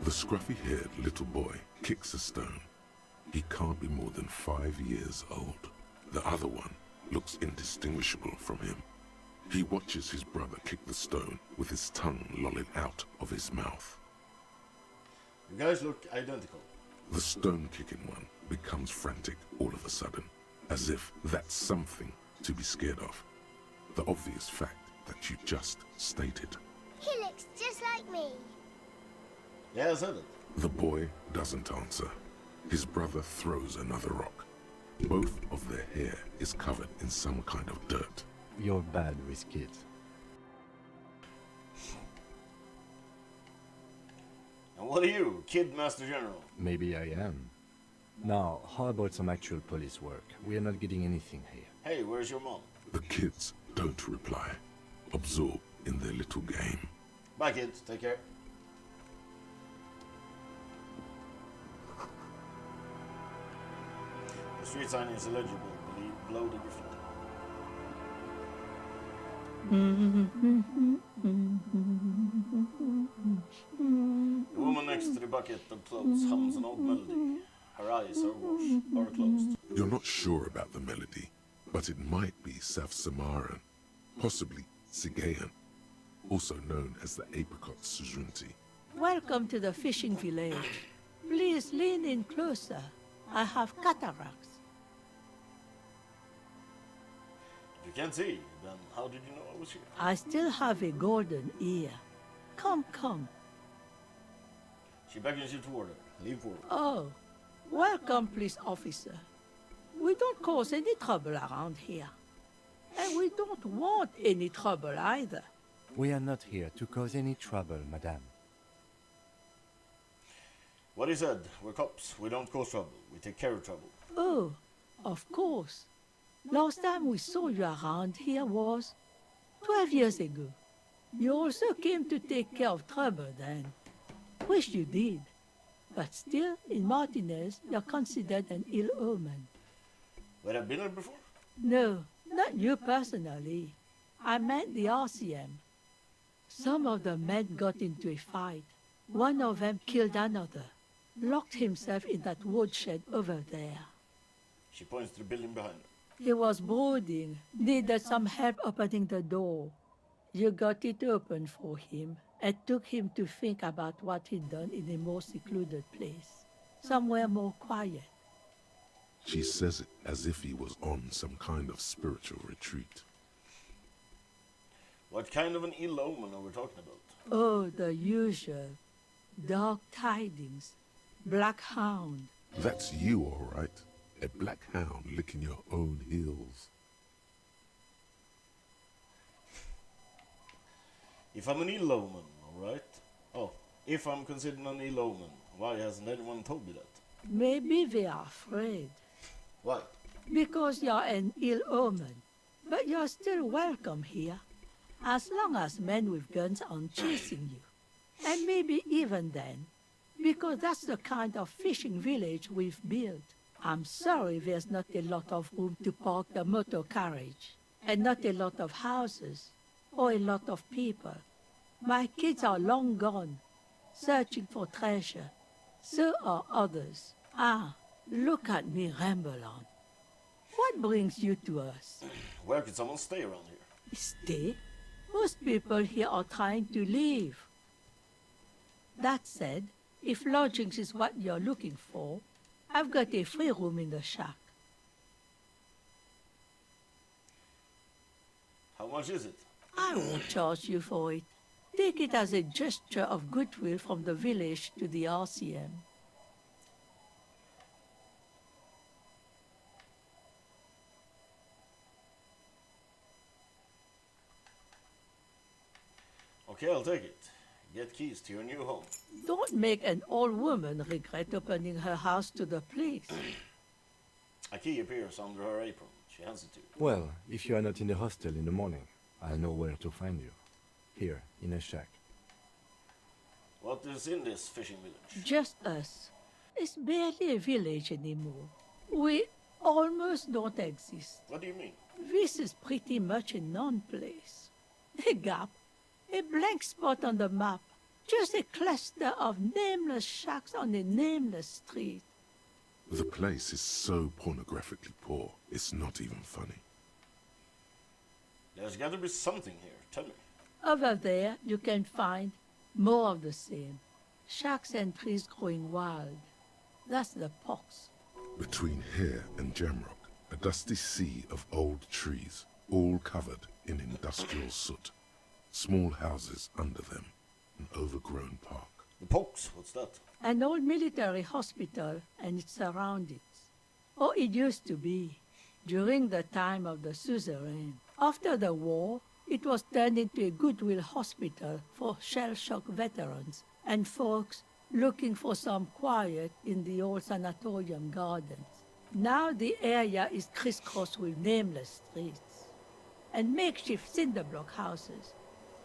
The scruffy-haired little boy kicks a stone. He can't be more than 5 years old. The other one looks indistinguishable from him. He watches his brother kick the stone with his tongue lolling out of his mouth. You guys look identical. The stone-kicking one becomes frantic all of a sudden, as if that's something to be scared of. The obvious fact that you just stated. He looks just like me. Yeah, I said it. The boy doesn't answer. His brother throws another rock. Both of their hair is covered in some kind of dirt. You're bad with kids. And what are you, Kid Master General? Maybe I am. Now, how about some actual police work? We are not getting anything here. Hey, where's your mom? The kids don't reply, absorbed in their little game. Bye, kids. Take care. The street sign is illegible. Below the graffiti. The woman next to the bucket of clothes hums an old melody. Her eyes are closed. You're not sure about the melody, but it might be South Samaran, possibly Sigayan, also known as the apricot sujunti. Welcome to the fishing village. Please lean in closer. I have cataracts. If you can't see, then how did you know I was here? I still have a golden ear. Come, come. She beckons you toward her. Leave forward. Oh, welcome, police officer. We don't cause any trouble around here. And we don't want any trouble either. We are not here to cause any trouble, madame. What he said, we're cops. We don't cause trouble. We take care of trouble. Oh, of course. Last time we saw you around here was 12 years ago. You also came to take care of trouble then. Wish you did. But still, in Martinez, you're considered an ill omen. Where have been here before? No, not you personally. I meant the RCM. Some of the men got into a fight. One of them killed another. Locked himself in that woodshed over there. She points to the building behind her. He was brooding, needed some help opening the door. You got it open for him and took him to think about what he'd done in a more secluded place, somewhere more quiet. She says it as if he was on some kind of spiritual retreat. What kind of an ill omen are we talking about? Oh, the usual. Dark tidings. Black hound. That's you, all right. A black hound licking your own heels. If I'm an ill omen, all right? Oh, if I'm considered an ill omen, why hasn't anyone told me that? Maybe they are afraid. Why? Because you're an ill omen. But you're still welcome here. As long as men with guns aren't chasing you. And maybe even then. Because that's the kind of fishing village we've built. I'm sorry there's not a lot of room to park the motor carriage. And not a lot of houses. Or a lot of people. My kids are long gone, searching for treasure. So are others. Ah, look at me ramble on. What brings you to us? Where can someone stay around here? Stay? Most people here are trying to leave. That said, if lodgings is what you're looking for, I've got a free room in the shack. How much is it? I won't charge you for it. Take it as a gesture of goodwill from the village to the RCM. Okay, I'll take it. Get keys to your new home. Don't make an old woman regret opening her house to the police. A key appears under her apron. She hands it to you. Well, if you are not in the hostel in the morning, I'll know where to find you. Here, in a shack. What is in this fishing village? Just us. It's barely a village anymore. We almost don't exist. What do you mean? This is pretty much a non-place. A gap. A blank spot on the map. Just a cluster of nameless shacks on a nameless street. The place is so pornographically poor, it's not even funny. There's got to be something here. Tell me. Over there, you can find more of the same. Shacks and trees growing wild. That's the pox. Between here and Jamrock, a dusty sea of old trees, all covered in industrial soot. Small houses under them, an overgrown park. The pox? What's that? An old military hospital and its surroundings. Or it used to be, during the time of the suzerain. After the war, it was turned into a goodwill hospital for shell-shock veterans and folks looking for some quiet in the old sanatorium gardens. Now the area is crisscrossed with nameless streets and makeshift cinder block houses.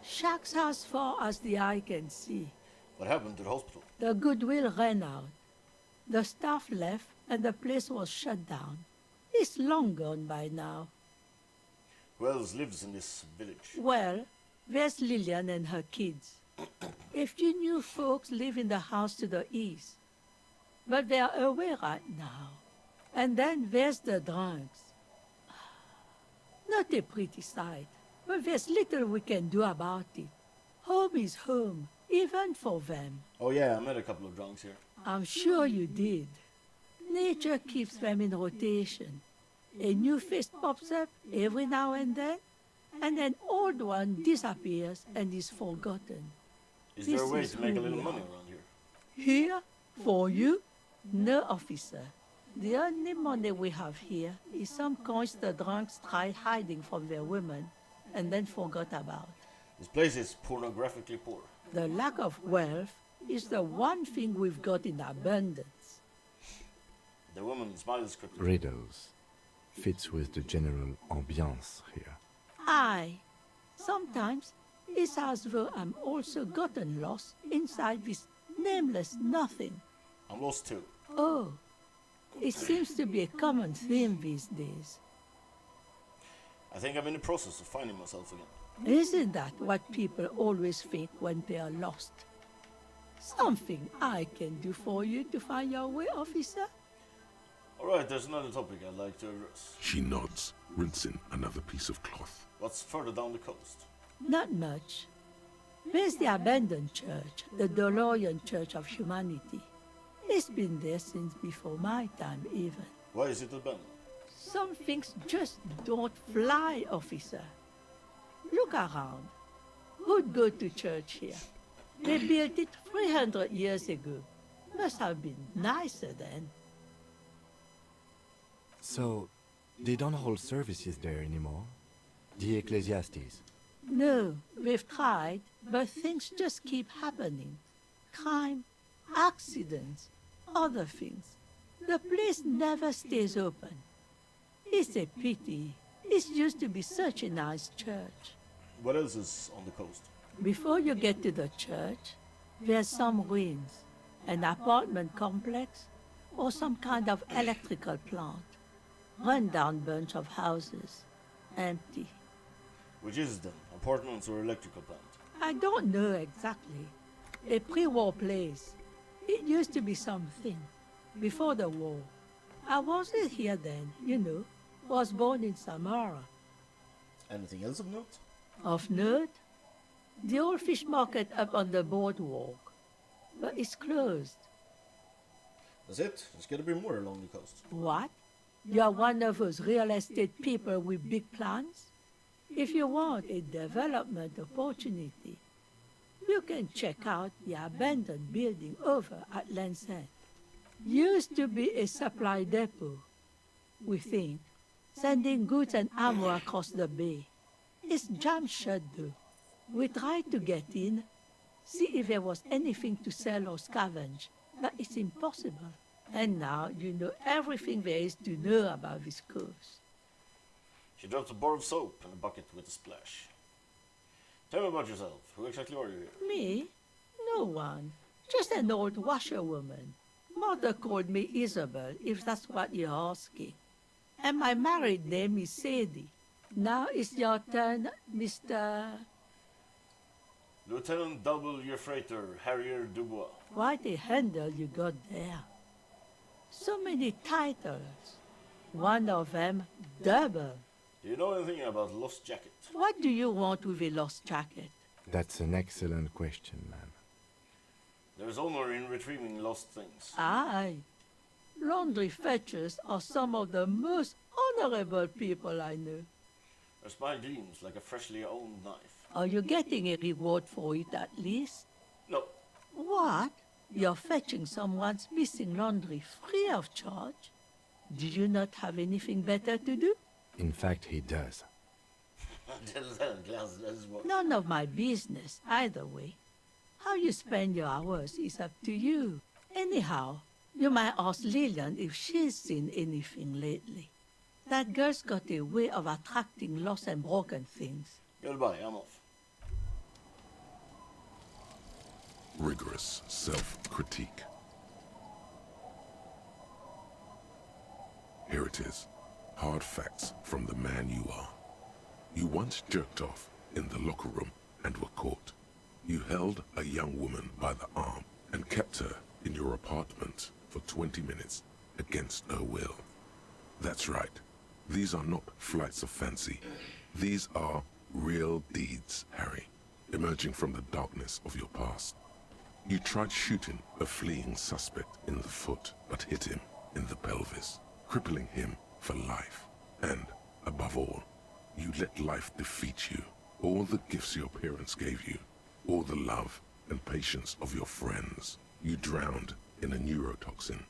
Shacks as far as the eye can see. What happened to the hospital? The goodwill ran out. The staff left and the place was shut down. It's long gone by now. Who else lives in this village? Well, there's Lillian and her kids. A few new folks live in the house to the east. But they're away right now. And then there's the drunks. Not a pretty sight, but there's little we can do about it. Home is home, even for them. Oh yeah, I met a couple of drunks here. I'm sure you did. Nature keeps them in rotation. A new face pops up every now and then, and an old one disappears and is forgotten. Is there a way to make a little money around here? Here? For you? No, officer. The only money we have here is some coins the drunks tried hiding from their women and then forgot about. This place is pornographically poor. The lack of wealth is the one thing we've got in abundance. The woman smiles cryptically. Riddles. Fits with the general ambiance here. Aye. Sometimes it's as though I'm also gotten lost inside this nameless nothing. I'm lost too. Oh, it seems to be a common theme these days. I think I'm in the process of finding myself again. Isn't that what people always think when they are lost? Something I can do for you to find your way, officer? Alright, there's another topic I'd like to address. She nods, rinsing another piece of cloth. What's further down the coast? Not much. There's the abandoned church, the DeLorean Church of Humanity. It's been there since before my time, even. Why is it abandoned? Some things just don't fly, officer. Look around. Who'd go to church here? They built it 300 years ago. Must have been nicer then. So, they don't hold services there anymore? The Ecclesiastes? No, we've tried, but things just keep happening. Crime, accidents, other things. The place never stays open. It's a pity. It used to be such a nice church. What else is on the coast? Before you get to the church, there's some ruins, an apartment complex, or some kind of electrical plant. Run-down bunch of houses, empty. Which is it then? Apartments or electrical plant? I don't know exactly. A pre-war place. It used to be something. Before the war. I wasn't here then, you know. Was born in Samara. Anything else of note? Of note? The old fish market up on the boardwalk. But it's closed. That's it? There's gotta be more along the coast. What? You're one of those real estate people with big plans? If you want a development opportunity, you can check out the abandoned building over at Land's End. Used to be a supply depot, we think, sending goods and ammo across the bay. It's jammed shut though. We tried to get in, see if there was anything to sell or scavenge, but it's impossible. And now you know everything there is to know about this coast. She dropped a bar of soap in a bucket with a splash. Tell me about yourself. Who exactly are you here? Me? No one. Just an old washerwoman. Mother called me Isabel, if that's what you're asking. And my married name is Sadie. Now it's your turn, Mr. Lieutenant W. Freighter Harrier Dubois. Quite a handle you got there. So many titles. One of them double. Do you know anything about Lost Jacket? What do you want with a lost jacket? That's an excellent question, ma'am. There's honor in retrieving lost things. Aye. Laundry fetchers are some of the most honorable people I know. Her smile gleams like a freshly owned knife. Are you getting a reward for it at least? No. What? You're fetching someone's missing laundry free of charge? Do you not have anything better to do? In fact, he does. None of my business, either way. How you spend your hours is up to you. Anyhow, you might ask Lillian if she's seen anything lately. That girl's got a way of attracting lost and broken things. Goodbye, I'm off. Rigorous self-critique. Here it is. Hard facts from the man you are. You once jerked off in the locker room and were caught. You held a young woman by the arm and kept her in your apartment for 20 minutes against her will. That's right. These are not flights of fancy. These are real deeds, Harry, emerging from the darkness of your past. You tried shooting a fleeing suspect in the foot, but hit him in the pelvis, crippling him for life. And, above all, you let life defeat you. All the gifts your parents gave you, all the love and patience of your friends, you drowned in a neurotoxin.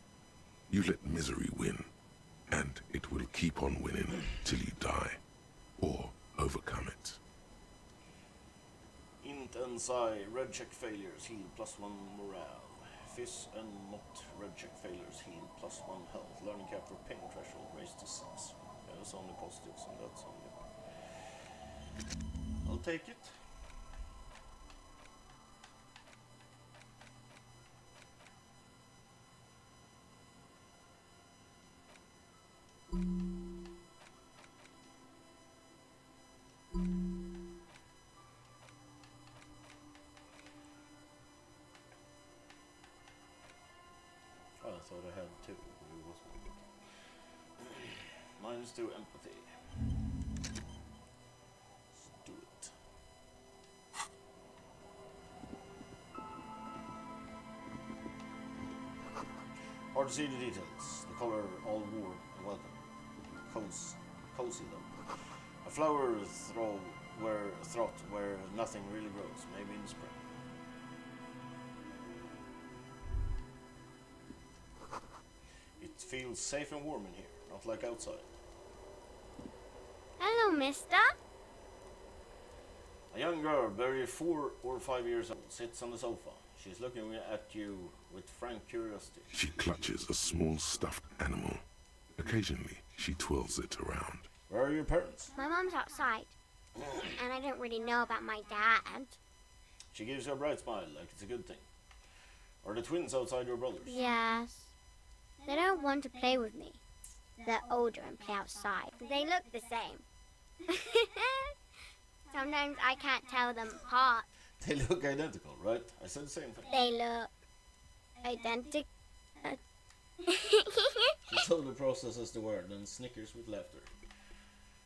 You let misery win, and it will keep on winning till you die, or overcome it. In Flint and Psy, red check failures, heal +1 morale. Fizz and Mott, red check failures, heal +1 health. Learning cap for pain threshold raised to 6. Yeah, that's only positives and that's only... I'll take it. Oh, I thought I had 2, but it wasn't. -2 empathy. Let's do it. Hard to see the details. The color all warm and welcome. Cozy though. A flower throat where nothing really grows, maybe in the spring. It feels safe and warm in here, not like outside. Hello, mister. A young girl, barely 4 or 5 years old, sits on the sofa. She's looking at you with frank curiosity. She clutches a small stuffed animal. Occasionally, she twirls it around. Where are your parents? My mom's outside, and I don't really know about my dad. She gives you a bright smile, like it's a good thing. Are the twins outside your brothers? Yes. They don't want to play with me. They're older and play outside. They look the same. Sometimes I can't tell them apart. They look identical, right? I said the same thing. They look identical. She slowly processes the word and snickers with laughter.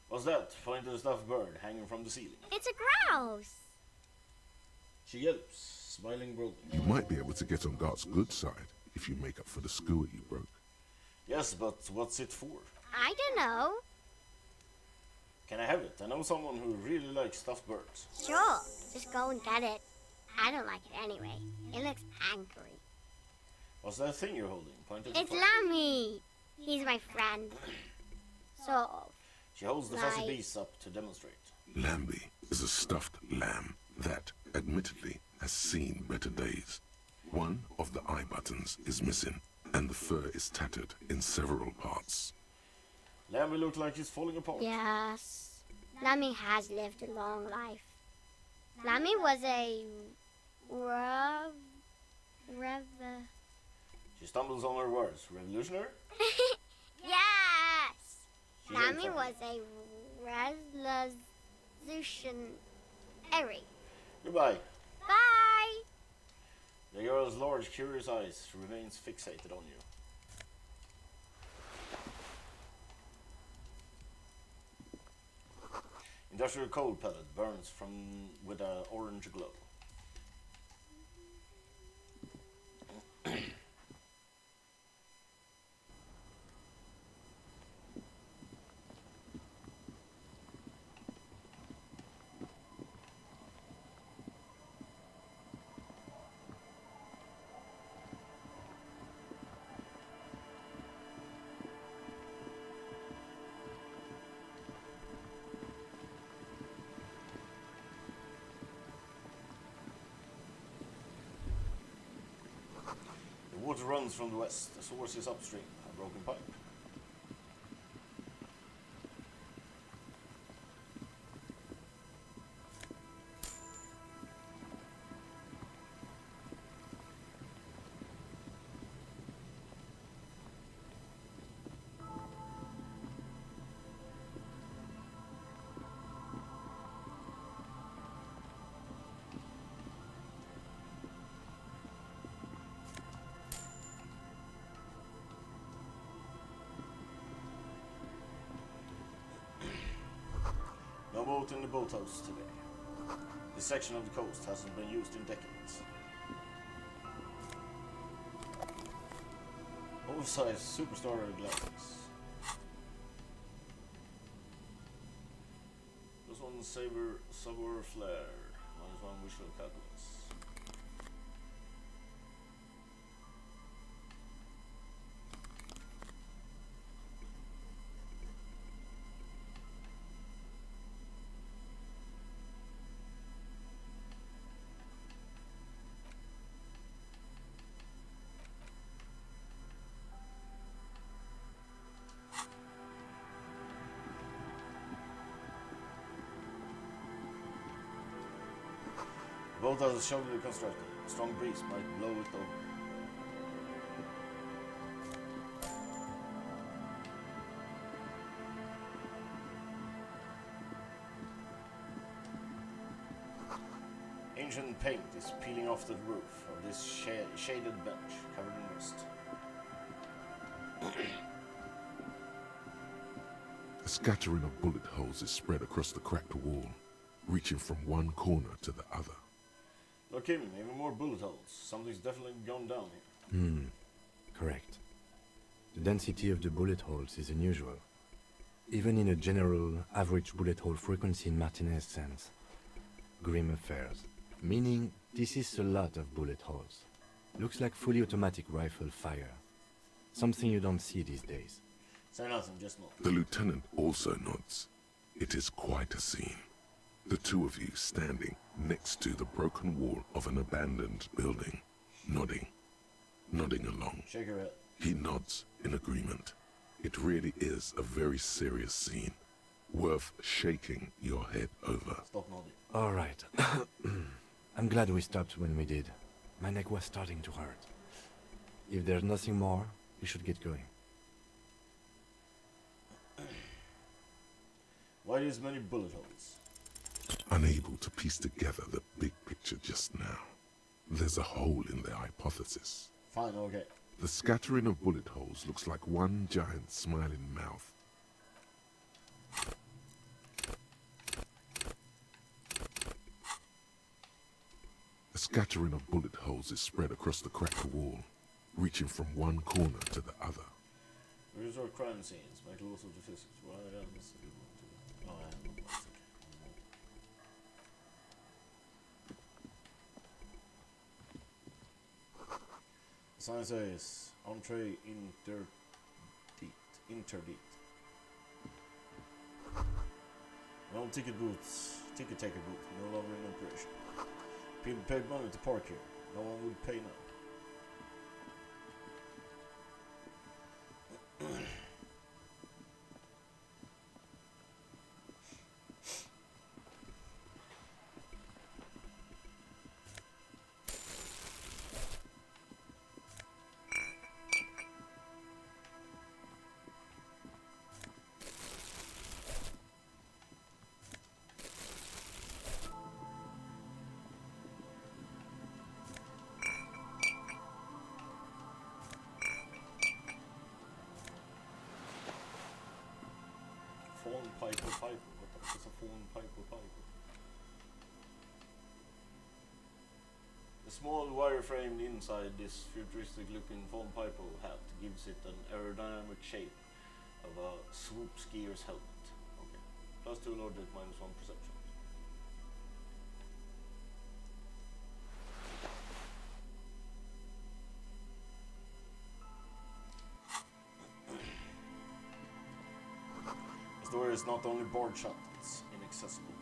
What's that? Point to the stuffed bird hanging from the ceiling. It's a grouse. She yelps, smiling broadly. You might be able to get on Gart's good side if you make up for the skewer you broke. Yes, but what's it for? I don't know. Can I have it? I know someone who really likes stuffed birds. Sure, just go and get it. I don't like it anyway. It looks angry. What's that thing you're holding? Point at the It's front. Lammy. He's my friend. Sort of. She holds the fuzzy Like- beast up to demonstrate. Lambie is a stuffed lamb that, admittedly, has seen better days. One of the eye buttons is missing, and the fur is tattered in several parts. Lammy looks like he's falling apart. Yes. Lammy has lived a long life. Lammy was a She stumbles on her words. Revolutionary? Yes! She Lammy hates was a revolutionary. Goodbye. Bye! The girl's large, curious eyes remains fixated on you. Industrial coal pellet burns with an orange glow. The water runs from the west. The source is upstream, a broken pipe. No boat in the boathouse today. This section of the coast hasn't been used in decades. Oversized superstar glasses. Plus one savoir flare. -1 visual calculus. Not as shoddily constructed. A strong breeze might blow it over. Ancient paint is peeling off the roof of this shaded bench covered in rust. A scattering of bullet holes is spread across the cracked wall, reaching from one corner to the other. Look him, even more bullet holes. Something's definitely gone down here. Correct. The density of the bullet holes is unusual. Even in a general average bullet hole frequency in Martinez sense. Grim affairs. Meaning, this is a lot of bullet holes. Looks like fully automatic rifle fire. Something you don't see these days. Say nothing, just nod. The lieutenant also nods. It is quite a scene. The two of you standing next to the broken wall of an abandoned building, nodding along. Shake your head. He nods in agreement. It really is a very serious scene, worth shaking your head over. Stop nodding. All right. I'm glad we stopped when we did. My neck was starting to hurt. If there's nothing more, we should get going. Why these many bullet holes? Unable to piece together the big picture just now. There's a hole in their hypothesis. Fine, okay. The scattering of bullet holes looks like one giant smiling mouth. A scattering of bullet holes is spread across the cracked wall, reaching from one corner to the other. Resort crime scenes, make laws of the physics. Why else do you want to? Oh, I have no plastic. The sign says, entree interdit. No ticket booths, ticket taker booth, no longer in operation. People paid money to park here. No one would pay now. Phone piper. What the fuck is a phone piper? The small wire-framed inside this futuristic-looking phone piper hat gives it an aerodynamic shape of a swoop skier's helmet. Okay. +2 logic, -1 perception. The door is not only board shut, it's inaccessible.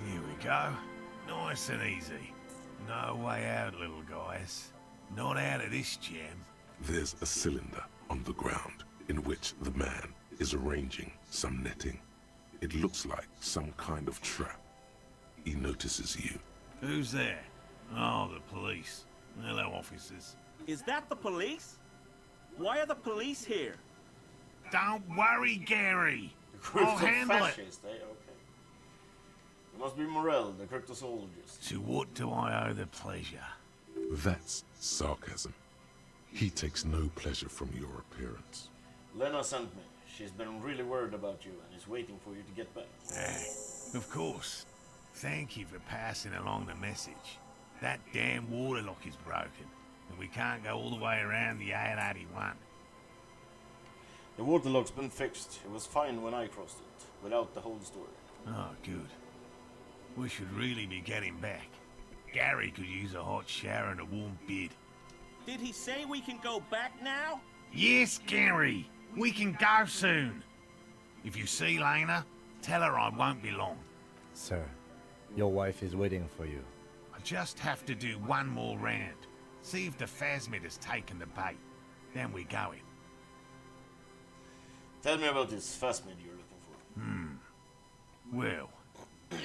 Here we go. Nice and easy. No way out, little guys. Not out of this jam. There's a cylinder on the ground in which the man is arranging some netting. It looks like some kind of trap. He notices you. Who's there? Oh, the police. Hello, officers. Is that the police? Why are the police here? Don't worry, Gary. I'll handle it. Fascist, eh? Okay. It must be Morel, the cryptozoologist. To what do I owe the pleasure? That's sarcasm. He takes no pleasure from your appearance. Lena sent me. She's been really worried about you and is waiting for you to get back. Of course. Thank you for passing along the message. That damn water lock is broken, and we can't go all the way around the 881. The water lock's been fixed. It was fine when I crossed it, without the whole story. Oh, good. We should really be getting back. Gary could use a hot shower and a warm bed. Did he say we can go back now? Yes, Gary. We can go soon. If you see Lena, tell her I won't be long. Sir, your wife is waiting for you. I just have to do one more round. See if the phasmid has taken the bait. Then we go in. Tell me about this phasmid you're looking for. Well,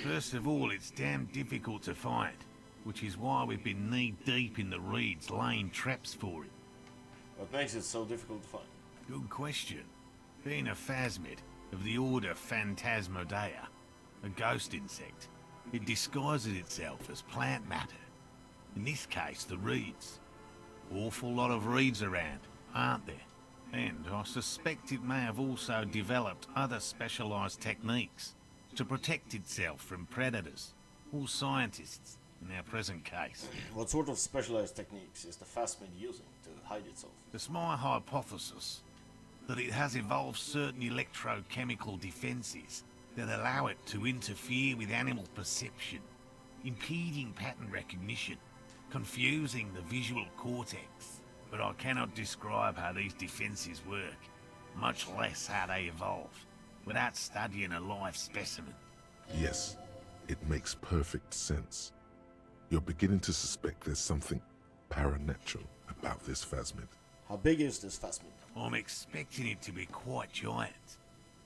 first of all, it's damn difficult to find, which is why we've been knee-deep in the reeds laying traps for it. What makes it so difficult to find? Good question. Being a phasmid of the order Phantasmodea, a ghost insect, it disguises itself as plant matter. In this case, the reeds. Awful lot of reeds around, aren't there? And I suspect it may have also developed other specialized techniques to protect itself from predators, or scientists, in our present case. What sort of specialized techniques is the phasmid using to hide itself? It's my hypothesis that it has evolved certain electrochemical defenses that allow it to interfere with animal perception, impeding pattern recognition, confusing the visual cortex. But I cannot describe how these defenses work, much less how they evolve, without studying a live specimen. Yes, it makes perfect sense. You're beginning to suspect there's something paranatural about this phasmid. How big is this phasmid? I'm expecting it to be quite giant.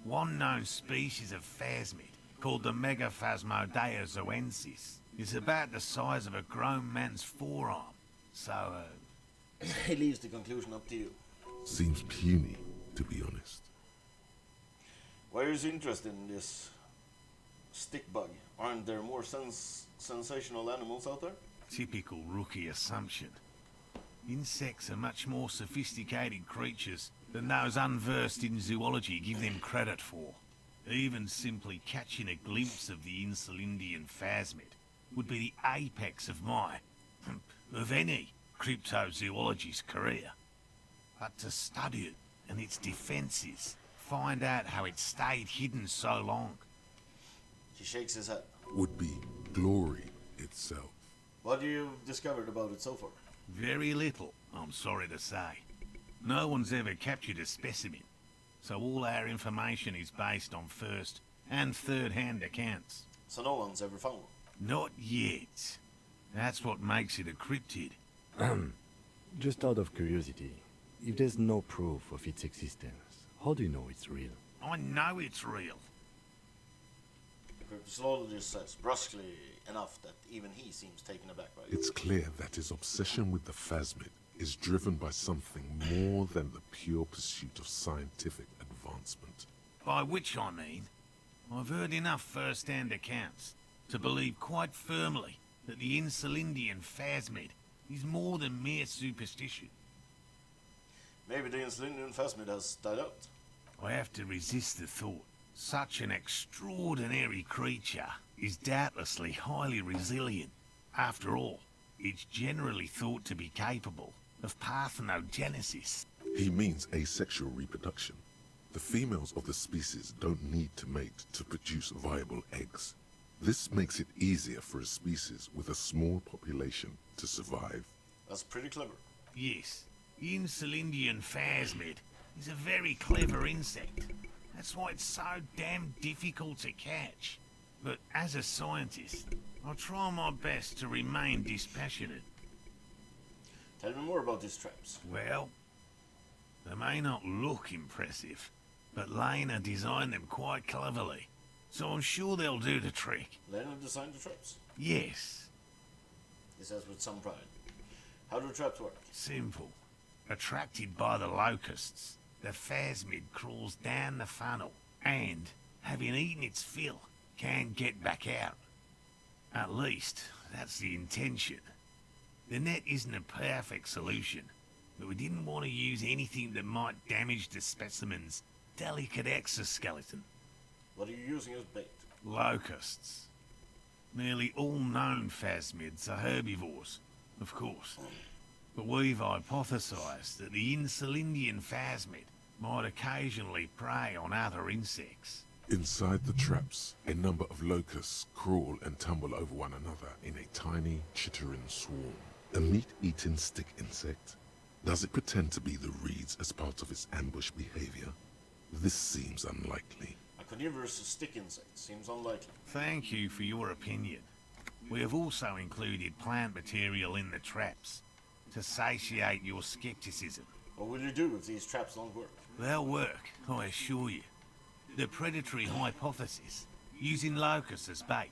One known species of phasmid, called the Megaphasmodea zoensis, is about the size of a grown man's forearm. So, He leaves the conclusion up to you. Seems puny, to be honest. Why is he interested in this stick bug? Aren't there more sensational animals out there? typical rookie assumption. Insects are much more sophisticated creatures than those unversed in zoology give them credit for. Even simply catching a glimpse of the Insulindian phasmid would be the apex of of any cryptozoologist's career. But to study it and its defenses, find out how it stayed hidden so long. He shakes his head. Would be glory itself. What have you discovered about it so far? Very little, I'm sorry to say. No one's ever captured a specimen, so all our information is based on first and third-hand accounts. So no one's ever found one? Not yet. That's what makes it a cryptid. Just out of curiosity, if there's no proof of its existence, how do you know it's real? I know it's real. The cryptozoologist says brusquely enough that even he seems taken aback by it. It's clear that his obsession with the phasmid is driven by something more than the pure pursuit of scientific advancement. By which I mean, I've heard enough first-hand accounts to believe quite firmly that the Insulindian phasmid is more than mere superstition. Maybe the Insulindian phasmid has died out. I have to resist the thought. Such an extraordinary creature is doubtlessly highly resilient. After all, it's generally thought to be capable of parthenogenesis. He means asexual reproduction. The females of the species don't need to mate to produce viable eggs. This makes it easier for a species with a small population to survive. That's pretty clever. Yes, the Insulindian phasmid is a very clever insect. That's why it's so damn difficult to catch. But as a scientist, I'll try my best to remain dispassionate. Tell me more about these traps. Well, they may not look impressive, but Lena designed them quite cleverly, so I'm sure they'll do the trick. Lena designed the traps? Yes. He says with some pride. How do traps work? Simple. Attracted by the locusts, the phasmid crawls down the funnel and, having eaten its fill, can get back out. At least, that's the intention. The net isn't a perfect solution, but we didn't want to use anything that might damage the specimen's delicate exoskeleton. What are you using as bait? Locusts. Nearly all known phasmids are herbivores, of course. But we've hypothesized that the Insulindian phasmid might occasionally prey on other insects. Inside the traps, a number of locusts crawl and tumble over one another in a tiny, chittering swarm. A meat-eating stick insect? Does it pretend to be the reeds as part of its ambush behavior? This seems unlikely. A carnivorous stick insect seems unlikely. Thank you for your opinion. We have also included plant material in the traps to satiate your skepticism. What will you do if these traps don't work? They'll work, I assure you. The predatory hypothesis, using locusts as bait,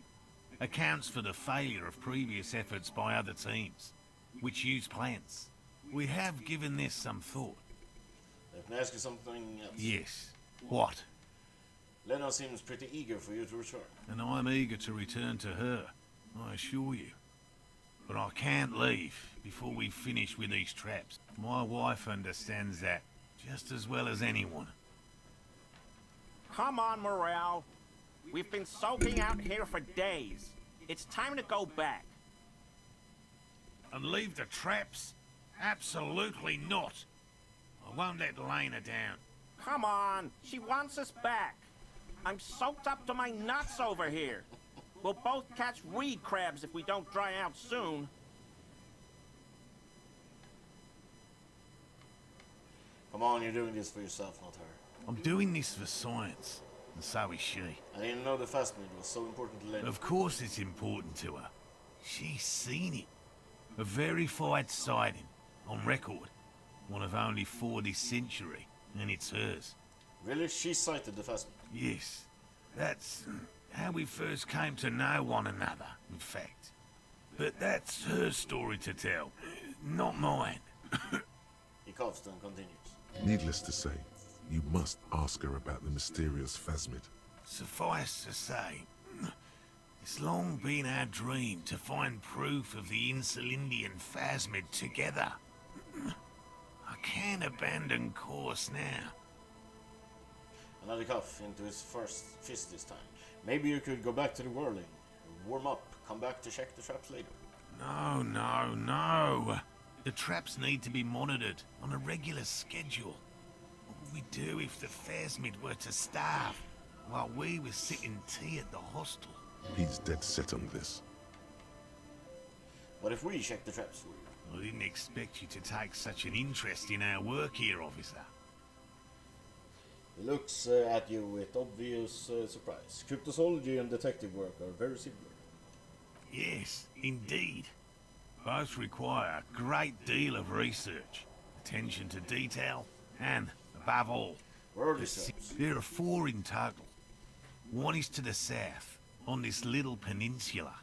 accounts for the failure of previous efforts by other teams, which use plants. We have given this some thought. Let me ask you something else. Yes. What? Lena seems pretty eager for you to return. And I'm eager to return to her, I assure you. But I can't leave before we finish with these traps. My wife understands that just as well as anyone. Come on, Morale. We've been soaking out here for days. It's time to go back. And leave the traps? Absolutely not. I won't let Lena down. Come on, she wants us back. I'm soaked up to my nuts over here. We'll both catch reed crabs if we don't dry out soon. Come on, you're doing this for yourself, not her. I'm doing this for science, and so is she. I didn't know the phasmid was so important to Lena. Of course it's important to her. She's seen it. A verified sighting, on record. One of only 4 this century, and it's hers. Really? She sighted the phasmid? Yes. That's how we first came to know one another, in fact. But that's her story to tell, not mine. He coughs and continues. Needless to say, you must ask her about the mysterious phasmid. Suffice to say, it's long been our dream to find proof of the Insulindian phasmid together. I can't abandon course now. Another cough into his first fist this time. Maybe you could go back to the whirling, warm up, come back to check the traps later. No, no, no. The traps need to be monitored on a regular schedule. What would we do if the phasmid were to starve while we were sitting tea at the hostel? He's dead set on this. What if we check the traps for you? I didn't expect you to take such an interest in our work here, officer. He looks at you with obvious surprise. Cryptozoology and detective work are very similar. Yes, indeed. Both require a great deal of research, attention to detail, and, above all, where are these traps? There are 4 in total. One is to the south, on this little peninsula,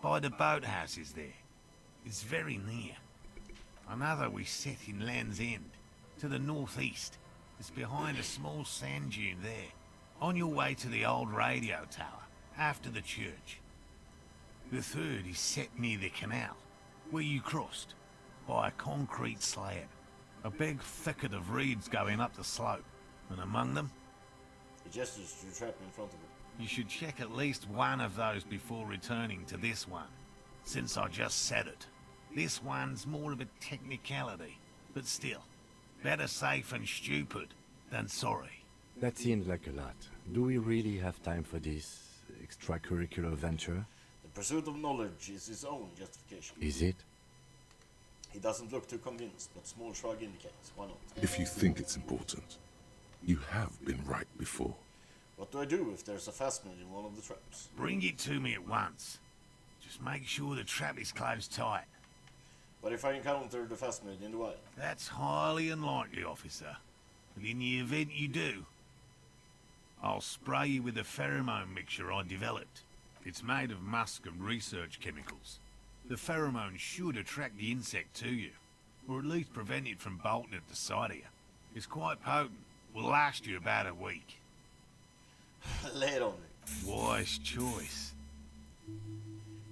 by the boathouses there. It's very near. Another we set in Land's End, to the northeast. It's behind a small sand dune there, on your way to the old radio tower, after the church. The third is set near the canal, where you crossed, by a concrete slab. A big thicket of reeds going up the slope, and among them... He gestures to the trap in front of him. You should check at least one of those before returning to this one, since I just said it. This one's more of a technicality, but still, better safe and stupid than sorry. That seems like a lot. Do we really have time for this extracurricular venture? The pursuit of knowledge is his own justification. Is it? He doesn't look too convinced, but small shrug indicates. Why not? If you think it's important, you have been right before. What do I do if there's a phasmid in one of the traps? Bring it to me at once. Just make sure the trap is closed tight. But if I encounter the phasmid in the wild? That's highly unlikely, officer. But in the event you do, I'll spray you with a pheromone mixture I developed. It's made of musk and research chemicals. The pheromone should attract the insect to you, or at least prevent it from bolting at the sight of you. It's quite potent. Will last you about a week. Lay it on me. Wise choice.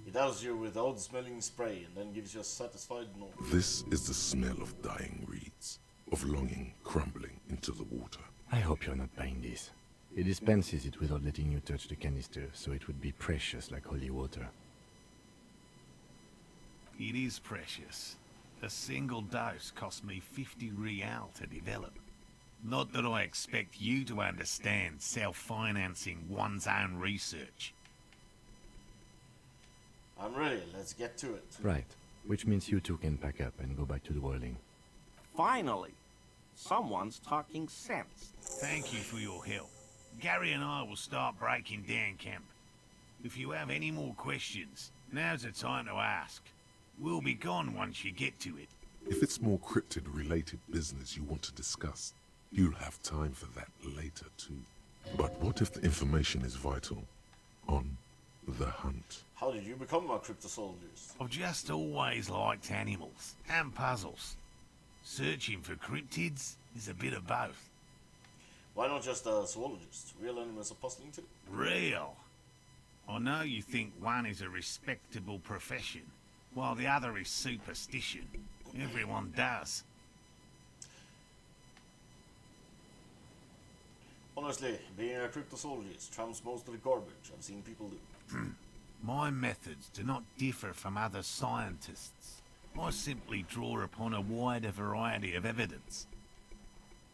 He douse you with odd-smelling spray and then gives you a satisfied nod. This is the smell of dying reeds, of longing crumbling into the water. I hope you're not buying this. It dispenses it without letting you touch the canister, so it would be precious like holy water. It is precious. A single dose cost me 50 real to develop. Not that I expect you to understand self-financing one's own research. I'm ready. Let's get to it. Right. Which means you two can pack up and go back to the whirling. Finally, someone's talking sense. Thank you for your help. Gary and I will start breaking down camp. If you have any more questions, now's the time to ask. We'll be gone once you get to it. If it's more cryptid-related business you want to discuss, you'll have time for that later too. But what if the information is vital? On the hunt. How did you become a cryptozoologist? I've just always liked animals and puzzles. Searching for cryptids is a bit of both. Why not just a zoologist? Real animals are puzzling too. Real? I know you think one is a respectable profession, while the other is superstition. Everyone does. Honestly, being a cryptozoologist trumps most of the garbage I've seen people do. My methods do not differ from other scientists. I simply draw upon a wider variety of evidence.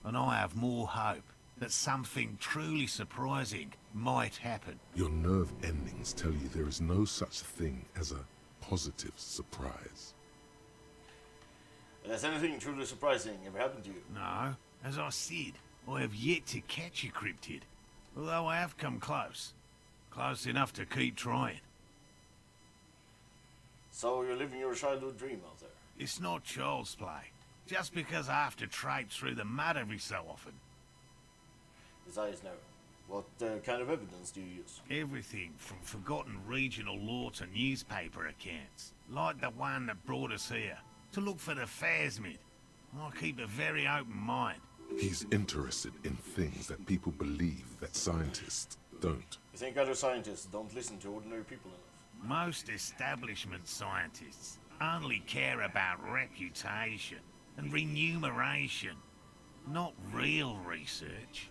And I have more hope that something truly surprising might happen. Your nerve endings tell you there is no such thing as a positive surprise. Has anything truly surprising ever happened to you? No, as I said, I have yet to catch a cryptid, although I have come close. Close enough to keep trying. So you're living your childhood dream out there? It's not child's play, just because I have to traipse through the mud every so often. His eyes narrow. What kind of evidence do you use? Everything from forgotten regional lore to newspaper accounts, like the one that brought us here, to look for the Phasmid. I keep a very open mind. He's interested in things that people believe that scientists don't. You think other scientists don't listen to ordinary people enough? Most establishment scientists only care about reputation and remuneration, not real research,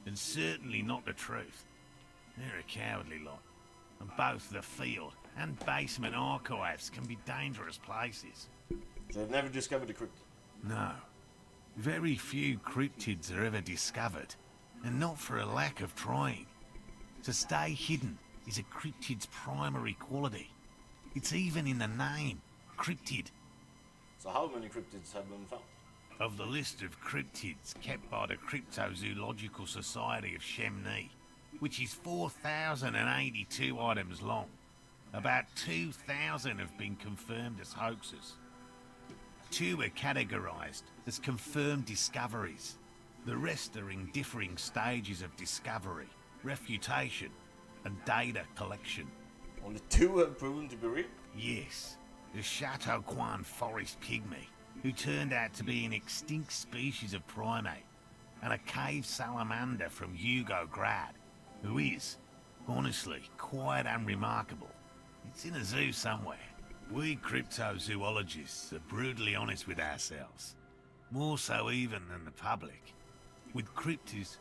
and certainly not the truth. They're a cowardly lot, and both the field and basement archives can be dangerous places. They've never discovered a cryptid? No. Very few cryptids are ever discovered, and not for a lack of trying. To stay hidden is a cryptid's primary quality. It's even in the name, cryptid. So how many cryptids have been found? Of the list of cryptids kept by the Cryptozoological Society of Chemnee, which is 4,082 items long, about 2,000 have been confirmed as hoaxes. 2 are categorized as confirmed discoveries. The rest are in differing stages of discovery, refutation, and data collection. Only 2 have proven to be real? Yes. The Chateau Quan forest pygmy, who turned out to be an extinct species of primate, and a cave salamander from Yugograd, who is, honestly, quite unremarkable. It's in a zoo somewhere. We cryptozoologists are brutally honest with ourselves, more so even than the public. With cryptids,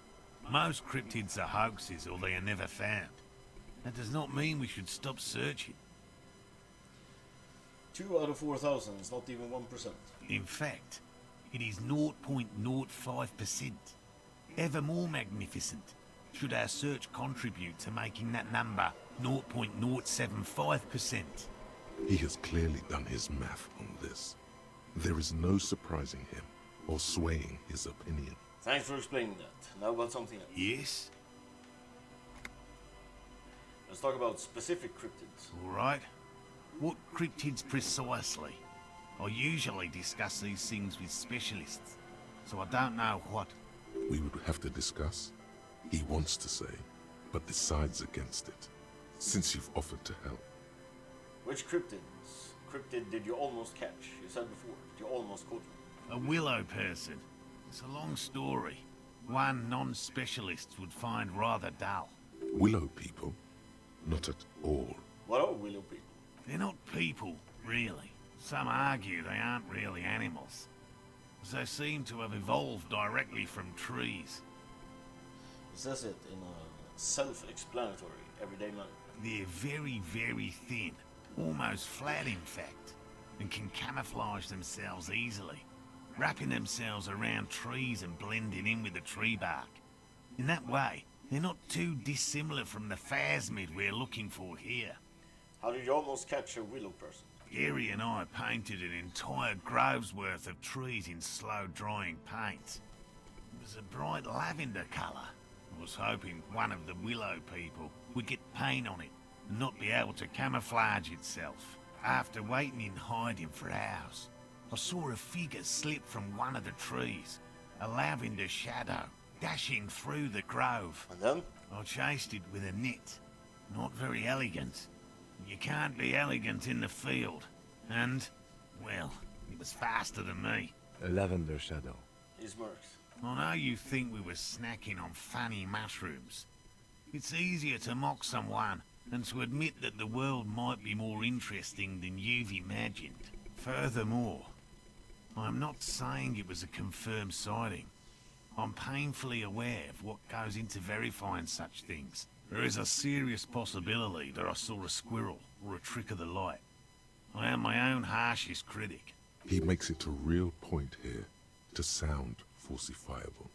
most cryptids are hoaxes or they are never found. That does not mean we should stop searching. 2 out of 4,000 is not even 1%. In fact, it is 0.05%. Ever more magnificent, should our search contribute to making that number 0.075%. He has clearly done his math on this. There is no surprising him or swaying his opinion. Thanks for explaining that. Now about something else. Yes? Let's talk about specific cryptids. All right. What cryptids precisely? I usually discuss these things with specialists, so I don't know what. We would have to discuss. He wants to say, but decides against it, since you've offered to help. Which cryptid did you almost catch? You said before, you almost caught one. A willow person. It's a long story. One non-specialist would find rather dull. Willow people? Not at all. What are willow people? They're not people, really. Some argue they aren't really animals, as they seem to have evolved directly from trees. It says it in a self-explanatory, everyday manner. They're very, very thin, almost flat in fact, and can camouflage themselves easily, wrapping themselves around trees and blending in with the tree bark. In that way, they're not too dissimilar from the Phasmid we're looking for here. How did you almost catch a willow person? Gary and I painted an entire grove's worth of trees in slow-drying paint. It was a bright lavender colour. I was hoping one of the willow people would get paint on it and not be able to camouflage itself. After waiting in hiding for hours, I saw a figure slip from one of the trees, a lavender shadow, dashing through the grove. And then? I chased it with a net. Not very elegant. You can't be elegant in the field. And, well, it was faster than me. A lavender shadow. He's marked. I know you think we were snacking on funny mushrooms. It's easier to mock someone than to admit that the world might be more interesting than you've imagined. Furthermore, I'm not saying it was a confirmed sighting. I'm painfully aware of what goes into verifying such things. There is a serious possibility that I saw a squirrel or a trick of the light. I am my own harshest critic. He makes it a real point here to sound falsifiable.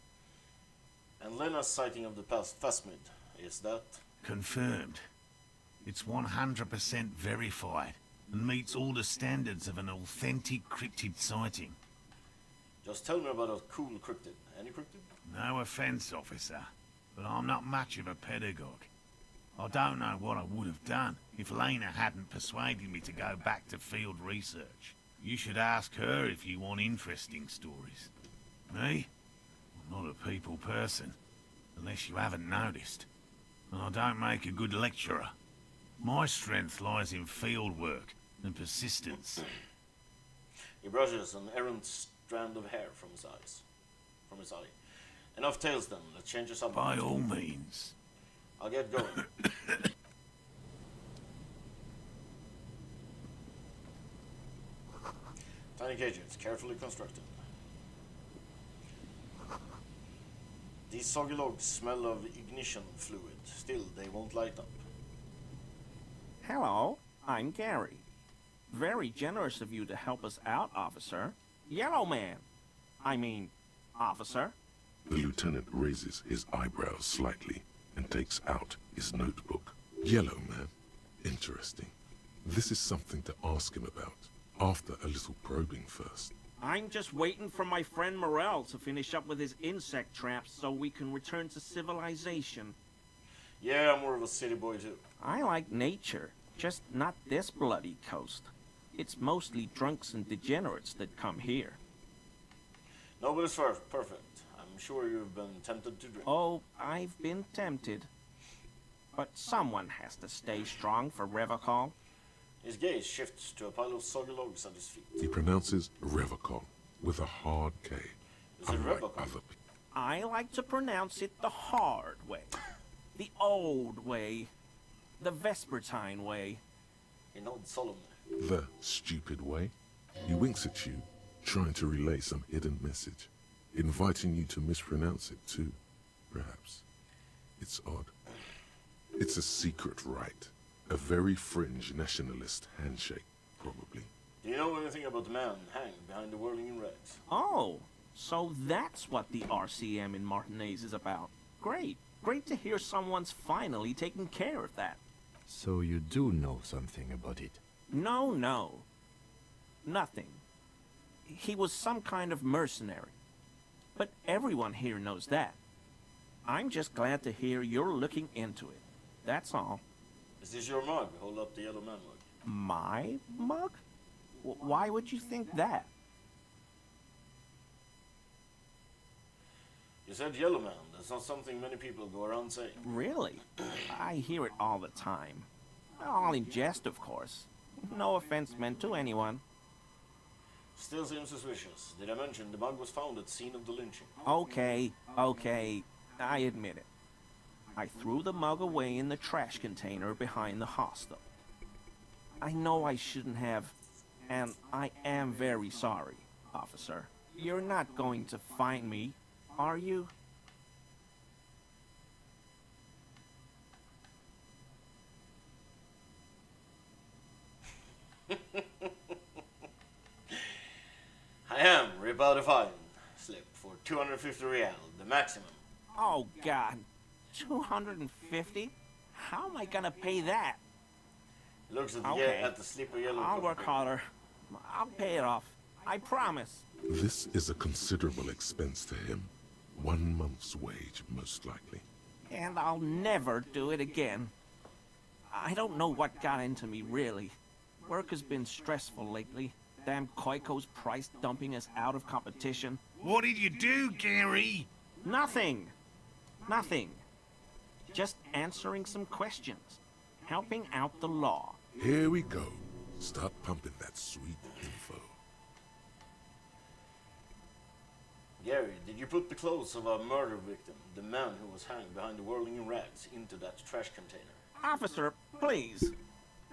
And Lena's sighting of the past Phasmid, is that? Confirmed. It's 100% verified and meets all the standards of an authentic cryptid sighting. Just tell me about a cool cryptid. Any cryptid? No offense, officer, but I'm not much of a pedagogue. I don't know what I would have done if Lena hadn't persuaded me to go back to field research. You should ask her if you want interesting stories. Me? I'm not a people person, unless you haven't noticed. And I don't make a good lecturer. My strength lies in field work and persistence. He brushes an errant strand of hair from his eyes. From his eye. Enough tales then, let's change the subject. By all means. I'll get going. Tiny cages, carefully constructed. These soggy logs smell of ignition fluid. Still, they won't light up. Hello, I'm Gary. Very generous of you to help us out, officer. Yellow man. I mean, officer. The lieutenant raises his eyebrows slightly and takes out his notebook. Yellow man. Interesting. This is something to ask him about, after a little probing first. I'm just waiting for my friend Morel to finish up with his insect traps so we can return to civilization. Yeah, I'm more of a city boy too. I like nature, just not this bloody coast. It's mostly drunks and degenerates that come here. Nobody's perfect. I'm sure you've been tempted to drink. Oh, I've been tempted. But someone has to stay strong for Revocol. His gaze shifts to a pile of soggy logs at his feet. He pronounces Revocol with a hard K. Is it Revocol? I like to pronounce it the hard way. The old way. The Vespertine way. He nods solemnly. The stupid way. He winks at you, trying to relay some hidden message, inviting you to mispronounce it too, perhaps. It's odd. It's a secret rite. A very fringe nationalist handshake, probably. Do you know anything about the man hanged behind the whirling in rags? Oh, so that's what the RCM in Martinez is about. Great. Great to hear someone's finally taking care of that. So you do know something about it? No. Nothing. He was some kind of mercenary. But everyone here knows that. I'm just glad to hear you're looking into it. That's all. Is this your mug? Hold up the yellow man mug. My mug? Why would you think that? You said yellow man. That's not something many people go around saying. Really? I hear it all the time. All in jest, of course. No offense meant to anyone. Still seems suspicious. Did I mention the mug was found at the scene of the lynching? Okay. I admit it. I threw the mug away in the trash container behind the hostel. I know I shouldn't have, and I am very sorry, officer. You're not going to find me, are you? I am. Rip out a fine slip for 250 real, the maximum. Oh, God. 250? How am I gonna pay that? Looks at Okay. at the slippery yellow. I'll work harder. I'll pay it off. I promise. This is a considerable expense to him. 1 month's wage, most likely. And I'll never do it again. I don't know what got into me, really. Work has been stressful lately. Damn Koiko's price dumping us out of competition. What did you do, Gary? Nothing. Nothing. Just answering some questions. Helping out the law. Here we go. Start pumping that sweet info. Gary, did you put the clothes of a murder victim, the man who was hanged behind the whirling rags, into that trash container? Officer, please.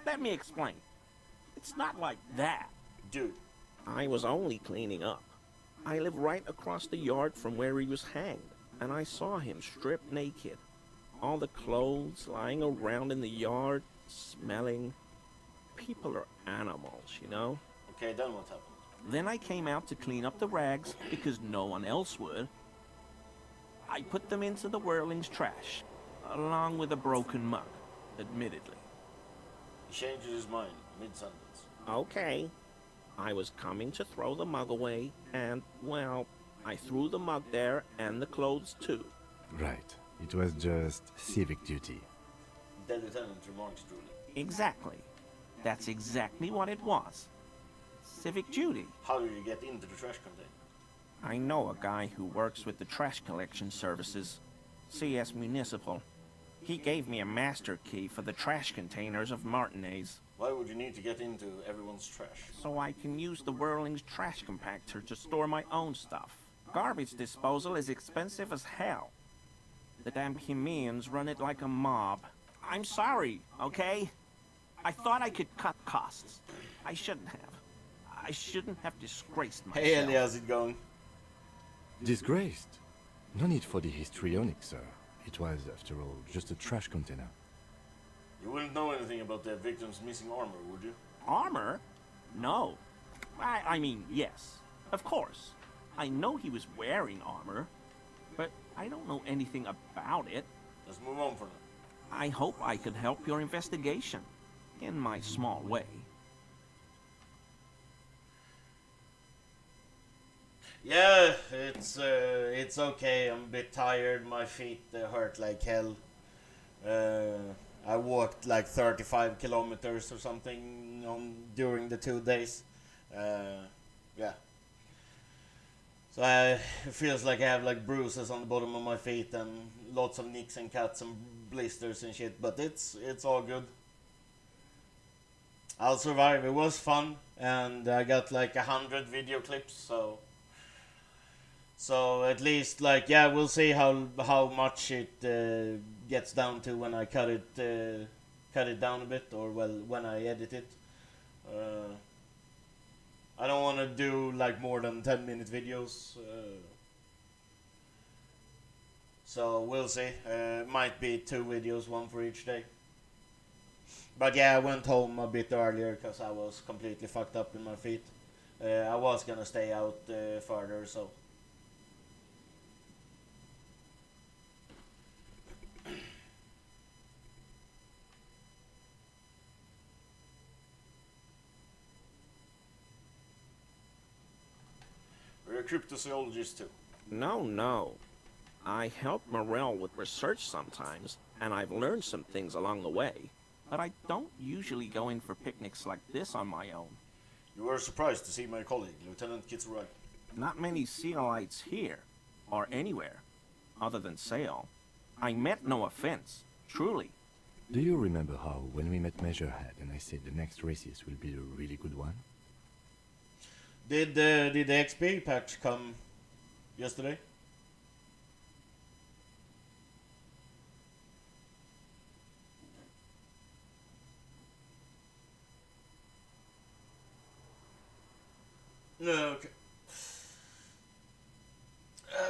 Let me explain. It's not like that. Dude. I was only cleaning up. I live right across the yard from where he was hanged, and I saw him stripped naked. All the clothes lying around in the yard, smelling. People are animals, you know? Okay, then what happened? Then I came out to clean up the rags because no one else would. I put them into the Whirling's trash, along with a broken mug, admittedly. He changes his mind mid-sentence. Okay. I was coming to throw the mug away, and, well, I threw the mug there and the clothes too. Right. It was just civic duty. The lieutenant remarks drooling. Exactly. That's exactly what it was. Civic duty. How did you get into the trash container? I know a guy who works with the trash collection services, CS Municipal. He gave me a master key for the trash containers of Martinez. Why would you need to get into everyone's trash? So I can use the Whirling's trash compactor to store my own stuff. Garbage disposal is expensive as hell. The damn Chimeans run it like a mob. I'm sorry, okay? I thought I could cut costs. I shouldn't have. I shouldn't have disgraced myself. Hey, Ellie, how's it going? Disgraced? No need for the histrionic, sir. It was, after all, just a trash container. You wouldn't know anything about the victim's missing armor, would you? Armor? No. I mean, yes. Of course. I know he was wearing armor, but I don't know anything about it. Let's move on for now. I hope I could help your investigation, in my small way. Yeah, it's okay. I'm a bit tired. My feet hurt like hell. I walked like 35 kilometers or something during the 2 days. Yeah. So it feels like I have like bruises on the bottom of my feet and lots of nicks and cuts and blisters and shit. But it's all good. I'll survive. It was fun, and I got like 100 video clips. So at least like yeah, we'll see how much it gets down to when I cut it down a bit, or well when I edit it. I don't want to do like more than 10-minute videos. So we'll see. Might be 2 videos, 1 for each day. But yeah, I went home a bit earlier because I was completely fucked up in my feet. I was gonna stay out further, so. We're a cryptozoologist too. No. I help Morel with research sometimes, and I've learned some things along the way. But I don't usually go in for picnics like this on my own. You were surprised to see my colleague, Lieutenant Kitsuragi. Not many Sealites here, or anywhere, other than Sail. I meant no offense, truly. Do you remember how, when we met Measurehead and I said the next races will be a really good one? Did the XP patch come yesterday? No, okay.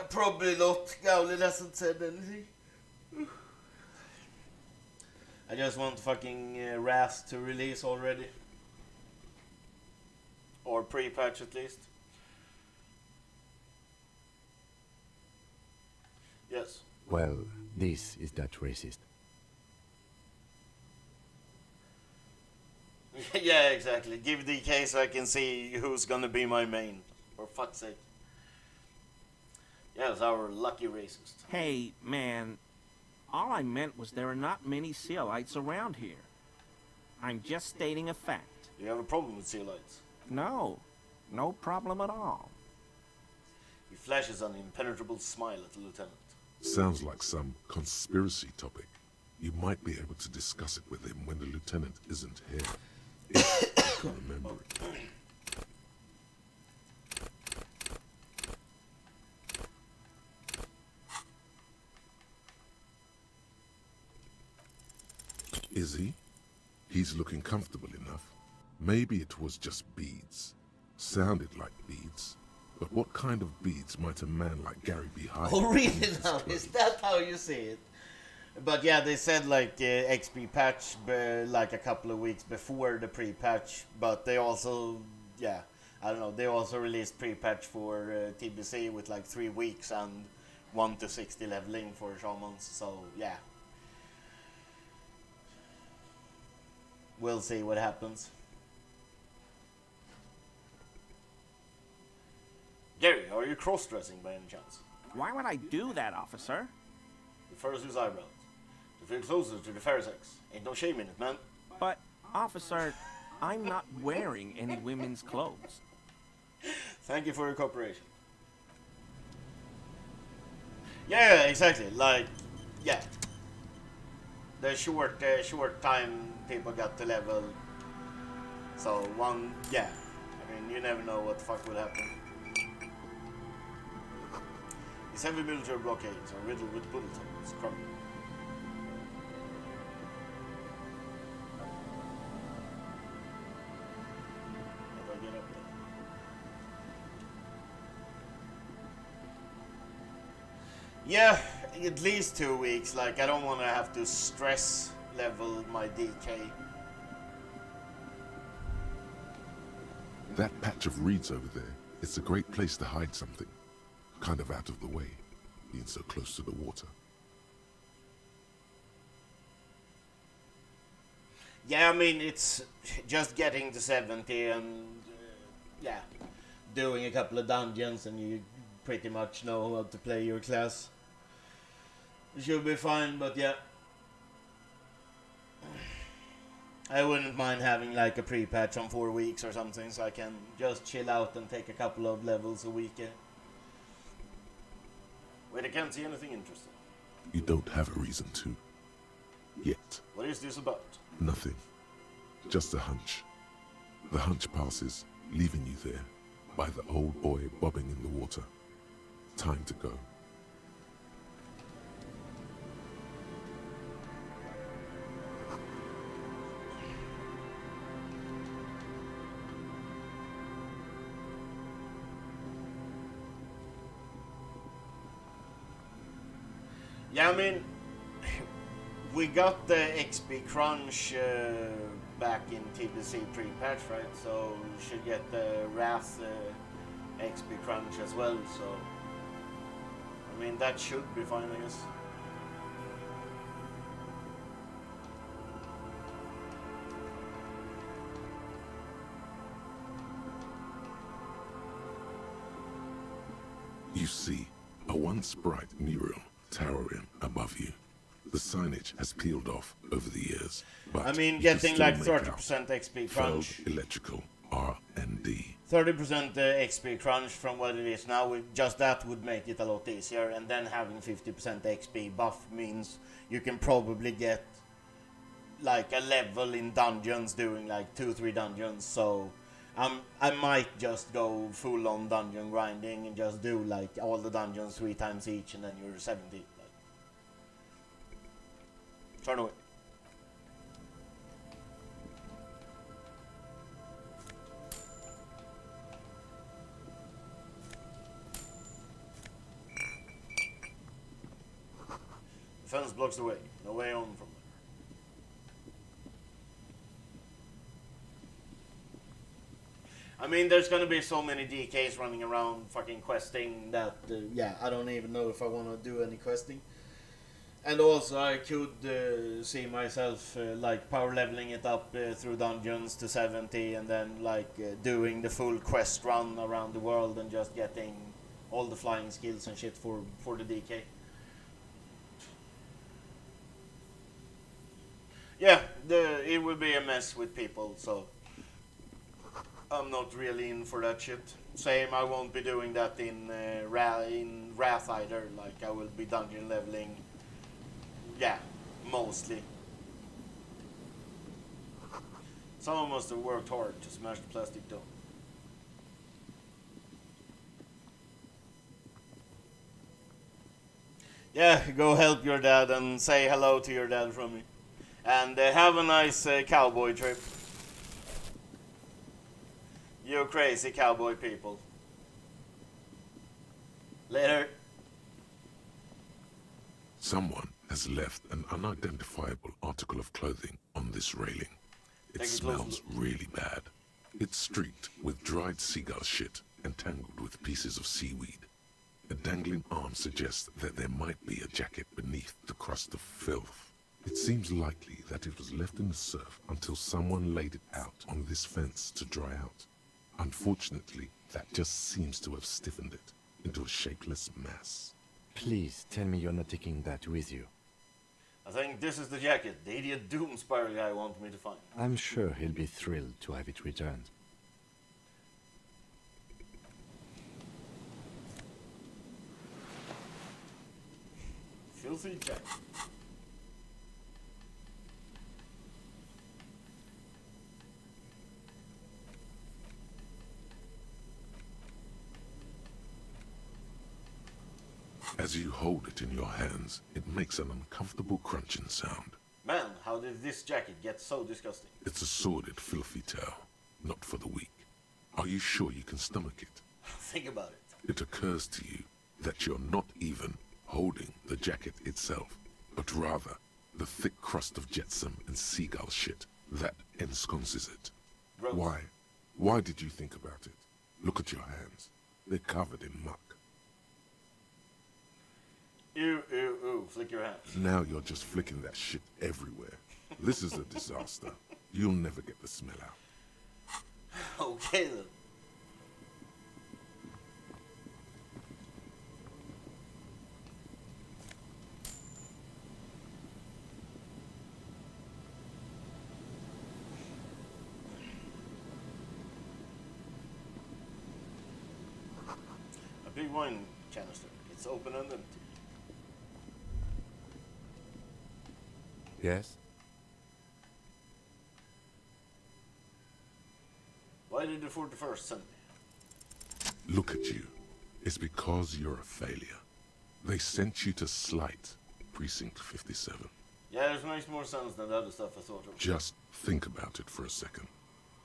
Probably not. Gowley hasn't said anything. I just want fucking Rast to release already. Or pre-patch at least. Yes. Well, this is that racist. Yeah, exactly. Give DK so I can see who's gonna be my main. For fuck's sake. Yes, our lucky racist. Hey, man, all I meant was there are not many Sealites around here. I'm just stating a fact. Do you have a problem with Sealites? No, no problem at all. He flashes an impenetrable smile at the lieutenant. Sounds like some conspiracy topic. You might be able to discuss it with him when the lieutenant isn't here. If you can remember it. Is he? He's looking comfortable enough. Maybe it was just beads. Sounded like beads. But what kind of beads might a man like Gary be hiding? Oh, really now? Is that how you see it? But yeah, they said like XP patch like a couple of weeks before the pre-patch, but they also, yeah, I don't know, they also released pre-patch for TBC with like 3 weeks and 1 to 60 leveling for shamans, so yeah. We'll see what happens. Gary, are you cross-dressing by any chance? Why would I do that, officer? The first his eyebrows. To feel closer to the fair sex. Ain't no shame in it, man. But, officer, I'm not wearing any women's clothes. Thank you for your cooperation. Yeah, exactly. Like, yeah. The short time people got to level. So yeah. I mean, you never know what the fuck will happen. These heavy military blockades are riddled with bullet holes. Crumble. How do I get up there? Yeah, at least 2 weeks. Like, I don't want to have to stress level my DK. That patch of reeds over there, it's a great place to hide something. Kind of out of the way, being so close to the water. Yeah, I mean, it's just getting to 70 and, yeah, doing a couple of dungeons and you pretty much know how to play your class. It should be fine, but yeah. I wouldn't mind having like a pre-patch on 4 weeks or something so I can just chill out and take a couple of levels a week. Wait, I can't see anything interesting. You don't have a reason to. Yet. What is this about? Nothing. Just a hunch. The hunch passes, leaving you there, by the old boy bobbing in the water. Time to go. Yeah, I mean, we got the XP crunch back in TBC pre-patch, right? So we should get the Wrath XP crunch as well, so I mean that should be fine, I guess. You see, a once bright mural towering above you. The signage has peeled off over the years, but I mean, you getting can like still make 30% XP out crunch. Feld Electrical R&D. 30% XP crunch from what it is now, just that would make it a lot easier, and then having 50% XP buff means you can probably get like a level in dungeons doing like 2-3 dungeons, so I might just go full on dungeon grinding and just do like all the dungeons 3 times each and then you're 70. Like. Turn away. The fence blocks the way. No way on from there. I mean, there's gonna be so many DKs running around fucking questing that, yeah, I don't even know if I want to do any questing. And also I could see myself like power leveling it up through dungeons to 70 and then like doing the full quest run around the world and just getting all the flying skills and shit for the DK. Yeah, it will be a mess with people, so I'm not really in for that shit. Same, I won't be doing that in Wrath either. Like I will be dungeon leveling. Yeah, mostly. Someone must have worked hard to smash the plastic dome. Yeah, go help your dad and say hello to your dad from me. And have a nice cowboy trip. You crazy cowboy people. Later. Someone has left an unidentifiable article of clothing on this railing. It smells really bad. It's streaked with dried seagull shit and tangled with pieces of seaweed. A dangling arm suggests that there might be a jacket beneath the crust of filth. It seems likely that it was left in the surf until someone laid it out on this fence to dry out. Unfortunately, that just seems to have stiffened it into a shapeless mass. Please tell me you're not taking that with you. I think this is the jacket the idiot Doom Spiral guy wanted me to find. I'm sure he'll be thrilled to have it returned. Filthy jacket. As you hold it in your hands, it makes an uncomfortable crunching sound. Man, how did this jacket get so disgusting? It's a sordid, filthy tale, not for the weak. Are you sure you can stomach it? Think about it. It occurs to you that you're not even holding the jacket itself, but rather the thick crust of jetsam and seagull shit that ensconces it. Gross. Why? Why did you think about it? Look at your hands. They're covered in muck. Ew, ew, ew, flick your hands. Now you're just flicking that shit everywhere. This is a disaster. You'll never get the smell out. Okay then. A big wine canister. It's open and empty. Yes? Why did the 41st send me? Look at you. It's because you're a failure. They sent you to Slight, Precinct 57. Yeah, it makes more sense than the other stuff I thought of. Just think about it for a second.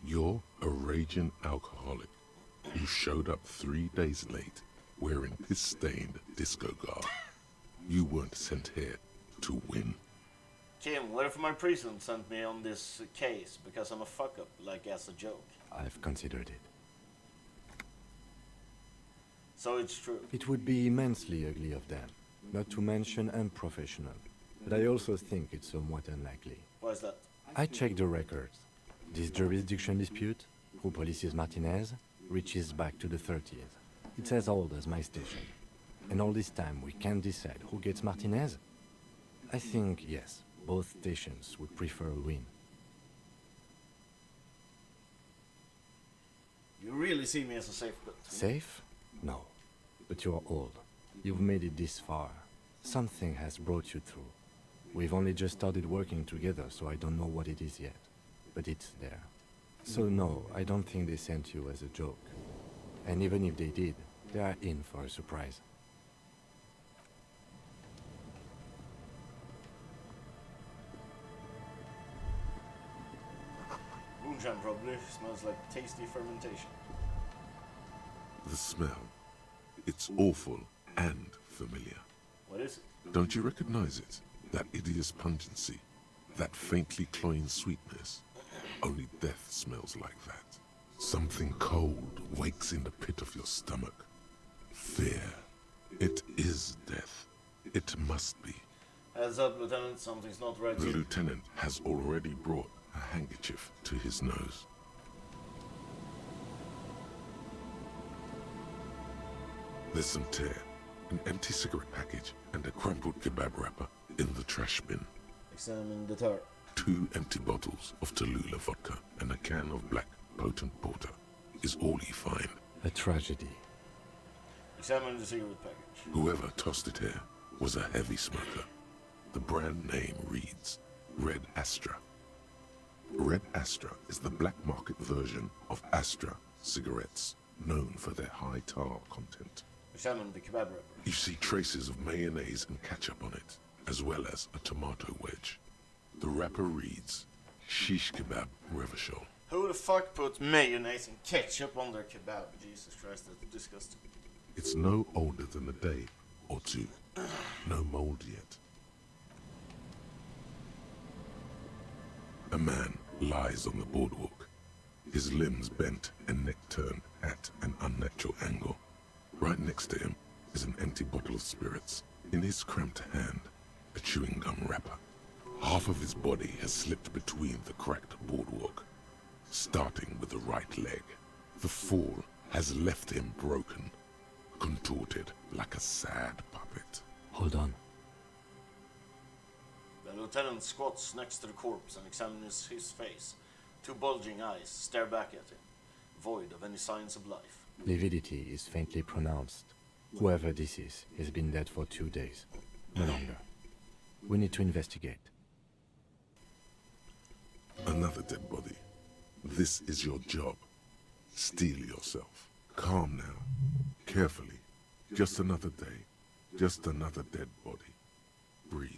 You're a raging alcoholic who showed up 3 days late wearing piss-stained disco garb. You weren't sent here to win. Kim, what if my precinct sent me on this case because I'm a fuck-up, like as a joke? I've considered it. So it's true. It would be immensely ugly of them, not to mention unprofessional. But I also think it's somewhat unlikely. Why is that? I checked the records. This jurisdiction dispute, who polices Martinez, reaches back to the 30s. It's as old as my station. And all this time we can't decide who gets Martinez? I think, yes, both stations would prefer a win. You really see me as a safe bet. Safe? No. But you're old. You've made it this far. Something has brought you through. We've only just started working together, so I don't know what it is yet. But it's there. So no, I don't think they sent you as a joke. And even if they did, they are in for a surprise. Moonshine probably smells like tasty fermentation. The smell. It's awful and familiar. What is it? Don't you recognize it? That hideous pungency. That faintly cloying sweetness. Only death smells like that. Something cold wakes in the pit of your stomach. Fear. It is death. It must be. Heads up, Lieutenant, something's not right The here. lieutenant has already brought a handkerchief to his nose. There's some tear, an empty cigarette package, and a crumpled kebab wrapper in the trash bin. Examine the tar. 2 empty bottles of Tallulah vodka and a can of black potent porter is all you find. A tragedy. Examine the cigarette package. Whoever tossed it here was a heavy smoker. The brand name reads Red Astra. Red Astra is the black market version of Astra cigarettes, known for their high tar content. Examine the kebab wrapper. You see traces of mayonnaise and ketchup on it, as well as a tomato wedge. The wrapper reads Shish Kebab Revachol. Who the fuck put mayonnaise and ketchup on their kebab? Jesus Christ, that's disgusting. It's no older than a day or two. No mold yet. A man lies on the boardwalk, his limbs bent and neck turned at an unnatural angle. Right next to him is an empty bottle of spirits. In his cramped hand, a chewing gum wrapper. Half of his body has slipped between the cracked boardwalk, starting with the right leg. The fall has left him broken, contorted like a sad puppet. Hold on. The lieutenant squats next to the corpse and examines his face. 2 bulging eyes stare back at him, void of any signs of life. Lividity is faintly pronounced. Whoever this is has been dead for 2 days. No longer. We need to investigate. Another dead body. This is your job. Steel yourself. Calm now. Carefully. Just another day. Just another dead body. Breathe.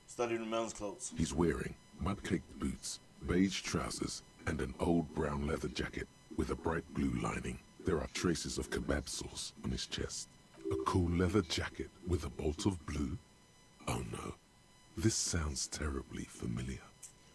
Study the man's clothes. He's wearing mud-caked boots, beige trousers, and an old brown leather jacket with a bright blue lining. There are traces of kebab sauce on his chest. A cool leather jacket with a bolt of blue? Oh no. This sounds terribly familiar.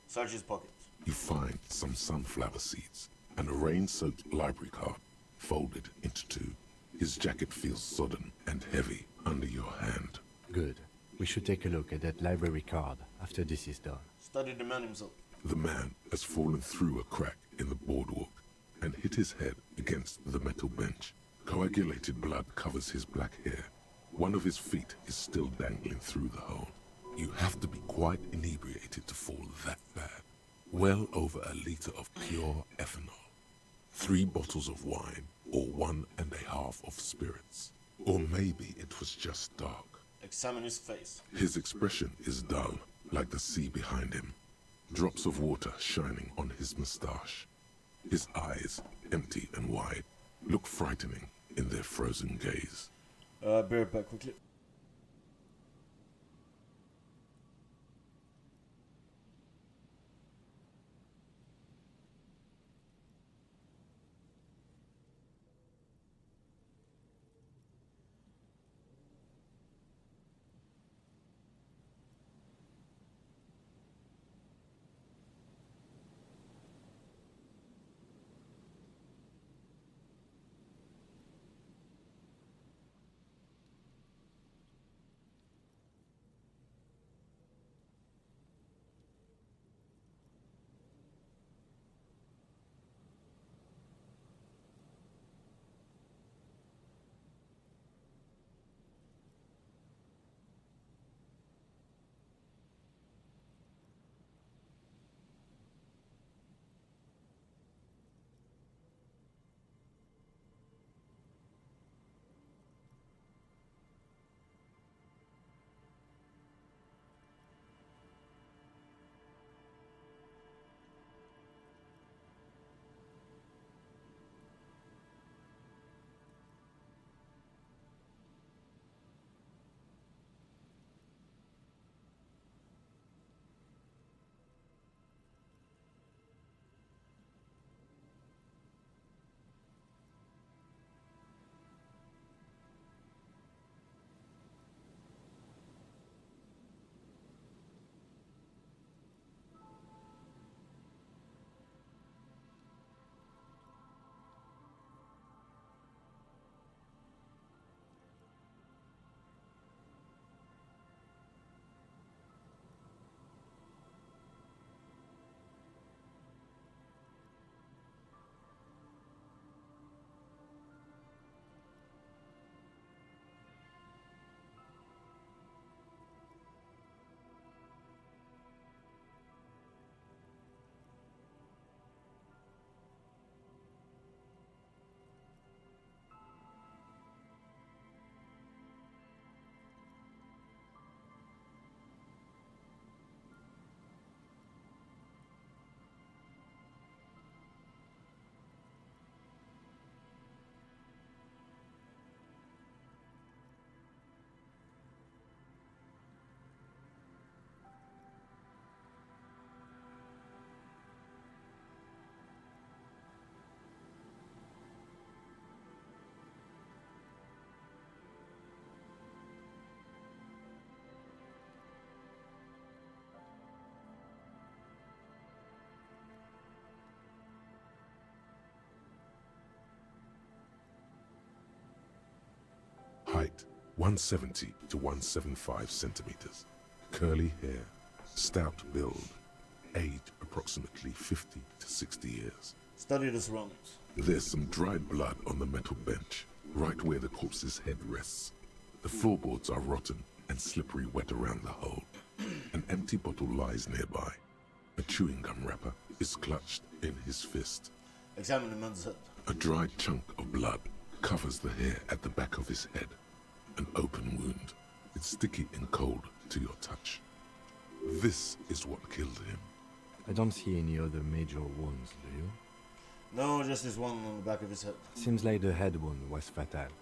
Search his pockets. You find some sunflower seeds and a rain-soaked library card folded into 2. His jacket feels sodden and heavy under your hand. Good. We should take a look at that library card after this is done. Study the man himself. The man has fallen through a crack in the boardwalk and hit his head against the metal bench. Coagulated blood covers his black hair. One of his feet is still dangling through the hole. You have to be quite inebriated to fall that bad. Well over a liter of pure ethanol. 3 bottles of wine, or 1.5 of spirits. Or maybe it was just dark. Examine his face. His expression is dull, like the sea behind him. Drops of water shining on his moustache. His eyes, empty and wide, look frightening in their frozen gaze. Be right back quickly. 170 to 175 centimeters. Curly hair, stout build, age approximately 50 to 60 years. Study the surroundings. There's some dried blood on the metal bench, right where the corpse's head rests. The floorboards are rotten and slippery wet around the hole. An empty bottle lies nearby. A chewing gum wrapper is clutched in his fist. Examine the man's head. A dried chunk of blood covers the hair at the back of his head. An open wound. It's sticky and cold to your touch. This is what killed him. I don't see any other major wounds, do you? No, just this one on the back of his head. Seems like the head wound was fatal.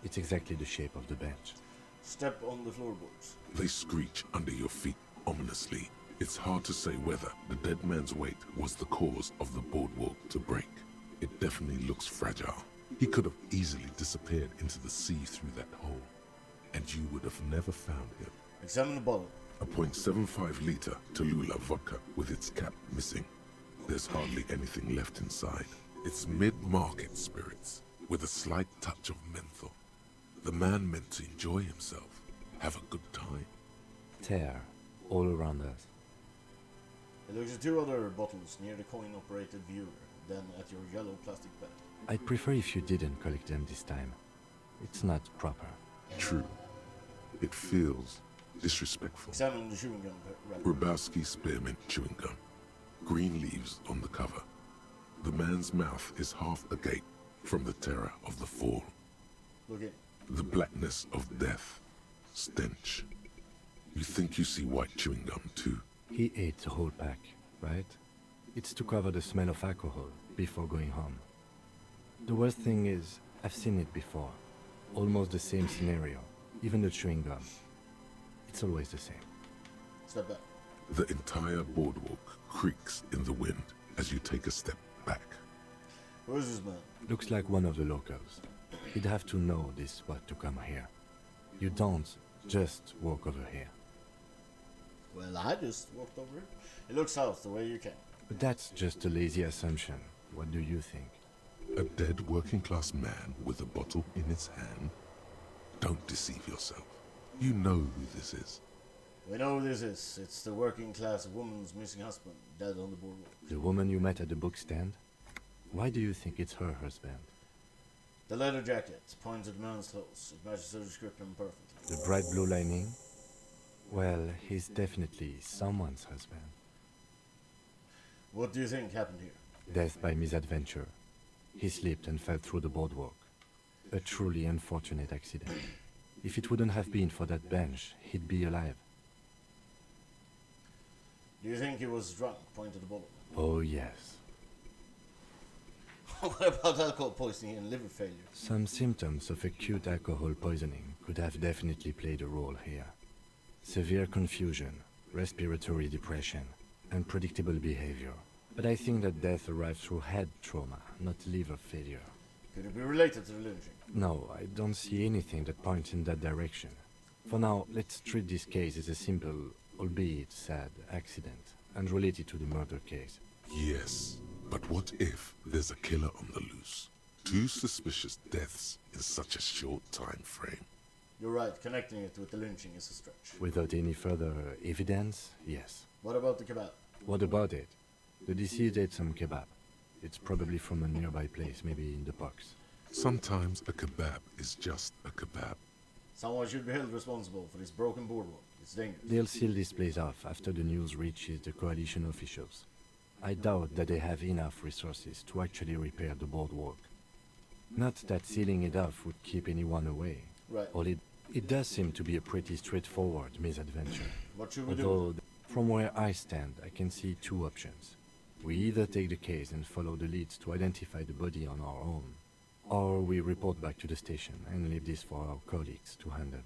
It's exactly the shape of the bench. Step on the floorboards. They screech under your feet ominously. It's hard to say whether the dead man's weight was the cause of the boardwalk to break. It definitely looks fragile. He could have easily disappeared into the sea through that hole, and you would have never found him. Examine the bottle. A .75-liter Tallulah vodka with its cap missing. There's hardly anything left inside. It's mid-market spirits with a slight touch of menthol. The man meant to enjoy himself, have a good time. Tear all around us. He looks at two other bottles near the coin-operated viewer, then at your yellow plastic bag. I'd prefer if you didn't collect them this time. It's not proper. True. It feels disrespectful. Examine the chewing gum wrapper. Grabowski spearmint chewing gum. Green leaves on the cover. The man's mouth is half agape from the terror of the fall. Look in. The blackness of death. Stench. You think you see white chewing gum too? He ate the whole pack, right? It's to cover the smell of alcohol before going home. The worst thing is, I've seen it before. Almost the same scenario. Even the chewing gum. It's always the same. Step back. The entire boardwalk creaks in the wind as you take a step back. Who is this man? Looks like one of the locals. He'd have to know this spot to come here. You don't just walk over here. Well, I just walked over it. It looks south the way you came. But that's just a lazy assumption. What do you think? A dead working-class man with a bottle in his hand? Don't deceive yourself. You know who this is. We know who this is. It's the working-class woman's missing husband, dead on the boardwalk. The woman you met at the book stand? Why do you think it's her husband? The leather jacket points at the man's clothes. It matches the description perfectly. The bright blue lining? Well, he's definitely someone's husband. What do you think happened here? Death by misadventure. He slipped and fell through the boardwalk. A truly unfortunate accident. If it wouldn't have been for that bench, he'd be alive. Do you think he was drunk? Point to the bottle. Oh, yes. What about alcohol poisoning and liver failure? Some symptoms of acute alcohol poisoning could have definitely played a role here. Severe confusion, respiratory depression, unpredictable behavior. But I think that death arrived through head trauma, not liver failure. Could it be related to the lynching? No, I don't see anything that points in that direction. For now, let's treat this case as a simple, albeit sad, accident, unrelated to the murder case. Yes, but what if there's a killer on the loose? 2 suspicious deaths in such a short time frame. You're right, connecting it with the lynching is a stretch. Without any further evidence, yes. What about the kebab? What about it? The deceased ate some kebab. It's probably from a nearby place, maybe in the parks. Sometimes a kebab is just a kebab. Someone should be held responsible for this broken boardwalk. It's dangerous. They'll seal this place off after the news reaches the coalition officials. I doubt that they have enough resources to actually repair the boardwalk. Not that sealing it off would keep anyone away. Right. All it does seem to be a pretty straightforward misadventure. What should we Although, do? from where I stand, I can see 2 options. We either take the case and follow the leads to identify the body on our own, or we report back to the station and leave this for our colleagues to handle.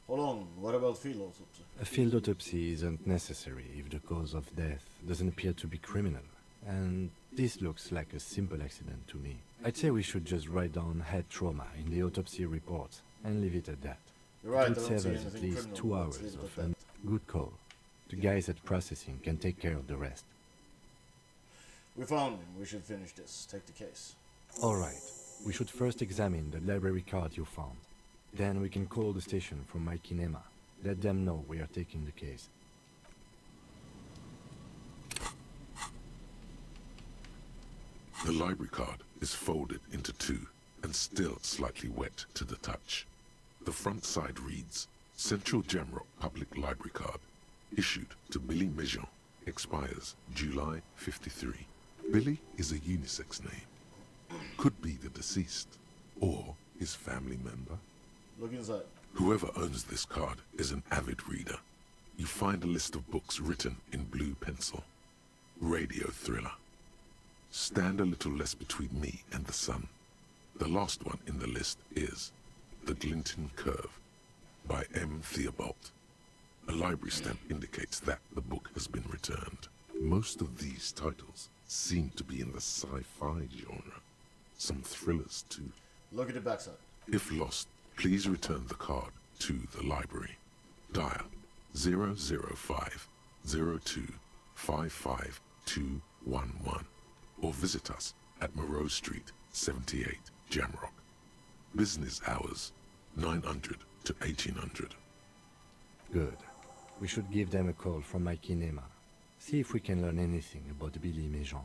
Hold on, what about field autopsy? A field autopsy isn't necessary if the cause of death doesn't appear to be criminal, and this looks like a simple accident to me. I'd say we should just write down head trauma in the autopsy report and leave it at that. You're right, It would I don't save see us at anything least criminal, 2 let's hours leave it of at that. good call. The guys at processing can take care of the rest. We found him, we should finish this. Take the case. Alright, we should first examine the library card you found. Then we can call the station from my kinema. Let them know we are taking the case. The library card is folded into two and still slightly wet to the touch. The front side reads, Central Jamrock Public Library Card, issued to Billy Mejean, expires July 53. Billy is a unisex name. Could be the deceased, or his family member. Look inside. Whoever owns this card is an avid reader. You find a list of books written in blue pencil. Radio thriller. Stand a little less between me and the sun. The last one in the list is The Glinton Curve by M. Theobald. A library stamp indicates that the book has been returned. Most of these titles seem to be in the sci-fi genre. Some thrillers too. Look at the backside. If lost, please return the card to the library. Dial 005 02 55211 or visit us at Moreau Street, 78, Jamrock. Business hours, 900 to 1800. Good. We should give them a call from my kinema. See if we can learn anything about Billy Mejean.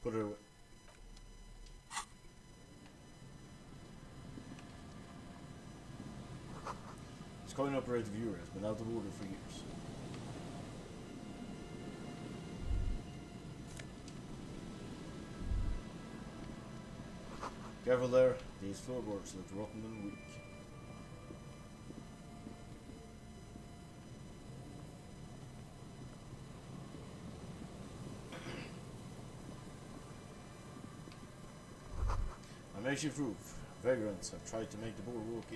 Put her away. This coin-operated viewer has been out of order for years. Careful there, these floorboards look rotten and weak. A makeshift roof. Vagrants have tried to make the boardwalk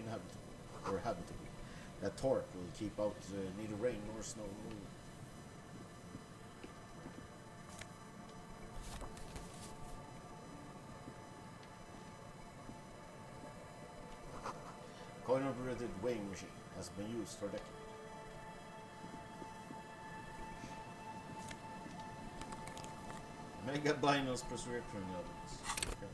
habitable. That torque will keep out neither rain nor snow. Coin-operated weighing machine has been used for decades. Mega Binals prescription levels. Okay.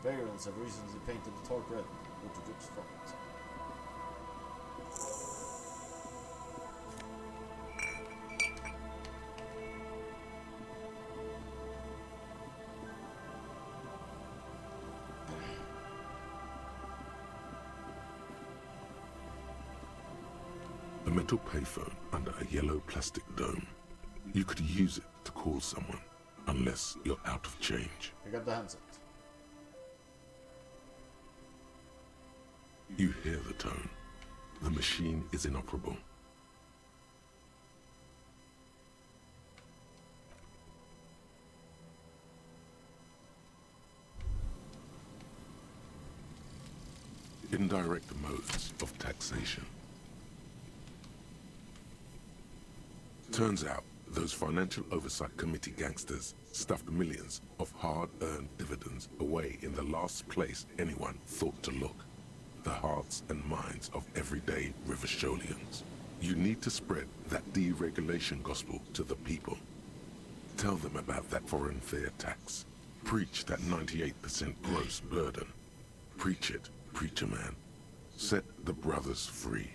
Vagrants have recently painted the torque red with the drips from it. A metal payphone under a yellow plastic dome. You could use it to call someone, unless you're out of change. Pick up the handset. You hear the tone. The machine is inoperable. Indirect modes of taxation. Turns out, those Financial Oversight Committee gangsters stuffed millions of hard-earned dividends away in the last place anyone thought to look. The hearts and minds of everyday Riversholians. You need to spread that deregulation gospel to the people. Tell them about that foreign fair tax. Preach that 98% gross burden. Preach it, preacher man. Set the brothers free.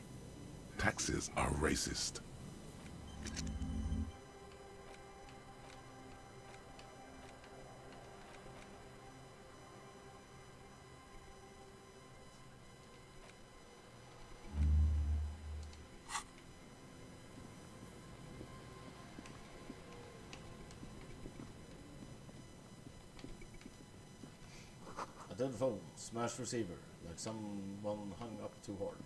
Taxes are racist. A dead phone, smashed receiver, like someone hung up too hard.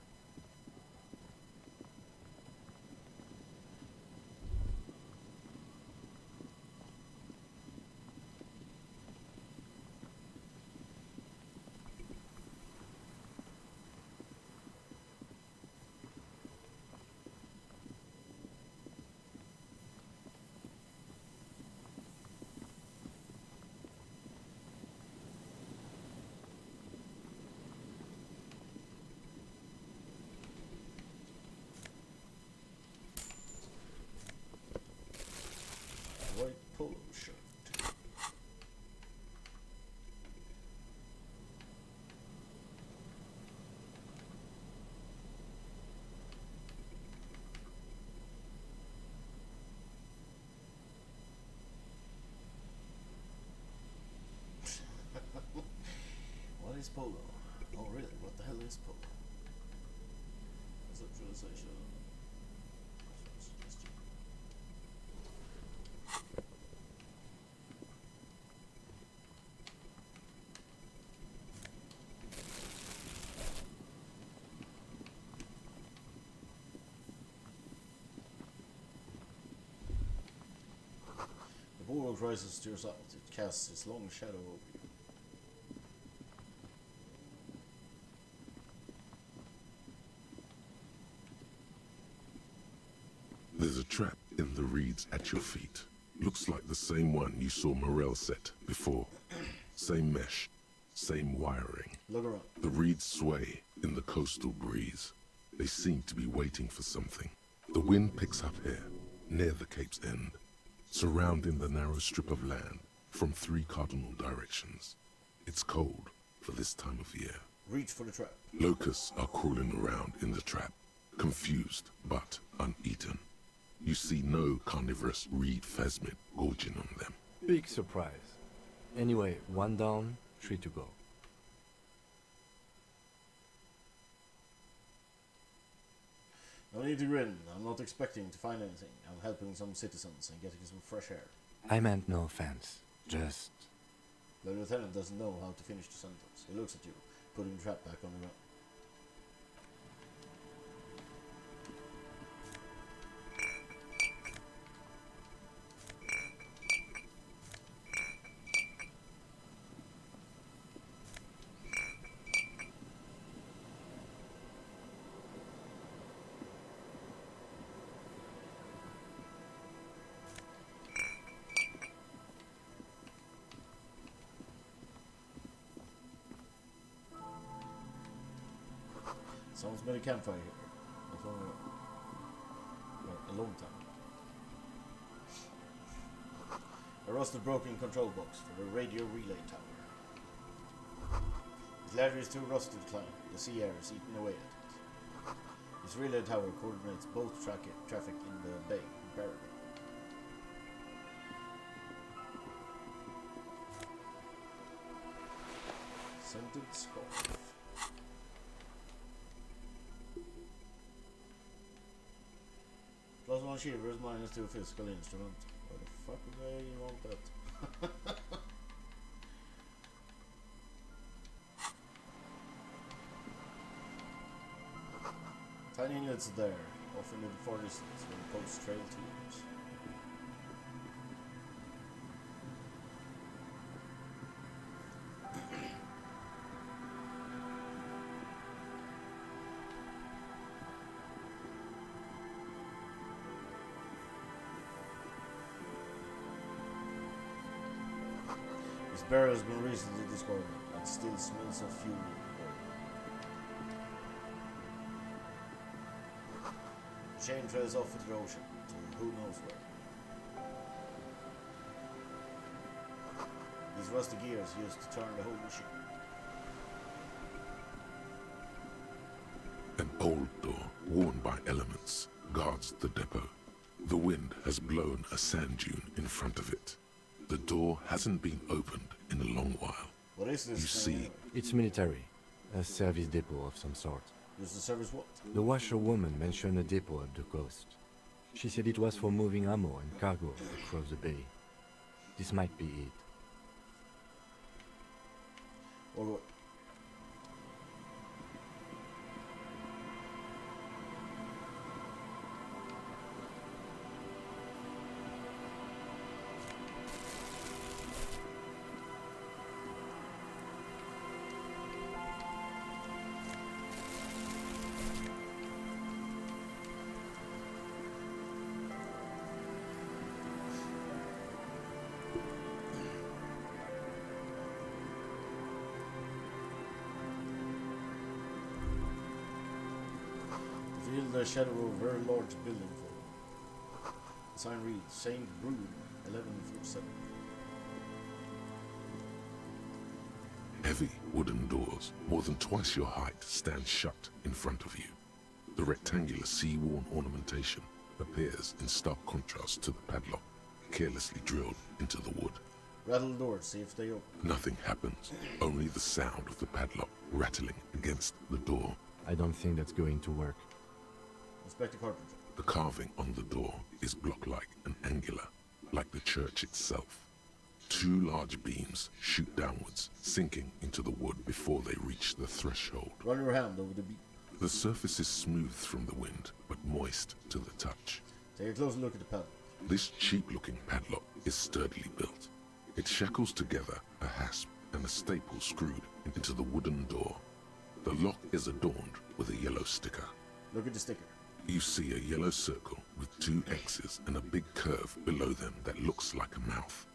this pull? Conceptualization. The bulwark rises to your side. It casts its long shadow over you. There's a trap in the reeds at your feet. Looks like the same one you saw Morel set before. Same mesh, same wiring. Look around. The reeds sway in the coastal breeze. They seem to be waiting for something. The wind picks up here, near the cape's end, surrounding the narrow strip of land from 3 cardinal directions. It's cold for this time of year. Reach for the trap. Locusts are crawling around in the trap, confused but uneaten. You see no carnivorous reed phasmid gorging on them. Big surprise. Anyway, 1 down, 3 to go. No need to grin. I'm not expecting to find anything. I'm helping some citizens and getting some fresh air. I meant no offense. Just... The lieutenant doesn't know how to finish the sentence. He looks at you, putting the trap back on the ground. Someone's made a campfire here. Not long ago. Well, a long time. A rusted broken control box for the radio relay tower. This ladder is too rusted to climb. The sea air is eating away at it. This relay tower coordinates both traffic in the bay comparably. Scented scarf. +1 shivers, -2 physical instrument. Why the fuck would I want that? Tiny inlets there, often in the far distance, where the coast trail towards. This barrel has been recently discovered. It still smells of fuel. The chain trails off into the ocean, to who knows where. These rusty gears used to turn the whole machine. An old door, worn by elements, guards the depot. The wind has blown a sand dune in front of it. The door hasn't been opened in a long while. What is this? You see, it's military. A service depot of some sort. Does the service what? The washerwoman mentioned a depot at the coast. She said it was for moving ammo and cargo across the bay. This might be it. Or what? Feel the shadow of a very large building fall. The sign reads St. Brood, 1147. heavy wooden doors, more than twice your height, stand shut in front of you. The rectangular sea-worn ornamentation appears in stark contrast to the padlock, carelessly drilled into the wood. Rattle the doors, see if they open. Nothing happens, only the sound of the padlock rattling against the door. I don't think that's going to work. Inspector Carpenter. The carving on the door is block-like and angular, like the church itself. Two large beams shoot downwards, sinking into the wood before they reach the threshold. Run your hand over the beam. The surface is smooth from the wind, but moist to the touch. Take a closer look at the padlock. This cheap-looking padlock is sturdily built. It shackles together a hasp and a staple screwed into the wooden door. The lock is adorned with a yellow sticker. Look at the sticker. You see a yellow circle with two X's and a big curve below them that looks like a mouth.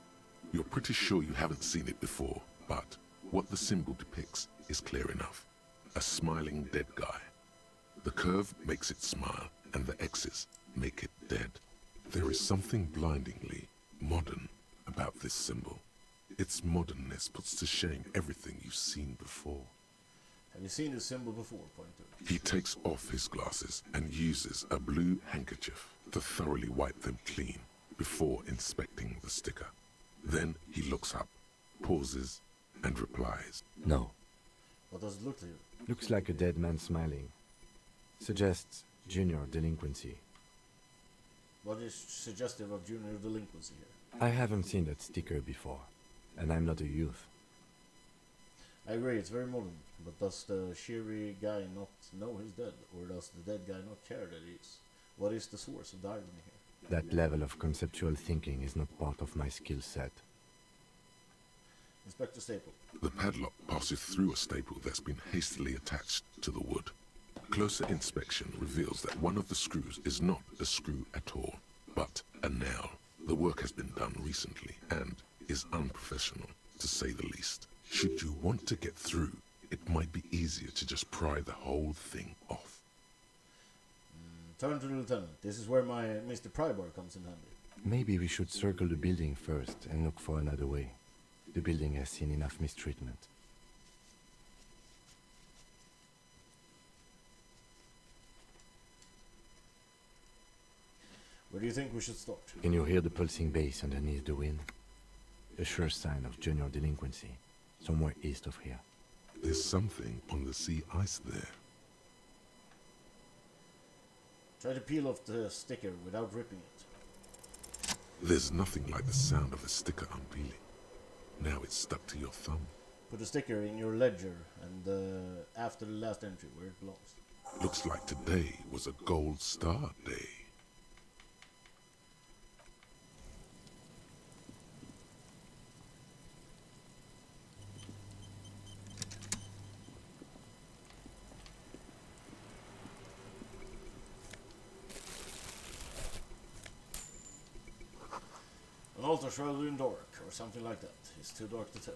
You're pretty sure you haven't seen it before, but what the symbol depicts is clear enough. A smiling dead guy. The curve makes it smile, and the X's make it dead. There is something blindingly modern about this symbol. Its modernness puts to shame everything you've seen before. Have you seen this symbol before, Pointer? He takes off his glasses and uses a blue handkerchief to thoroughly wipe them clean before inspecting the sticker. Then he looks up, pauses, and replies. No. What does it look like? Looks like a dead man smiling. Suggests junior delinquency. What is suggestive of junior delinquency here? I haven't seen that sticker before, and I'm not a youth. I agree, it's very modern, but does the cheery guy not know he's dead, or does the dead guy not care that he is? What is the source of the irony here? That level of conceptual thinking is not part of my skill set. Inspector Staple. The padlock passes through a staple that's been hastily attached to the wood. Closer inspection reveals that one of the screws is not a screw at all, but a nail. The work has been done recently and is unprofessional, to say the least. Should you want to get through, it might be easier to just pry the whole thing off. Turn to the lieutenant. This is where my Mr. Prybar comes in handy. Maybe we should circle the building first and look for another way. The building has seen enough mistreatment. Where do you think we should start? Can you hear the pulsing bass underneath the wind? A sure sign of junior delinquency, somewhere east of here. There's something on the sea ice there. Try to peel off the sticker without ripping it. There's nothing like the sound of a sticker unpeeling. Now it's stuck to your thumb. Put the sticker in your ledger and after the last entry where it belongs. Looks like today was a gold star day. An altar shrouded in dark, or something like that. It's too dark to tell.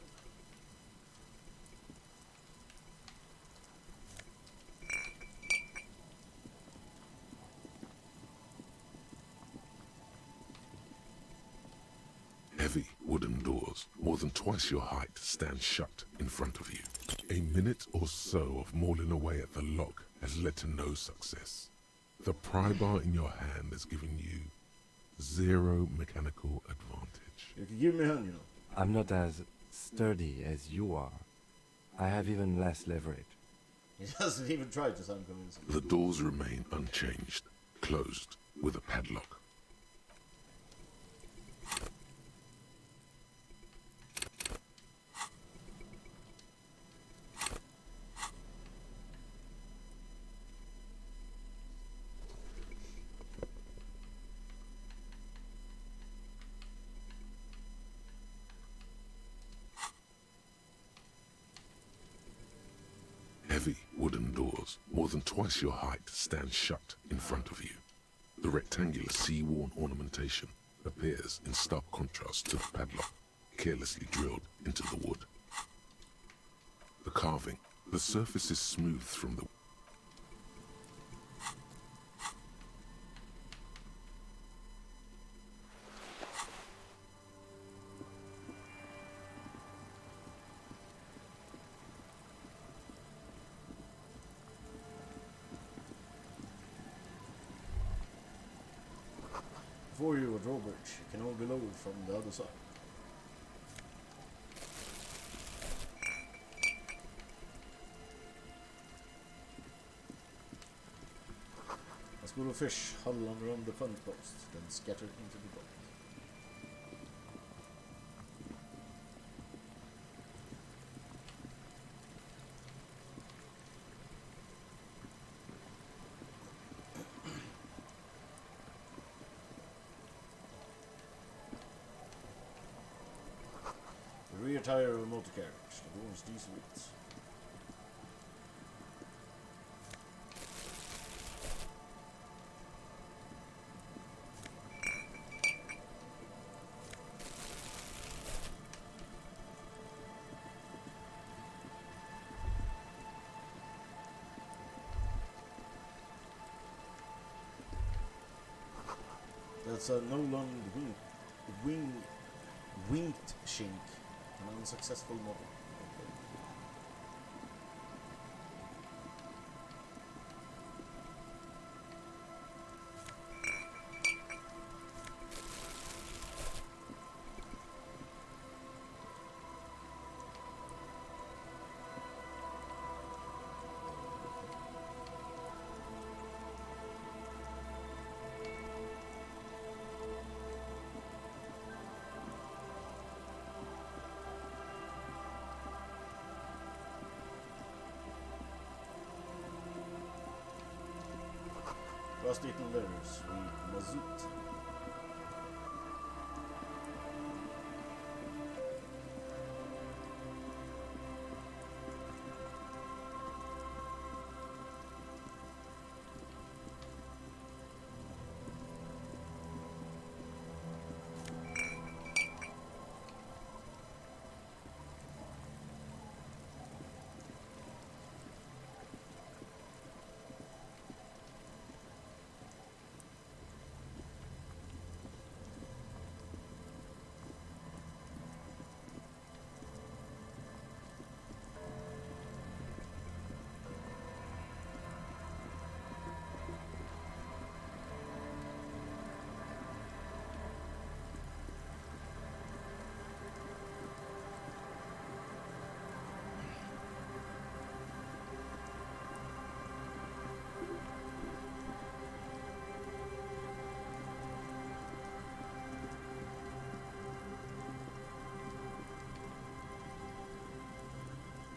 Heavy wooden doors, more than twice your height, stand shut in front of you. A minute or so of mauling away at the lock has led to no success. The pry bar in your hand has given you zero mechanical advantage. You can give me a hand, you know. I'm not as sturdy as you are. I have even less leverage. He doesn't even try to sound convincing. The doors remain unchanged, closed with a padlock. Heavy wooden doors, more than twice your height, stand shut in front of you. The rectangular sea-worn ornamentation appears in stark contrast to the padlock, carelessly drilled into the wood. The carving, the surface is smooth from the Before you, a drawbridge. It can only be lowered from the other side. school of fish huddle around the fence post, then scatter into the boat. The rear tire of a motor carriage adorns these routes. That's a no-lung winked shink, an unsuccessful model. Frost-eaten letters read Mazout.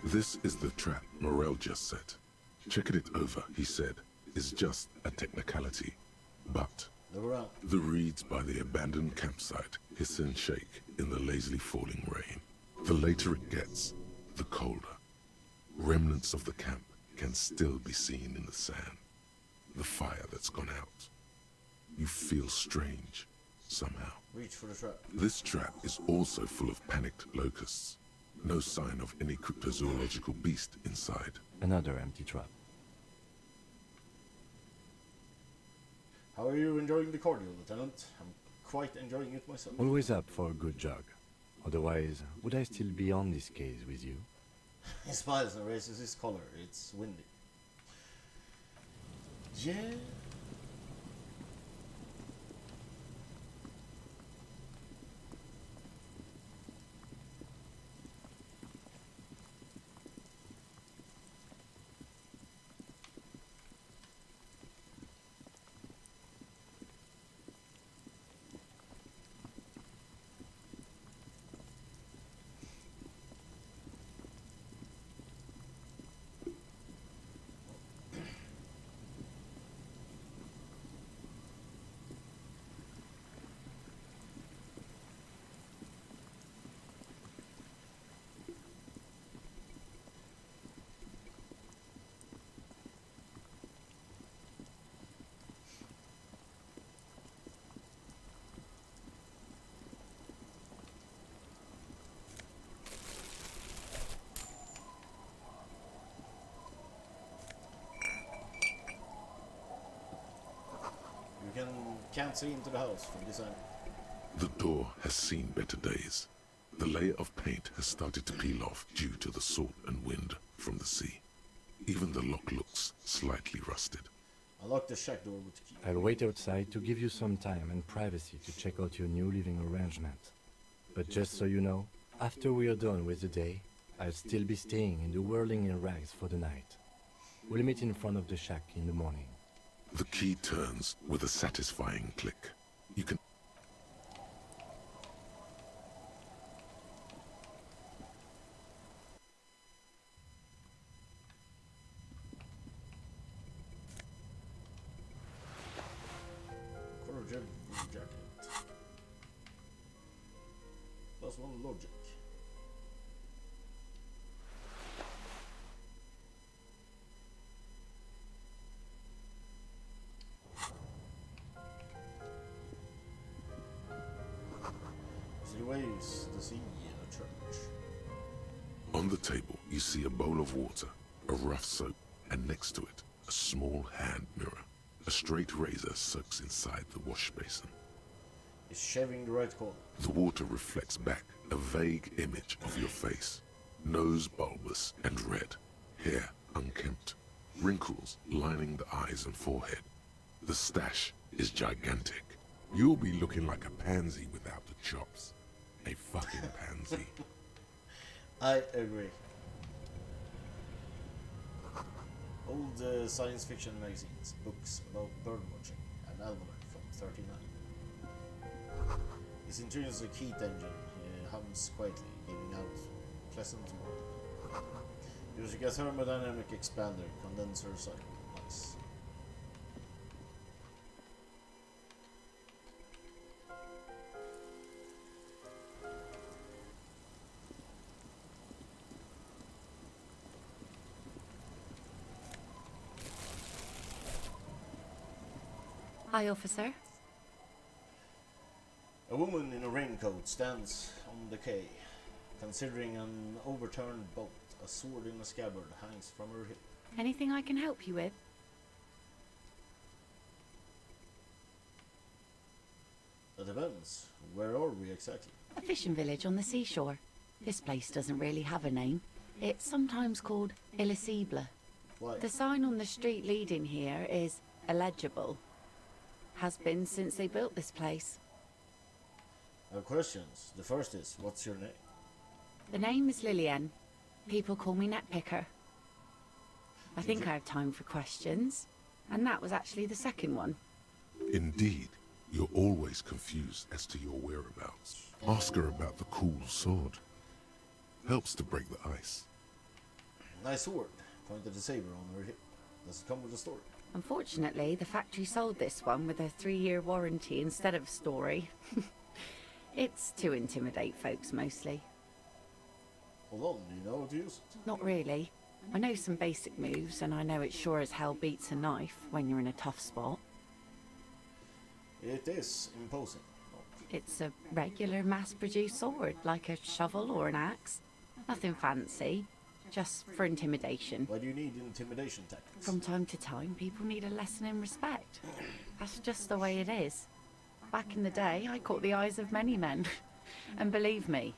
This is the trap Morel just set. Checking it over, he said, is just a technicality. But the reeds by the abandoned campsite hiss and shake in the lazily falling rain. The later it gets, the colder. Remnants of the camp can still be seen in the sand. The fire that's gone out. You feel strange, somehow. Reach for the trap. This trap is also full of panicked locusts. No sign of any cryptozoological beast inside. Another empty trap. How are you enjoying the cordial, Lieutenant? I'm quite enjoying it myself. Always up for a good jog. Otherwise, would I still be on this case with you? He smiles and raises his collar. It's windy. Yeah. Can't see into the house from this angle. The door has seen better days. The layer of paint has started to peel off due to the salt and wind from the sea. Even the lock looks slightly rusted. I locked the shack door with the key. I'll wait outside to give you some time and privacy to check out your new living arrangement. But just so you know, after we are done with the day, I'll still be staying in the whirling in rags for the night. We'll meet in front of the shack in the morning. The key turns with a satisfying click. You can... Corruged jacket. +1 logic. Three ways to see a church. On the table, you see a bowl of water, a rough soap, and next to it, a small hand mirror. A straight razor soaks inside the wash basin. Is shaving the right corner? The water reflects back a vague image of your face. Nose bulbous and red, hair unkempt, wrinkles lining the eyes and forehead. The stash is gigantic. You'll be looking like a pansy without the chops. A fucking pansy. I agree. Old science fiction magazines, books about birdwatching, an almanac from 39. His intrinsic heat engine hums quietly, giving out pleasant warmth. Using a thermodynamic expander condenser cycle. Nice. Hi, officer. A woman in a raincoat stands on the quay, considering an overturned boat. A sword in a scabbard hangs from her hip. Anything I can help you with? That depends. Where are we exactly? A fishing village on the seashore. This place doesn't really have a name. It's sometimes called Elysium. Why? The sign on the street leading here is illegible. Has been since they built this place. I have questions. The first is, what's your name? The name is Lillian. People call me Netpicker. I think I have time for questions. And that was actually the second one. Indeed, you're always confused as to your whereabouts. Ask her about the cool sword. Helps to break the ice. Nice sword. Pointed the saber on her hip. Does it come with a story? Unfortunately, the factory sold this one with a 3-year warranty instead of a story. It's to intimidate folks mostly. Hold on, do you know how to use it? Not really. I know some basic moves, and I know it sure as hell beats a knife when you're in a tough spot. It is imposing. It's a regular mass-produced sword, like a shovel or an axe. Nothing fancy, just for intimidation. Why do you need intimidation tactics? From time to time, people need a lesson in respect. That's just the way it is. Back in the day, I caught the eyes of many men. And believe me,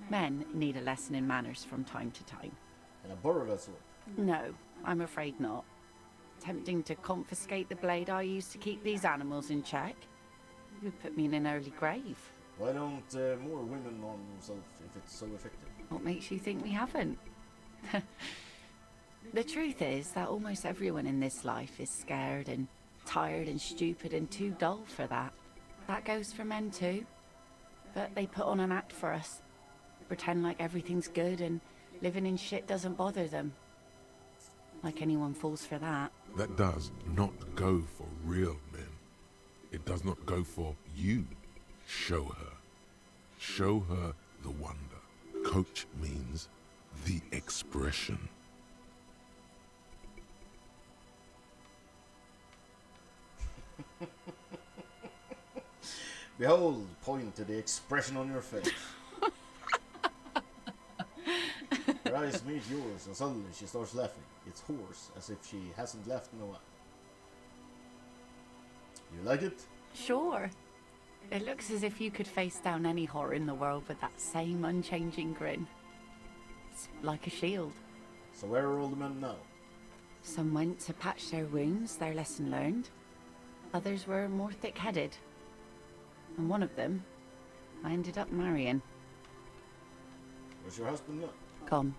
men need a lesson in manners from time to time. Can I borrow that sword? No, I'm afraid not. Tempting to confiscate the blade I used to keep these animals in check? You would put me in an early grave. Why don't more women arm themselves if it's so effective? What makes you think we haven't? The truth is that almost everyone in this life is scared and tired and stupid and too dull for that. That goes for men too. But they put on an act for us. Pretend like everything's good and living in shit doesn't bother them. Like anyone falls for that. That does not go for real men. It does not go for you. Show her. Show her the wonder. Coach means the expression. Behold, point to the expression on your face. Her eyes meet yours, and suddenly she starts laughing. It's hoarse, as if she hasn't laughed in a while. You like it? Sure. It looks as if you could face down any horror in the world with that same unchanging grin. It's like a shield. So where are all the men now? Some went to patch their wounds, their lesson learned. Others were more thick-headed. And one of them, I ended up marrying. Where's your husband now? Gone.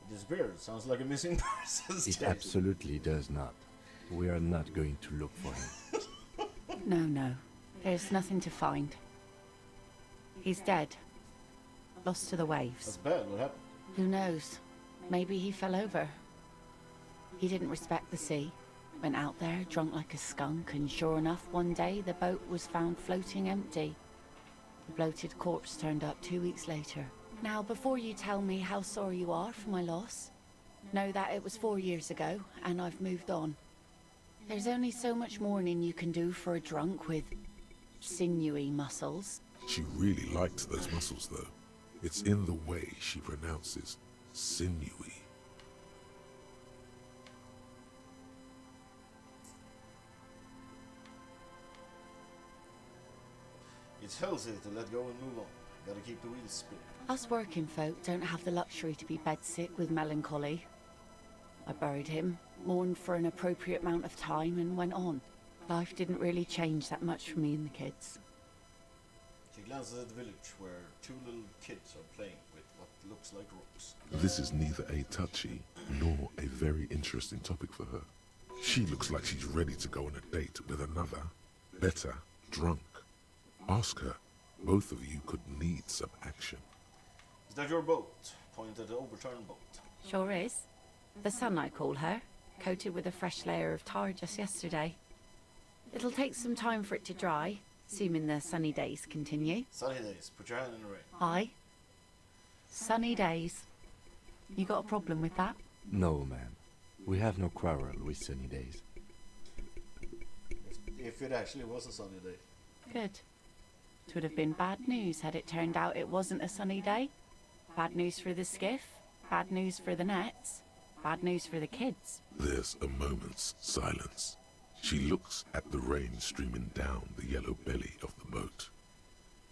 It disappeared. Sounds like a missing person. It absolutely does not. We are not going to look for him. No. There's nothing to find. He's dead. Lost to the waves. That's bad. What happened? Who knows? Maybe he fell over. He didn't respect the sea. Went out there, drunk like a skunk, and sure enough, one day the boat was found floating empty. The bloated corpse turned up 2 weeks later. Now, before you tell me how sorry you are for my loss, know that it was 4 years ago, and I've moved on. There's only so much mourning you can do for a drunk with sinewy muscles. She really liked those muscles, though. It's in the way she pronounces sinewy. It's healthy to let go and move on. Gotta keep the wheels spinning. Us working folk don't have the luxury to be bedsick with melancholy. I buried him, mourned for an appropriate amount of time, and went on. Life didn't really change that much for me and the kids. She glances at the village where 2 little kids are playing with what looks like rocks. This is neither a touchy nor a very interesting topic for her. She looks like she's ready to go on a date with another, better, drunk. Ask her. Both of you could need some action. Is that your boat? Point at the overturned boat. Sure is. The Sun, I call her. Coated with a fresh layer of tar just yesterday. It'll take some time for it to dry, assuming the sunny days continue. Sunny days. Put your hand in the rain. Aye. Sunny days. You got a problem with that? No, ma'am. We have no quarrel with sunny days. If it actually was a sunny day. Good. It would have been bad news had it turned out it wasn't a sunny day. Bad news for the skiff, bad news for the nets, bad news for the kids. There's a moment's silence. She looks at the rain streaming down the yellow belly of the boat.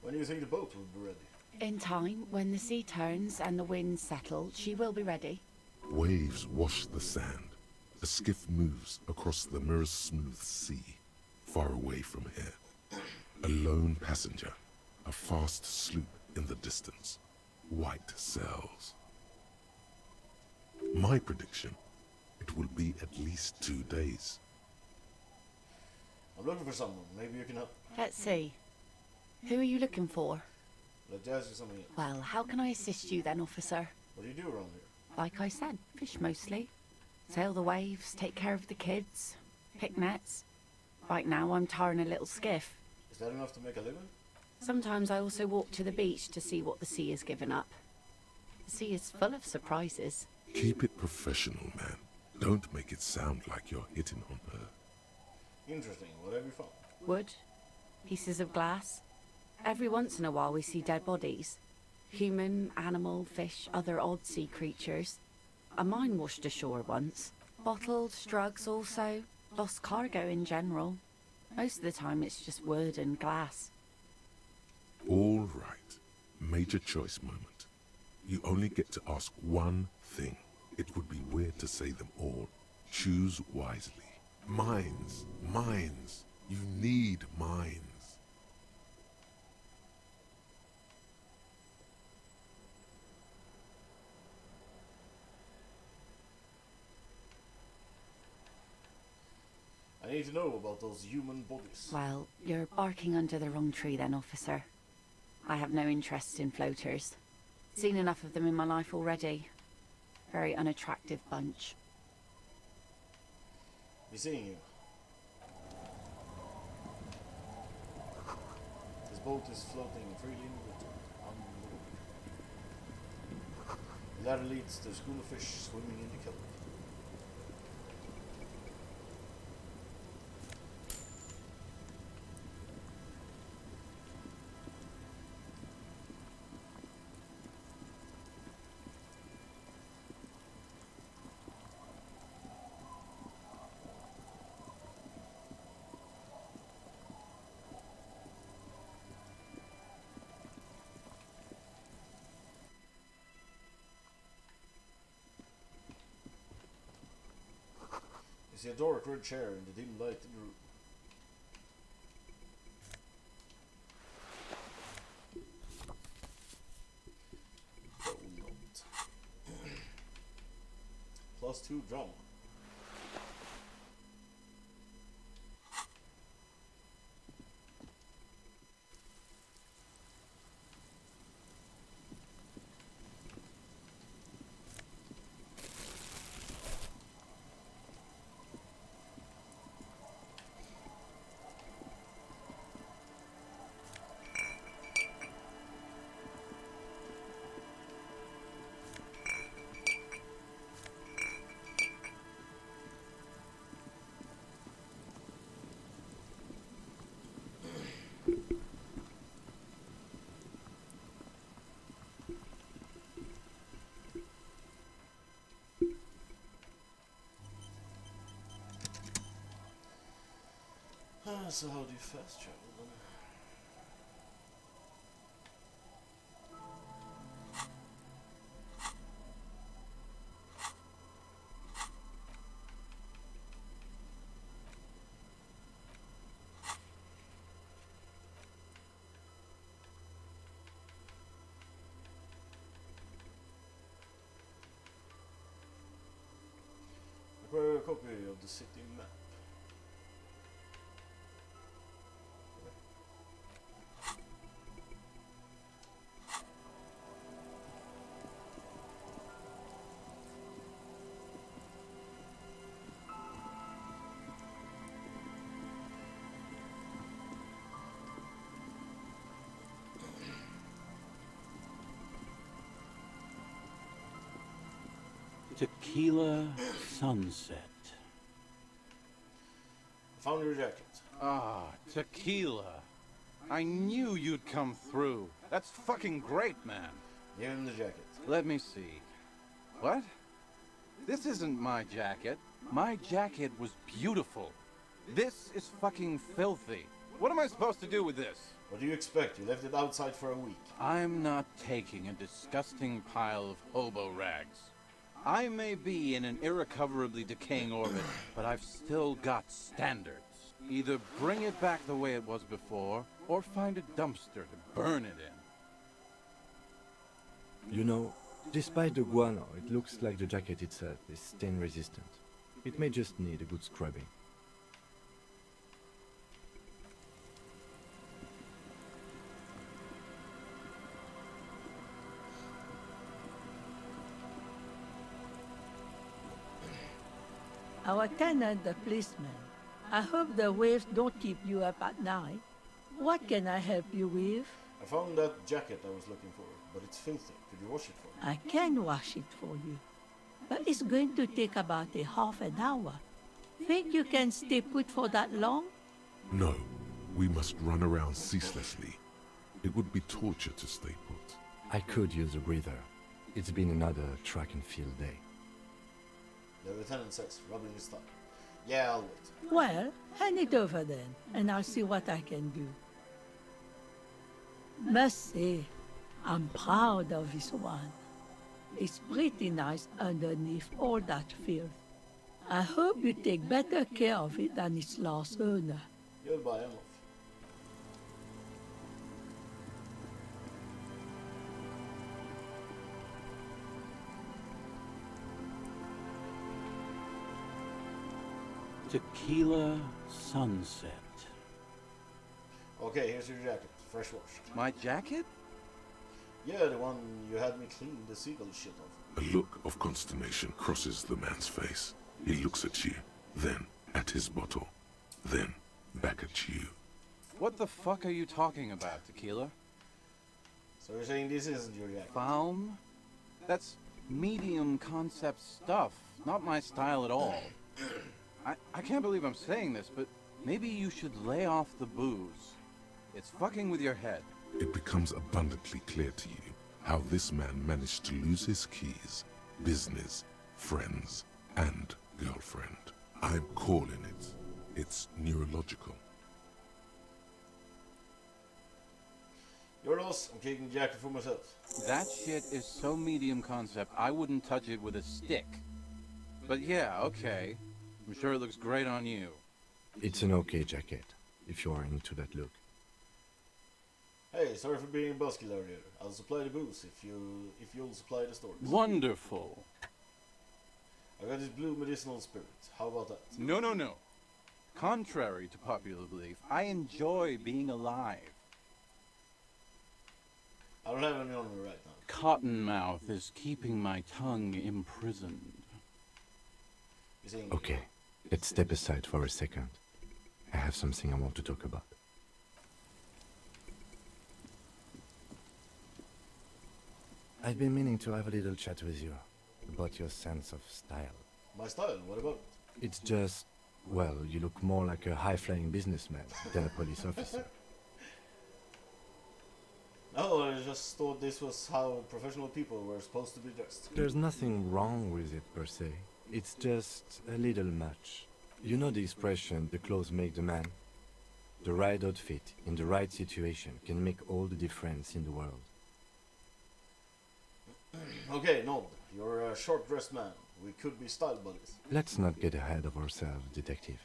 When do you think the boat will be ready? In time, when the sea turns and the winds settle, she will be ready. Waves wash the sand. The skiff moves across the mirror-smooth sea, far away from here. A lone passenger, a fast sloop in the distance, white sails. My prediction, it will be at least 2 days. I'm looking for someone. Maybe you can help. Let's see. Who are you looking for? Let's ask you something else. Well, how can I assist you then, officer? What do you do around here? Like I said, fish mostly. Sail the waves, take care of the kids, pick nets. Right now I'm tarring a little skiff. Is that enough to make a living? Sometimes I also walk to the beach to see what the sea has given up. The sea is full of surprises. Keep it professional, man. Don't make it sound like you're hitting on her. Interesting. What have you found? Wood, pieces of glass. Every once in a while we see dead bodies. Human, animal, fish, other odd sea creatures. A mine washed ashore once. Bottles, drugs also. Lost cargo in general. Most of the time it's just wood and glass. All right. Major choice moment. You only get to ask one thing. It would be weird to say them all. Choose wisely. Mines. Mines. You need mines. I need to know about those human bodies. Well, you're barking under the wrong tree then, officer. I have no interest in floaters. Seen enough of them in my life already. Very unattractive bunch. Be seeing you. This boat is floating freely in the water. The ladder leads to a school of fish swimming in the kelp. You see a dark red chair in the dim light in the room. So how do you fast travel then? Acquire a copy of the city map. Tequila Sunset. I found your jacket. Ah, tequila. I knew you'd come through. That's fucking great, man. Give him the jacket. Let me see. What? This isn't my jacket. My jacket was beautiful. This is fucking filthy. What am I supposed to do with this? What do you expect? You left it outside for a week. I'm not taking a disgusting pile of hobo rags. I may be in an irrecoverably decaying orbit, but I've still got standards. Either bring it back the way it was before, or find a dumpster to burn it in. You know, despite the guano, it looks like the jacket itself is stain resistant. It may just need a good scrubbing. Our tenant, the policeman. I hope the waves don't keep you up at night. What can I help you with? I found that jacket I was looking for, but it's filthy. Could you wash it for me? I can wash it for you, but it's going to take about a half an hour. Think you can stay put for that long? No, we must run around ceaselessly. It would be torture to stay put. I could use a breather. It's been another track and field day. The lieutenant says, rubbing his thigh. Yeah, I'll wait. Well, hand it over then, and I'll see what I can do. Must say, I'm proud of this one. It's pretty nice underneath all that filth. I hope you take better care of it than its last owner. Goodbye, I'm off. Tequila Sunset. Okay, here's your jacket. Fresh washed. My jacket? Yeah, the one you had me clean the seagull shit off. A look of consternation crosses the man's face. He looks at you, then at his bottle, then back at you. What the fuck are you talking about, Tequila? So you're saying this isn't your jacket? Foam? That's medium concept stuff. Not my style at all. I can't believe I'm saying this, but maybe you should lay off the booze. It's fucking with your head. It becomes abundantly clear to you how this man managed to lose his keys, business, friends, and girlfriend. I'm calling it. It's neurological. Your loss, I'm taking the jacket for myself. That shit is so medium concept, I wouldn't touch it with a stick. But yeah, okay. I'm sure it looks great on you. It's an okay jacket, if you are into that look. Hey, sorry for being buzzkill earlier. I'll supply the booze if you'll supply the stores. Wonderful. I got this blue medicinal spirit. How about that? No, no, no. Contrary to popular belief, I enjoy being alive. I don't have any on me right now. Cottonmouth is keeping my tongue imprisoned. Okay, let's step aside for a second. I have something I want to talk about. I've been meaning to have a little chat with you about your sense of style. My style? What about it? It's just, well, you look more like a high-flying businessman than a police officer. No, I just thought this was how professional people were supposed to be dressed. There's nothing wrong with it per se. It's just a little much. You know the expression, the clothes make the man? The right outfit in the right situation can make all the difference in the world. Okay, Nod, you're a short-dressed man. We could be style buddies. Let's not get ahead of ourselves, detective.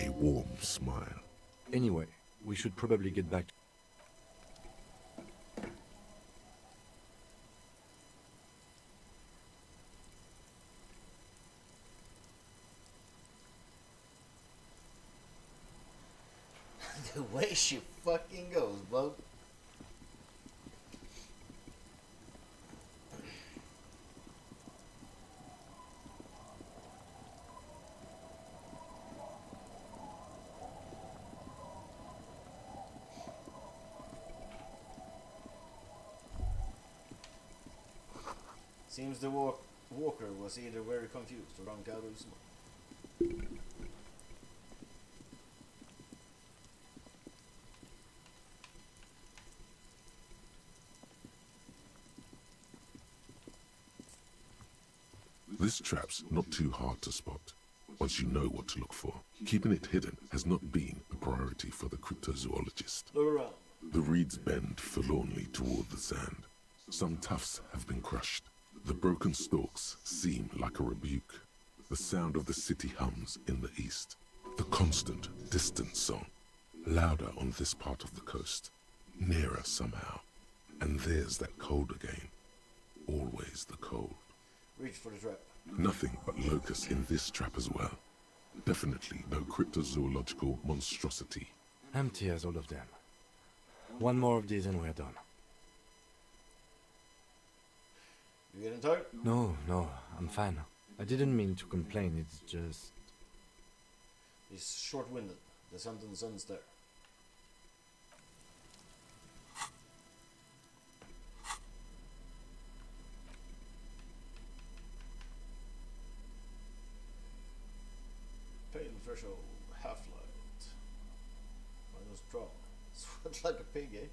A warm smile. Anyway, we should probably get back to... The way she fucking goes, bud. Seems the walker was either very confused or drunk out of his mind. This trap's not too hard to spot, once you know what to look for. Keeping it hidden has not been a priority for the cryptozoologist. Look around. The reeds bend forlornly toward the sand. Some tufts have been crushed. The broken stalks seem like a rebuke. The sound of the city hums in the east. The constant, distant song. Louder on this part of the coast. Nearer somehow. And there's that cold again. Always the cold. Reach for the trap. Nothing but locusts in this trap as well. Definitely no cryptozoological monstrosity. Empty as all of them. One more of these and we're done. You getting tired? No, I'm fine. I didn't mean to complain, it's just... He's short-winded. The sentence ends there. Pain threshold, half-light. Minus draw. Sweat like a pig, eh?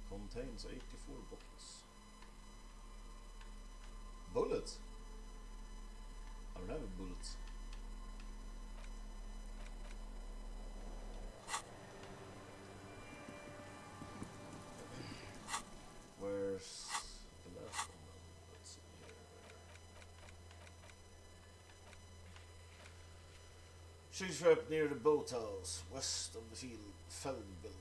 Contains 84 bottles. Bullets? I don't have any bullets. Where's the last one? Let's see here. Shoot trap near the boathouse, west of the Feld building.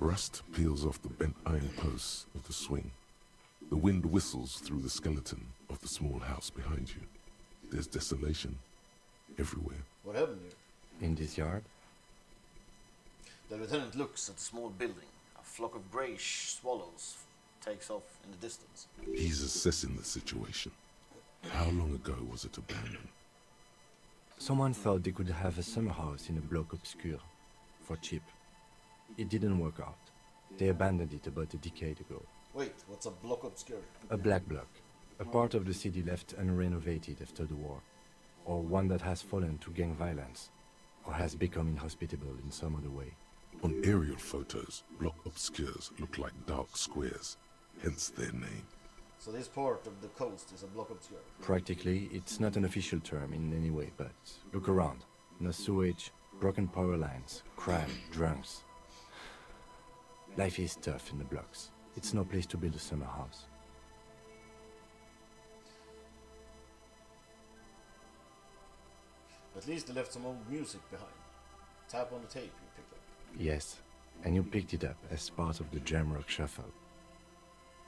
Rust peels off the bent iron posts of the swing. The wind whistles through the skeleton of the small house behind you. There's desolation everywhere. What happened here? In this yard? The lieutenant looks at the small building. A flock of greyish swallows takes off in the distance. He's assessing the situation. How long ago was it abandoned? Someone thought they could have a summer house in a bloc obscur, for cheap. It didn't work out. They abandoned it about a decade ago. Wait, what's a block obscure? A black bloc. A part of the city left unrenovated after the war. Or one that has fallen to gang violence. Or has become inhospitable in some other way. On aerial photos, block obscures look like dark squares, hence their name. So this part of the coast is a block obscure? Practically, it's not an official term in any way, but look around. No sewage, broken power lines, crime, drunks. Life is tough in the blocks. It's no place to build a summer house. At least they left some old music behind. Tap on the tape you picked up. Yes, and you picked it up as part of the Jamrock Shuffle.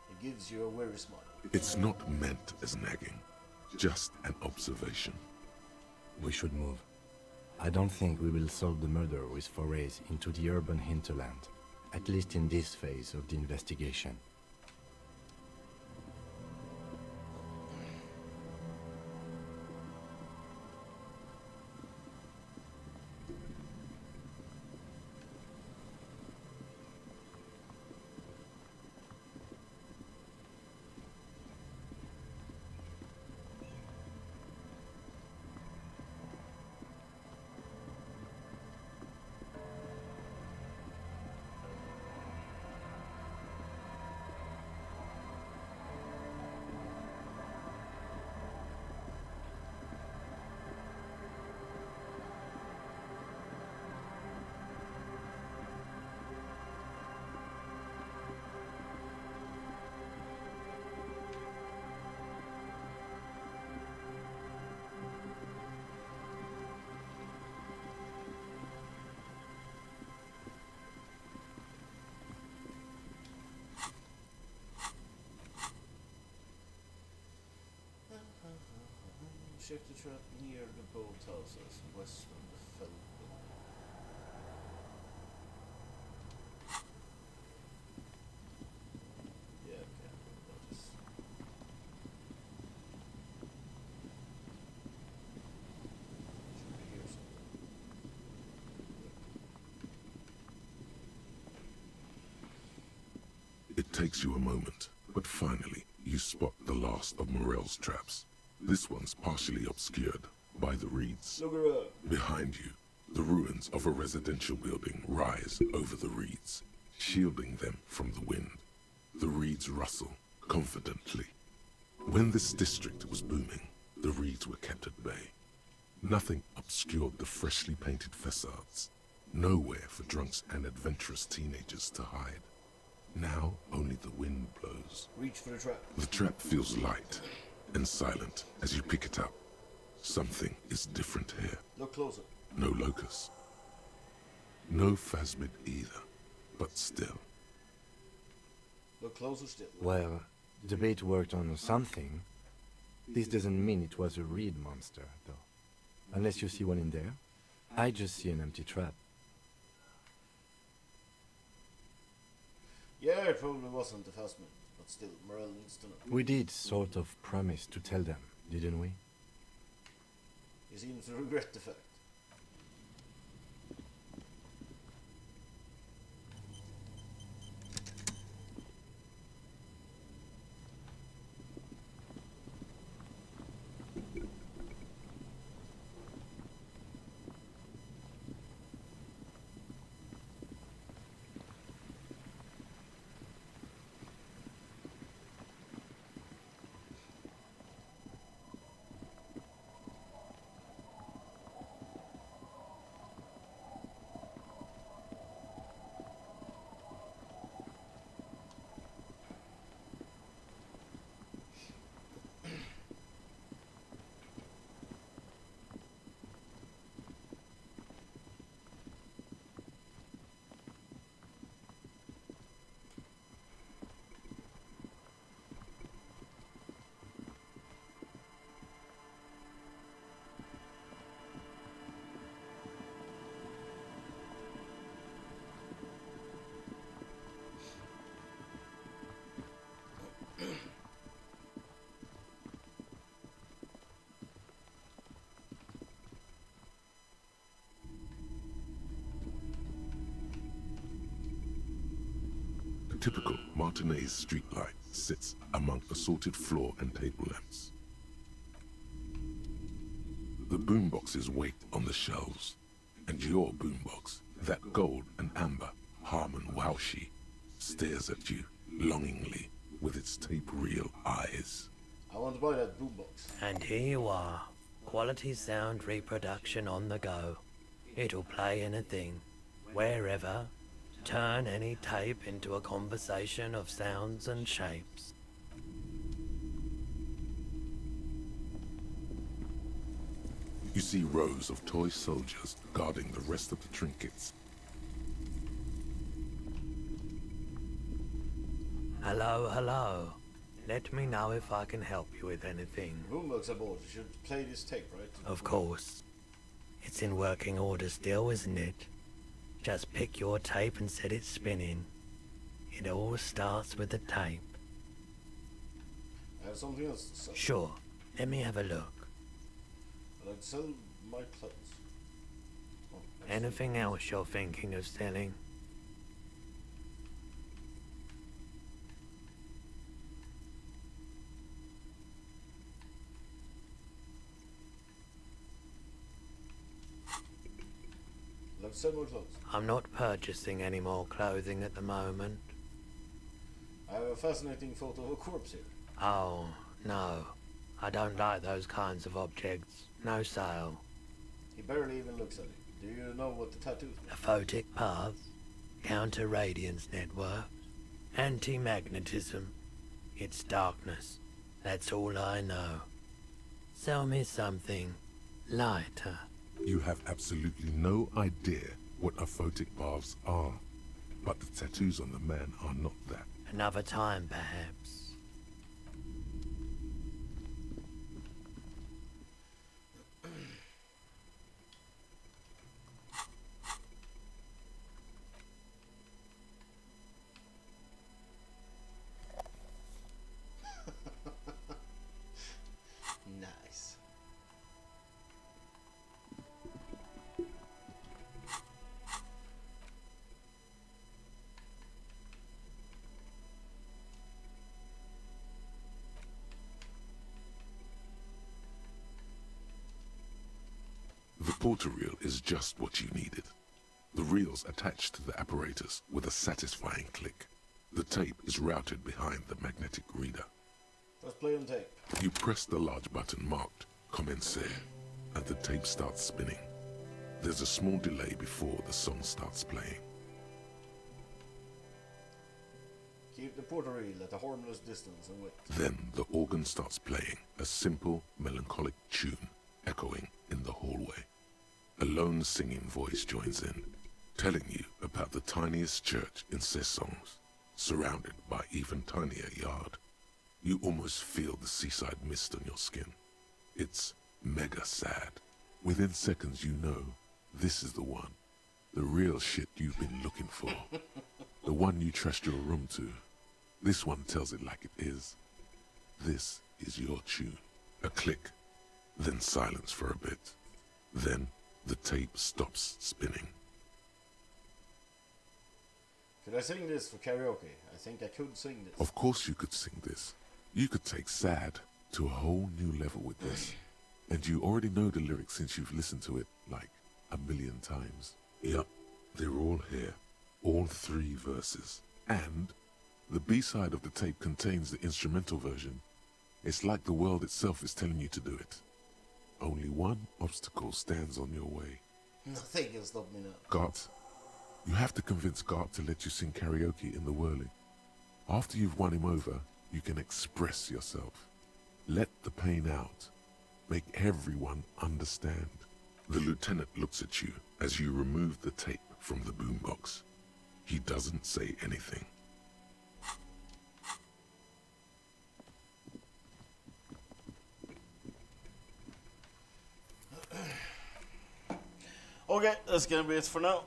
It gives you a weary smile. It's not meant as nagging, just an observation. We should move. I don't think we will solve the murder with forays into the urban hinterland, at least in this phase of the investigation. Shift the trap near the boathouses, west from the Felton. Yeah, okay, notice. Should be here somewhere. It takes you a moment, but finally you spot the last of Morel's traps. This one's partially obscured by the reeds. Look around. Behind you, the ruins of a residential building rise over the reeds, shielding them from the wind. The reeds rustle confidently. When this district was booming, the reeds were kept at bay. Nothing obscured the freshly painted facades. Nowhere for drunks and adventurous teenagers to hide. Now only the wind blows. Reach for the trap. The trap feels light and silent as you pick it up. Something is different here. Look closer. No locust. No phasmid either, but still. Look closer still. Well, the bait worked on something. This doesn't mean it was a reed monster, though. Unless you see one in there. I just see an empty trap. Yeah, it probably wasn't the Phasmid, but still, Morel needs to know. We did sort of promise to tell them, didn't we? He seems to regret the fact. A typical Martinez streetlight sits among assorted floor and table lamps. The boomboxes wait on the shelves, and your boombox, that gold and amber Harmon Waushi, stares at you longingly with its tape reel eyes. I want to buy that boombox. And here you are. Quality sound reproduction on the go. It'll play anything, wherever. Turn any tape into a conversation of sounds and shapes. You see rows of toy soldiers guarding the rest of the trinkets. Hello, hello. Let me know if I can help you with anything. Boombox aboard. You should play this tape, right? Of course. It's in working order still, isn't it? Just pick your tape and set it spinning. It all starts with the tape. I have something else to sell. Sure. Let me have a look. I'd like to sell my clothes. Oh, Anything else you're thinking of selling? I'd like to sell more clothes. I'm not purchasing any more clothing at the moment. I have a fascinating photo of a corpse here. Oh, no. I don't like those kinds of objects. No sale. He barely even looks at it. Do you know what the tattoo is? A photic path, counter-radiance network, anti-magnetism. It's darkness. That's all I know. Sell me something lighter. You have absolutely no idea what aphotic baths are, but the tattoos on the man are not that. Another time, perhaps. porter reel is just what you needed. The reel's attached to the apparatus with a satisfying click. The tape is routed behind the magnetic reader. Let's play on tape. You press the large button marked Commencer, and the tape starts spinning. There's a small delay before the song starts playing. Keep the porter reel at a harmless distance and wait. Then the organ starts playing a simple, melancholic tune echoing in the hallway. A lone singing voice joins in, telling you about the tiniest church in Cessons, surrounded by even tinier yard. You almost feel the seaside mist on your skin. It's mega sad. Within seconds you know this is the one. The real shit you've been looking for. The one you trust your room to. This one tells it like it is. This is your tune. A click, then silence for a bit. Then the tape stops spinning. Could I sing this for karaoke? I think I could sing this. Of course you could sing this. You could take sad to a whole new level with this. And you already know the lyrics since you've listened to it like a million times. Yup, they're all here. All 3 verses. And the B-side of the tape contains the instrumental version. It's like the world itself is telling you to do it. Only one obstacle stands on your way. Nothing can stop me now. Gart. You have to convince Gart to let you sing karaoke in the whirling. After you've won him over, you can express yourself. Let the pain out. Make everyone understand. The lieutenant looks at you as you remove the tape from the boombox. He doesn't say anything. Okay, that's gonna be it for now.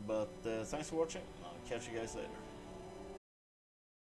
But thanks for watching. I'll catch you guys later.